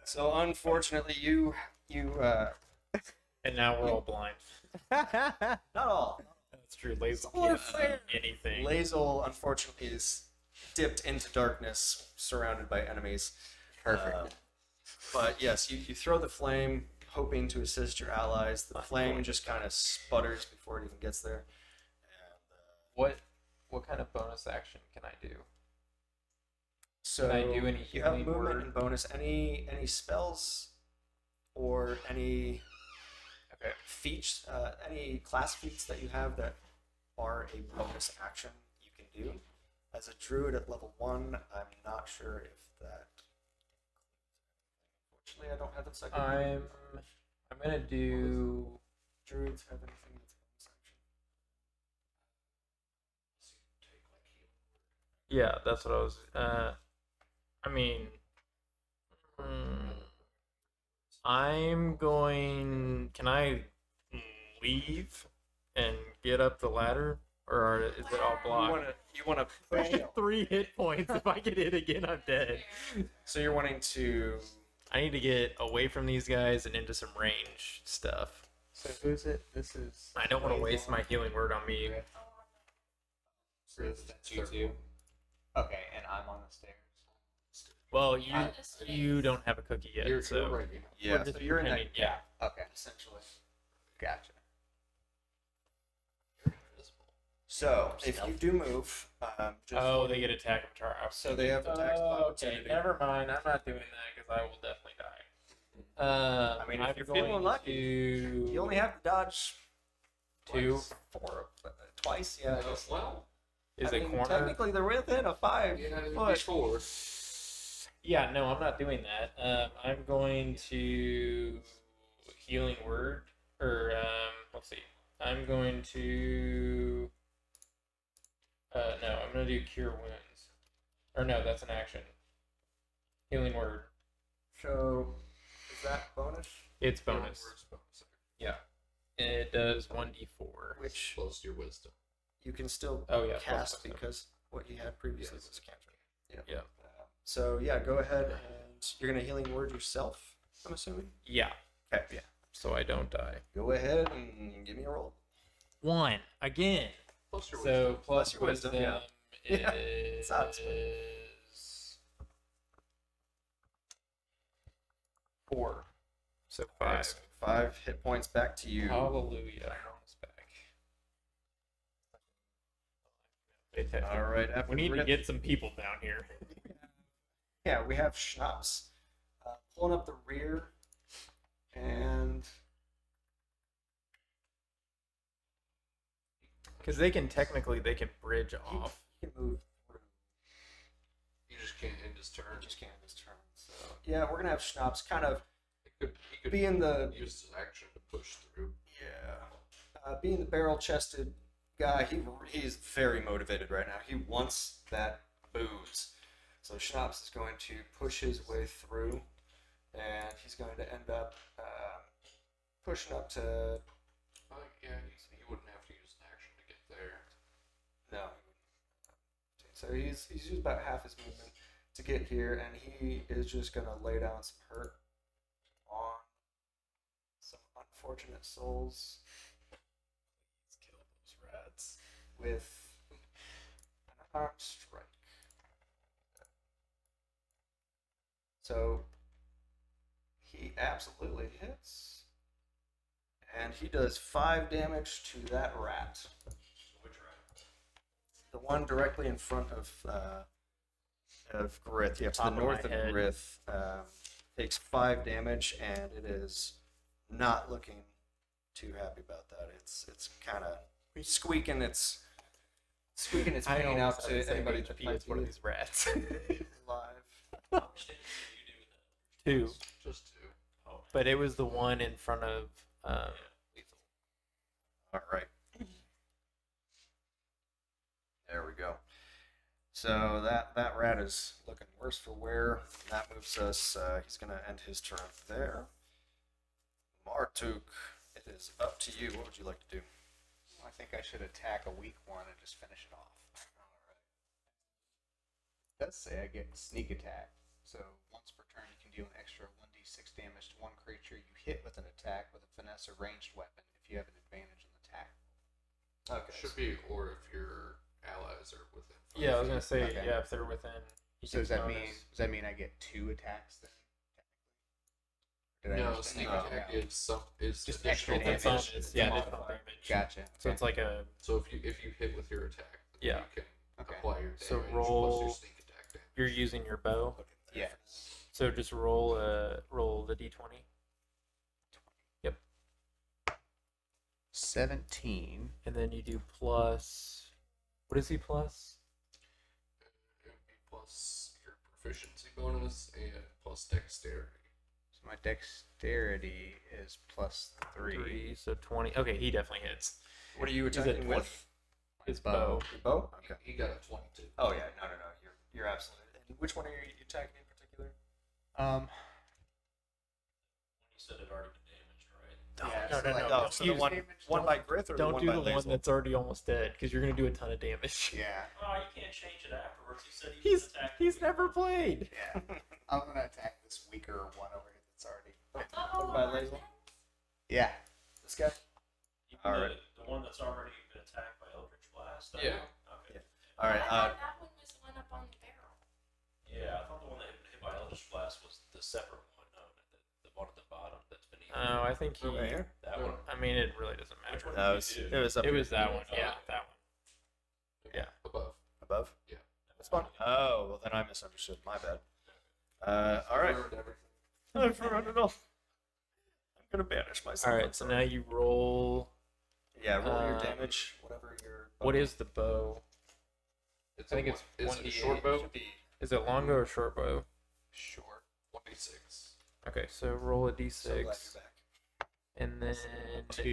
So unfortunately, you And now we're all blind. not all. That's true. Laser Or can't see fair. anything. Lazel unfortunately is dipped into darkness, surrounded by enemies. Perfect. But yes, you throw the flame, hoping to assist your allies. The flame just kind of sputters before it even gets there. And, What kind of bonus action can I do? so Can I do any you have healing movement word? and bonus. Any spells or any Okay. feats, any class feats that you have that are a bonus action you can do. As a druid at level 1, I'm not sure if that. Unfortunately, I don't have the second. I'm gonna do. Druids have anything that's a bonus action. Yeah, that's what I was. I mean, mm, I'm going. Can I leave and get up the ladder, or is it all blocked? You wanna I push. have 3 hit points. If I get hit again, I'm dead. So you're wanting to. I need to get away from these guys and into some range stuff. So who's it? This is. I don't want to waste my healing word on me. So that's you two. Okay, and I'm on the stairs. Well, you don't have a cookie yet, You're so right. Yeah, we're just so you're in that pretending- yeah. Okay, essentially. gotcha. So if you do move, just Oh, they get attack of charge. so they have attacks of Okay, opportunity. never mind. I'm not doing that because I will definitely die. I mean, if I'm you're going feeling lucky, to you only have to dodge 2. twice. Yeah. I guess. Well, Is I it mean, corner? Technically, they're within a 5 yeah, it'd be foot. 4. Yeah, no, I'm not doing that. I'm going to healing word, or let's see. I'm going to. No, I'm gonna do cure wounds. Or no, that's an action. Healing word. So is that bonus? It's bonus. Yeah. It does 1d4. Which Plus your wisdom. you can still Oh yeah. plus cast wisdom. because what you had previously Yes. was cantrip. Yeah. So yeah, go ahead and you're gonna healing word yourself. I'm assuming. Yeah. Okay. Yeah. So I don't die. Go ahead and give me a roll. 1 again. Plus your So wisdom. plus your wisdom, yeah. Yeah, it's odds, but- is 4. So 5. 5 hit points back to you. Hallelujah. I'm almost back. All right. After We need to Griff- get some people down here. Yeah, we have Schnapps pulling up the rear, and Because they can bridge off. he can move through. You just can't end his turn. He just can't his turn. So yeah, we're gonna have Schnapps kind of He could be in the use his action to push through. being the barrel-chested guy. He's very motivated right now. He wants that booze. So Schnapps is going to push his way through, and he's going to end up pushing up to. Yeah, he wouldn't have to use an action to get there. No. So he's used about half his movement to get here, and he is just gonna lay down some hurt on some unfortunate souls Let's kill those rats. with an unarmed strike. So he absolutely hits, and he does 5 damage to that rat. Which rat? The one directly in front of Grith, yeah, to the Top of north my of head. Grith, takes 5 damage, and it is not looking too happy about that. It's kind of squeaking its pain out to anybody that might it's one of be these rats. alive. How much damage do you do with that? 2. Just 2. Oh, But it was the one in front of lethal. All right. There we go. So that rat is looking worse for wear. That moves us. He's going to end his turn there. Martuk, it is up to you. What would you like to do? I think I should attack a weak one and just finish it off. It does say I get sneak attack. So once per turn, you can deal an extra 1d6 damage to one creature you hit with an attack with a finesse or ranged weapon if you have an advantage on the attack. Okay. Should be, or if your allies are within 5 Yeah, I was gonna feet. say Okay. yeah. If they're within, you So can bonus. does that mean I get 2 attacks then? Did I No, understand? sneak No. attack is Just additional extra It's damage. on- it's- yeah, It's additional modified. damage. Gotcha. So Okay. it's like a So if you hit with your attack, then Yeah. you can Okay. apply your damage So plus roll- your sneak attack damage. you're using your bow. Yeah. So just roll the d20. Yep. 17. and then you do plus. What is he plus? It would be plus your proficiency bonus and plus dexterity. So my dexterity is plus 3. So 20. Okay, he definitely hits. What are you He's at attacking 20. with? His bow. bow. Your bow? Okay. He got a 22. Oh yeah, no. You're absolutely. And which one are you attacking in particular? You said it already been damaged, right? Yeah, no, so no, like, no. No, don't so the use- one by Grith or the Don't one do by the one Lazel? that's already almost dead, because you're gonna do a ton of damage. Yeah. Oh, you can't change it afterwards. You said he was attacking. He's never played. Yeah. I'm gonna attack this weaker one over here that's already. Oh, What about Lazel? Yeah. This guy? Even Alright. the one that's already been attacked by Eldritch Blast. That Yeah. one? Okay. All right. I thought that one was the one up on the barrel. Yeah, I thought the one that had been hit by Eldritch Blast was the separate one. No, the one at the bottom that's beneath. Oh, I think he. Right here. That one. I mean, it really doesn't Which matter. one No, did you it do? was up. It was here. that one. Yeah, that one. Yeah. Above. Above. Yeah. That's fine. Oh well, then I misunderstood. My bad. All right. Ruined everything. I've forgotten it all. I'm gonna banish myself. All I'm right, so sorry. now you roll. Yeah, roll your um, damage, whatever your. What is the bow? It's I think a it's one, is it a 1d8. short bow? Should be Is it long bow or short bow? Short. 1d6. Okay, so roll a d6, so glad you're back.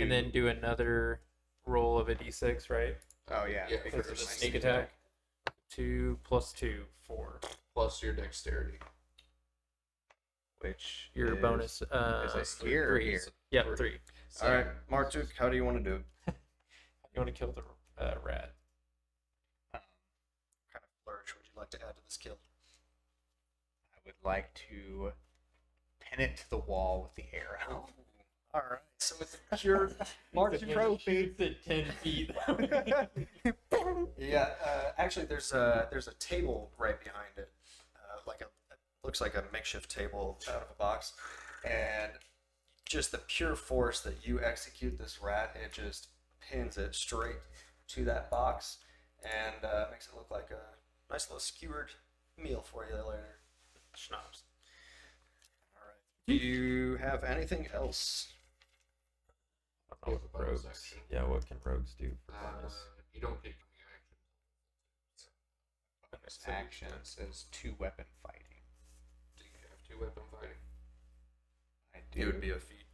and then do another roll of a d6, right? Oh yeah. Yeah, because for of the my sneak attack. 2 plus 2, 4. Plus your dexterity. Which Your is- bonus. is it here or 3. here? Yeah, Three. 3. All right, Martuk, how do you want to do it? You want to kill the rat? What kind of flourish would you like to add to this kill? I would like to pin it to the wall with the arrow. All right, so with the pure Martuk trophy. at 10 feet. Yeah, actually, there's a table right behind it, like looks like a makeshift table out of a box, and just the pure force that you execute this rat, it just pins it straight to that box, and makes it look like a nice little skewered meal for you later. Schnapps. All right. Do you have anything else? I don't know what Bonus rogues. action. Yeah, what can rogues do for bonus? You don't get coming action. Bonus action says 2-weapon fighting. Do you have 2-weapon fighting? I do. It would be a feat.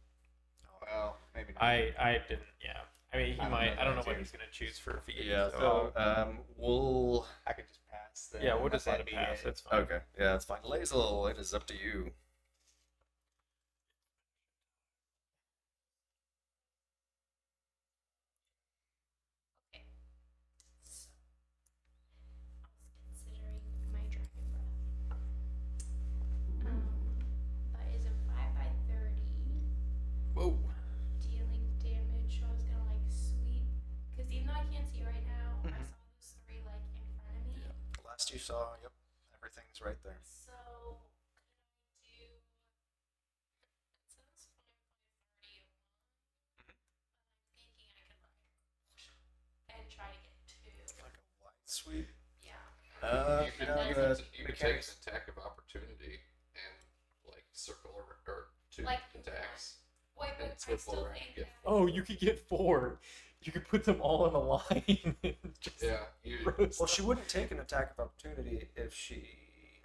Well, maybe not. I didn't. Yeah. I mean, he I don't might. know I don't know that what too. he's gonna choose for a feat. Yeah. so- So we'll. I could just pass. Then, yeah, we'll just let unless it I beat pass. That's fine. Okay. Yeah, that's fine. Lazel, it is up to you. So, I was considering my dragon breath. But is a 5 by 30 Whoa. dealing damage? So I was gonna like sweep, because even though I can't see right now, I Mhm. saw those 3 like in front of me. The last you saw, yep, everything's right there. So could I do? It says 5 by 30 of one, but I'm thinking I could like and try to get 2. Like a wide sweep. Yeah. You could, no, you the could, you could take mechanics. an attack of opportunity and like circle or 2 Like attacks. Wait, And but I flip still over and think get that. Oh, you could get 4. You could put them all in a line. And just Yeah, you roast Well, she them. wouldn't take an attack of opportunity if she.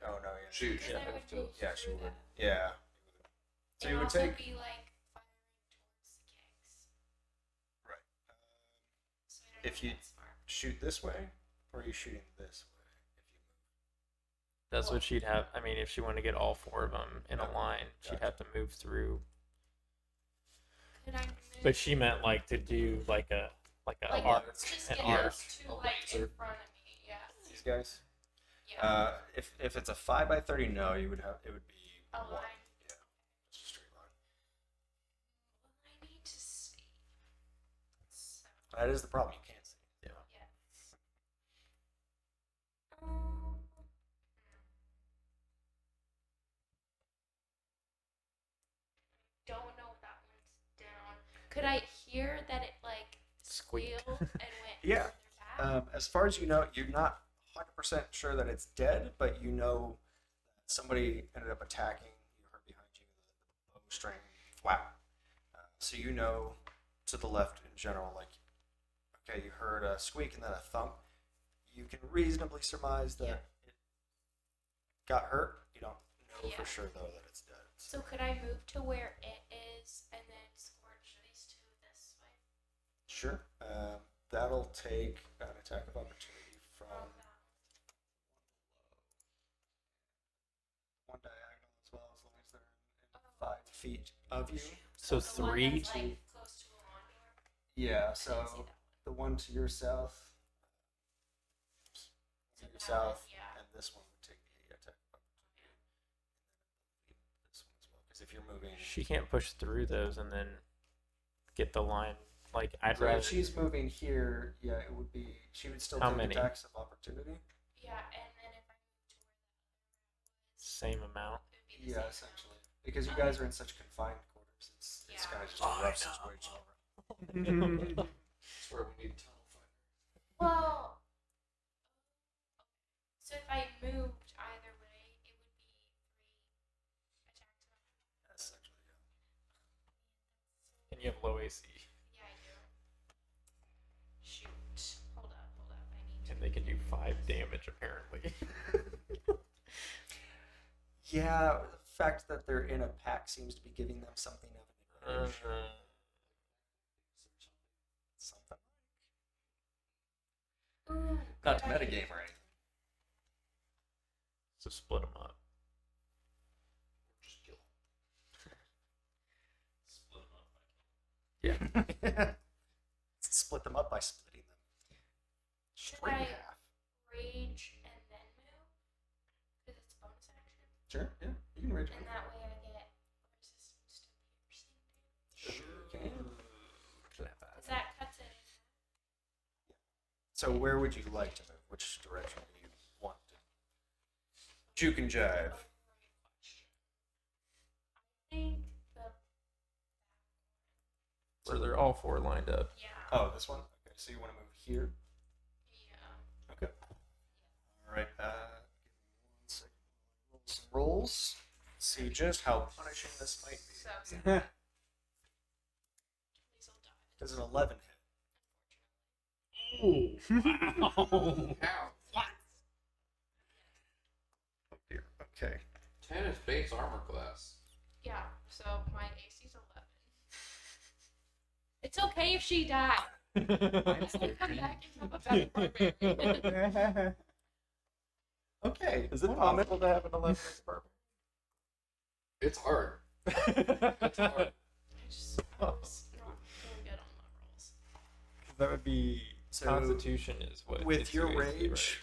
Oh no, yeah. shoot. Because You I would have to. move Yeah, she through would. that. Yeah. So And you would also take. be like firing towards the kegs. Right. So I don't If know you- if that's smart. Shoot this way, or are you shooting this way? If you move. That's what she'd have. I mean, if she wanted to get all 4 of them in a Okay, line, she'd gotcha. have to move through. Could I move? But she meant like to do like a like arc, just an get arc. those 2 like in front of me. Yeah. These guys. Yeah. If it's a 5 by 30, no, you would have. It would be A one. line. Yeah. Just a straight line. Well, I need to see. So, That is the problem. You can't see. Yeah. yes. Um, don't know if that one's down. Could I hear that it like Squeaked. squealed and went Yeah. further back? As far as you know, you're not 100% sure that it's dead, but you know that somebody ended up attacking. You heard behind you the bowstring flap. So you know to the left in general, like, okay, you heard a squeak and then a thump. You can reasonably surmise that Yeah. it got hurt. You don't know Yeah. for sure though that it's dead. So could I move to where it is and then scorch these two this way? Sure. That'll take an attack of opportunity from one diagonal as well, as long as they're in 5 feet of you. So the one 3. that's, like, close to a lawn door? Yeah, I so didn't see that one. the one to your south, So to your that south, one, yeah. and this one would take the attack of opportunity. And then this one as well, because if you're moving, She can't push through those and then get the line. Like, I'd so rather. if she's moving here, yeah, it would be she would still How take many? attacks of opportunity. Yeah, and then if I move to where that Same amount. it would be the Yeah, same essentially, because you guys are in such confined quarters, it's Yeah. kind of just Oh, a I rough know. situation. That's where we need tunnel fighter. amount. Well, so if I moved either way, it would be 3 attacks. Essentially, yeah. And you have low AC. Yeah, I do. Shoot. Hold up. I need to. And they can do 5 damage, apparently. Yeah, the fact that they're in a pack seems to be giving them something of an advantage. Something. Ooh, Not to good idea. metagame or anything. So split them up. Just kill. Split them up. Yeah. Split them up by splitting them. Should Straight in I half. rage and then move? Because it's a bonus action. Sure, yeah. You can rage And that way I get resistance to piercing damage. Sure can. Because that cuts it in. So where would you like to move? Which direction do you want to? Juke and jive. I think the Where they're all 4 lined up. yeah. Oh, this one? Okay, so you want to move here? Yeah. Okay. Alright, give me 1 second. Roll some rolls. See just how punishing this might be. So please will die. Does an 11 hit? How? Oh dear. Okay. 10 is base armor class. Yeah. So my AC's 11. It's okay if she dies. I can come back and have a better barbarian. Okay. Is it one moment. possible to have an 11 as a It's hard. barbarian? It's hard. I was not doing good on my rolls. That would be. So, Constitution is what. with gets your you AC, rage,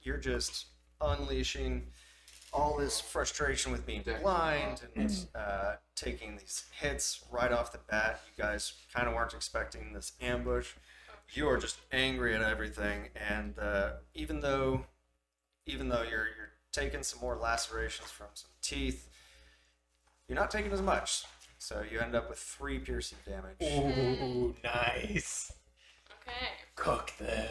you're just unleashing all this frustration with being blind and taking these hits right off the bat. You guys kind of weren't expecting this ambush. You are just angry at everything, and even though you're taking some more lacerations from some teeth, you're not taking as much. So you end up with 3 piercing damage. Ooh, nice. Okay. Cook them.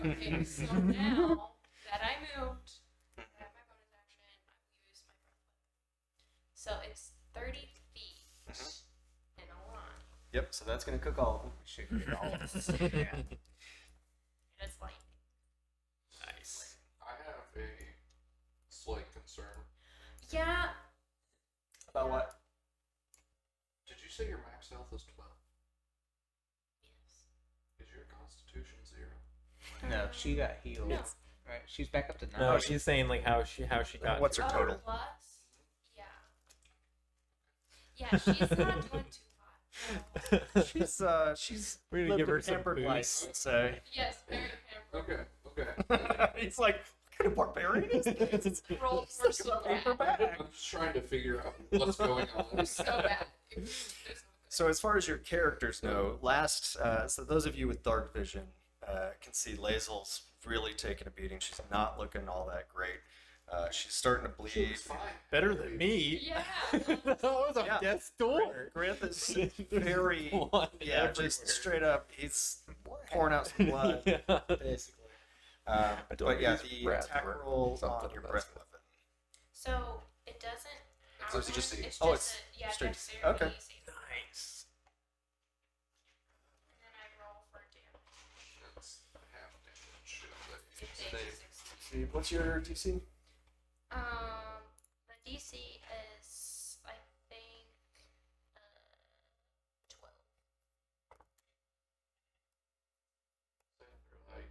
Okay, so now that I moved, I have my bonus action, I will use my breath weapon. So it's 30 feet in a line. Yep, so that's going to cook all of them. Should get all of us. And it's lightning. Nice. I have a slight concern. Yeah. About what? Did you say your max health is 12? Yes. Is your constitution 0? No, she got healed. No. Right, she's back up to 9. No, she's saying like how she got. What's her to- total? Plus, yeah. Yeah, she's not doing too hot. She's We're gonna lived give a her some pampered boost. life, let's say. Yes, very pampered. Okay. He's like, what kind of barbarian is this? Rolled It's for like so a paper bad. bag. I'm just trying to figure out what's going on. So bad. So as far as your characters know, so those of you with dark vision can see Lazel's really taking a beating. She's not looking all that great. She's starting to She bleed. was fine. Better than me. Yeah. That was a Yeah. death door. Grant is very, Blood yeah, just everywhere. straight up. He's pouring out some blood, Yeah. basically. But yeah, use the breath attack or roll something on your of that breath stuff. weapon. So it doesn't. So it's just it's Oh, just it's a, yeah, straight- dexterity okay. save. Nice. see. What's your DC? The DC is, I think, 12. Like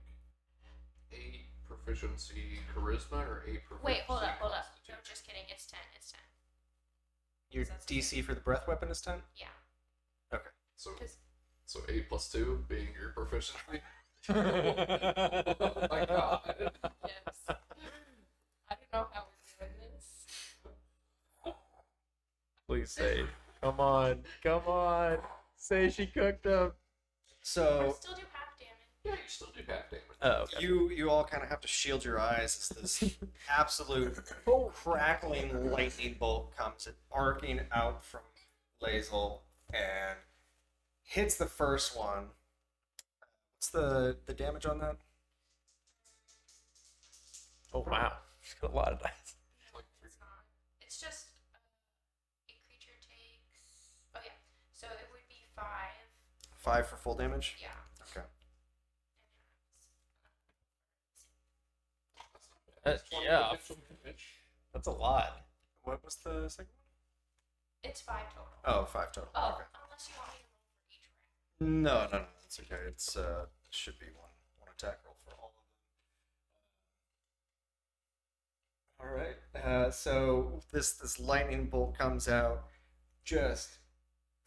8 proficiency charisma or 8 proficiency Wait, hold up. No, constitution? just kidding. It's 10. It's 10. Your DC for the breath weapon is 10? Yeah. So, 'Cause- so 8 plus 2 being your proficiency. Oh Oh my god. Yes. I don't know how we're doing this. Please say. Come on. Say she cooked up. So Still do half damage. Yeah, you still do half damage. Oh, okay. you all kind of have to shield your eyes as this absolute crackling lightning bolt comes arcing out from Lazel and hits the first one. What's the damage on that? Oh wow. She's got a lot of dice. Like It's not. It's just a creature takes. Oh yeah. So it would be 5. 5 for full damage? Yeah. Okay. Yeah. That's a lot. What was the second It's 5 total. one? Oh, 5 total. Oh, Okay. unless you want me to roll for each round. No, it's okay. It's should be one attack roll for all of them. All right. So this lightning bolt comes out, just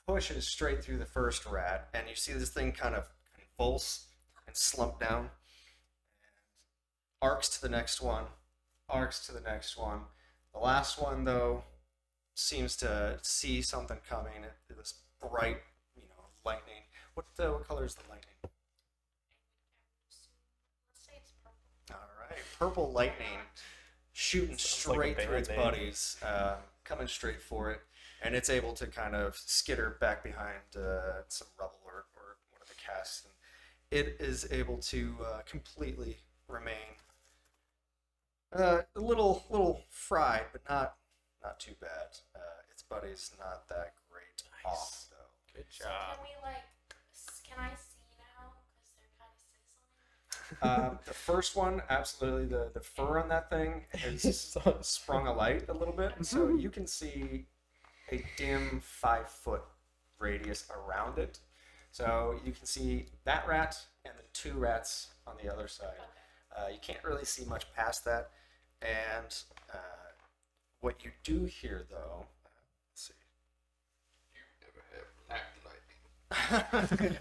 pushes straight through the first rat, and you see this thing kind of convulse and slump down, and arcs to the next one, arcs to the next one. The last one though seems to see something coming. This bright, lightning. What color is the lightning? Let's say it's purple. All right, purple lightning shooting Sounds like a straight through band its name. buddies, coming straight for it, and it's able to kind of skitter back behind some rubble or one of the casts, and it is able to completely remain a little fried, but not too bad. Its buddy's not that great off though. Good So job. can we can I see now? Because they're kind of sizzling. The first one, absolutely. The fur on that thing has sprung a light a little bit, so you can see a dim 5-foot radius around it. So you can see that rat and the 2 rats on the other side. You can't really see much past that. And what you do hear, though, let's see. You never have black lightning.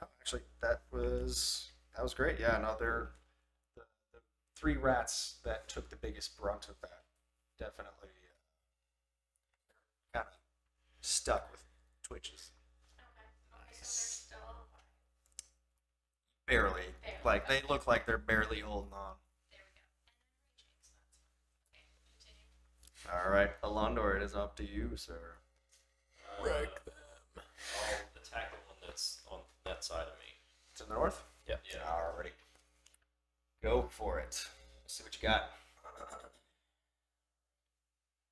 No, actually, that was great. Yeah, no, they're the 3 rats that took the biggest brunt of that. Definitely, kind of stuck with twitches. Okay. So they're still alive. Barely, Barely, like they okay. look like they're barely holding on. There we go. And then reaching, so that's fine. Okay, continue. All right, Alondor, it is up to you, sir. Wreck them. I'll attack the one that's on that side of me. To the north. Yeah. Alrighty. Go for it. Let's see what you got. Let's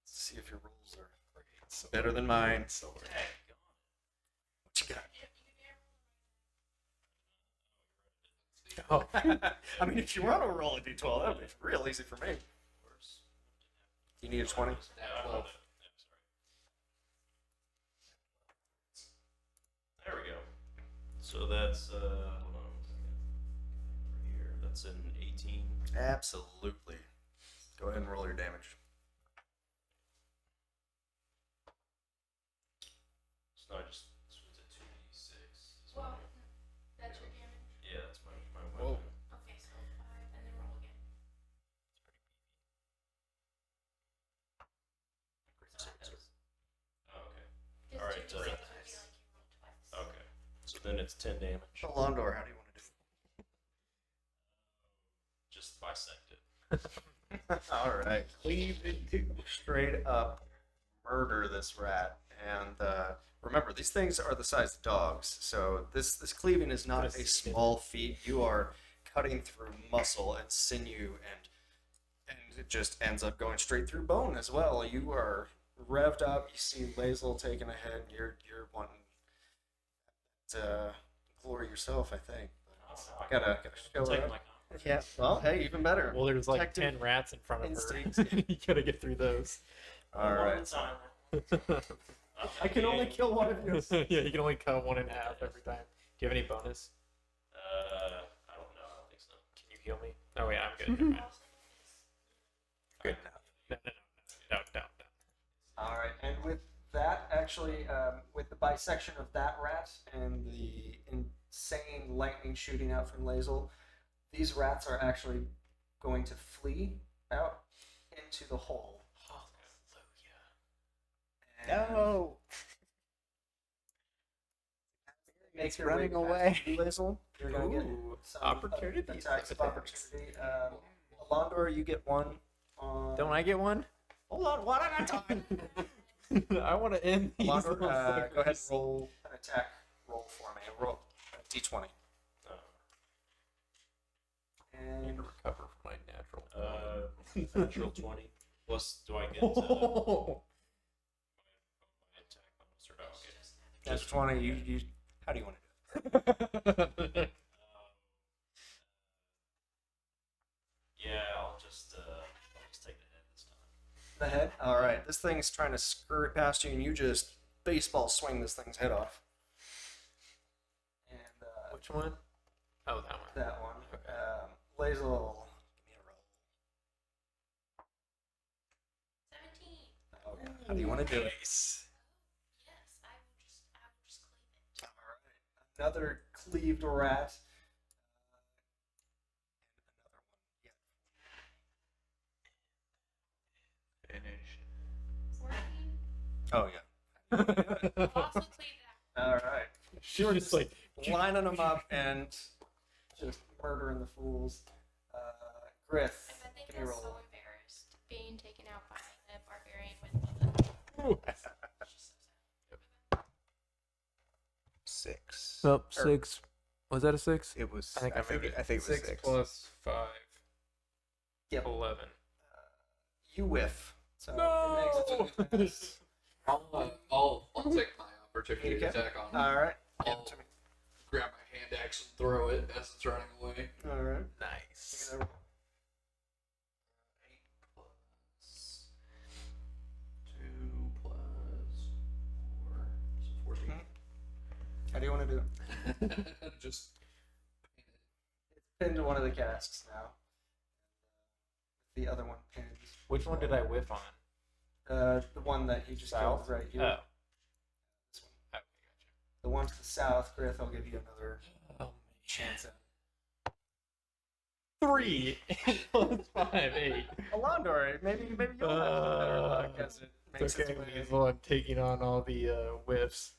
see if your rolls are better than mine. What you got? Oh. I mean, if you want to roll a d12, that would be real easy for me. You need a 20? Yeah, there we go. So that's hold on a second. Over here. That's an 18. Absolutely. Go ahead and roll your damage. So now I just switch it to 2d6. Well, that's your damage. Yeah, that's my Whoa. weapon. Okay, so 5 and then roll again. So that is- Oh, okay. Because All right, 2d6 would be like nice. you rolled twice. Okay. So then it's 10 damage. Alondor, how do you want to do Just bisect it. it? All right. Cleave into straight up murder this rat. And remember, these things are the size of dogs. So this cleaving is not a small feat. You are cutting through muscle and sinew, and it just ends up going straight through bone as well. You are revved up. You see Lazel taking a hit. And you're wanting to glory yourself, I think. Gotta show Take up. my confidence. Yeah. Well, hey, even better. Well, there's like Detective 10 rats in front of instincts. her. You gotta get through those. All One right. at a time. I can only kill one of you. Yeah, you can only cut one in half every time. Do you have any bonus? I don't know. I don't think so. Can you heal me? Oh wait, I'm good. Never mind. Good enough. No. All right, and with that, actually, with the bisection of that rat and the insane lightning shooting out from Lazel, these rats are actually going to flee out into the hole. And No. make It's your running way past away. you, Lazel. You're going to get Ooh, some opportunities. attacks of opportunity. Alondor, you get one. On... Don't I get one? Hold on, one at a time. I want to end these. Alondor, go ahead and roll an attack roll for me. Roll a d20. I need And to recover from my natural. Natural 20. Plus, do I get my attack bonus or no? Okay. that's 20. You. How do you want to do it? Yeah, I'll just take the head this time. The head. All right. This thing's trying to scurry past you, and you just baseball swing this thing's head off. And Which one? Oh, that one. that one. Lazel. Give me a roll. 17. Okay. How do you want to do it? Yes, I will just cleave it. All right. Another cleaved rat. Finish. 14. Oh yeah. I'll also cleave that. All right. She was just like, Lining them up and just murdering the fools. Griff, I think give me a I'm roll. so embarrassed being taken out by a barbarian with the. 6. oh, 6. Was that a 6? It was. I think I made it. I think it was 6. plus 5. Yep. 11. You whiff. So No! it makes it I'll take my opportunity Okay. attack on it. all right. Give I'll it to me. grab my hand axe and throw it as it's running away. All right. Nice. Give me that roll. 8 plus 2 plus 4. So 14. How do you want to do it? Just Pinned to one of the casks now. The other one pinned. Which one did I whiff on? The one that you just South? killed right here. Oh. This one. Okay, The one to the south, Griff, I'll give you another gotcha. chance at. 3 plus 5, 8. Alondor, maybe you'll have better luck as it makes It's its okay, way. Weasel. I'm taking on all the whiffs.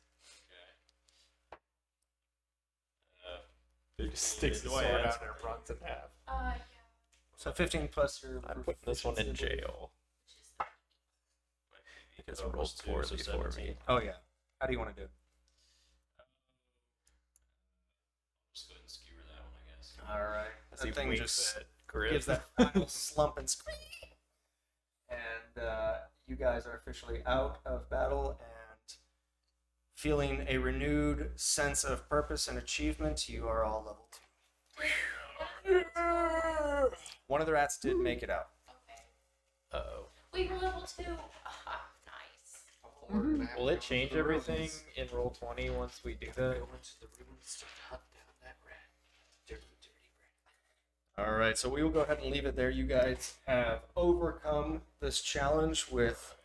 It just sticks the Do I sword add out and it runs in half. Yeah. So 15 plus your. I'm putting this one in proficiency, I believe. jail. Because Because it rolled 4 before me. Oh yeah. How do you want to do it? Just go ahead and skewer that one, I guess. All right. As he That thing winks just at Griff. gives that final slump and scream. And you guys are officially out of battle and feeling a renewed sense of purpose and achievement. You are all level 2. One of the rats did make it out. Okay. Uh-oh. We were level 2. Nice. Will it change everything in roll 20 once we do that? Go into the ruins to hunt down that rat. Dirty rat. All right, so we will go ahead and leave it there. You guys have overcome this challenge with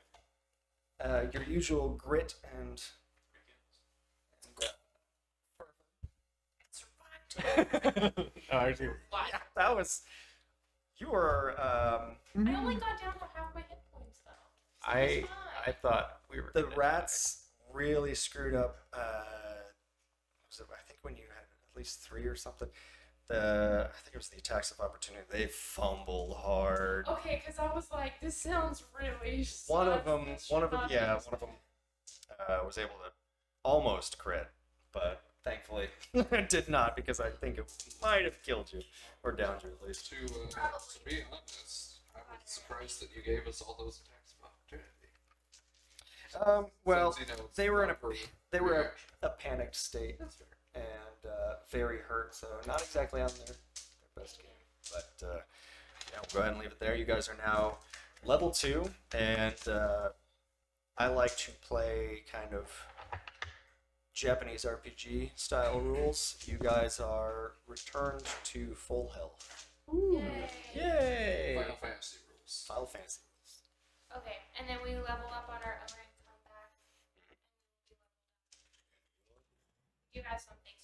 your usual grit and Survived. Oh, actually, yeah, that was. You were. I only got down to half my hit points though. So I it's fine. thought we were The gonna rats really screwed up. Was it, I think when you had at least 3 or something. I think it was the attacks of opportunity. They fumbled hard. Okay, because I was like, this sounds really. One of sucks. them, This one should of them, not be yeah, this one of them way. was able to almost crit, but thankfully it did not because I think it might have killed you or downed you at least. To be honest, I was surprised that you gave us all those attacks of opportunity. Well, Since, you know, it's they were in not for they were reaction. a panicked state That's fair. and very hurt, so not exactly on their best game. But yeah, we'll go ahead and leave it there. You guys are now level 2, and I like to play kind of Japanese RPG style rules. You guys are returned to full health. Yay. Yay! Final Fantasy rules. Final Fantasy rules. Okay, and then we level up on our own and come back. You have some things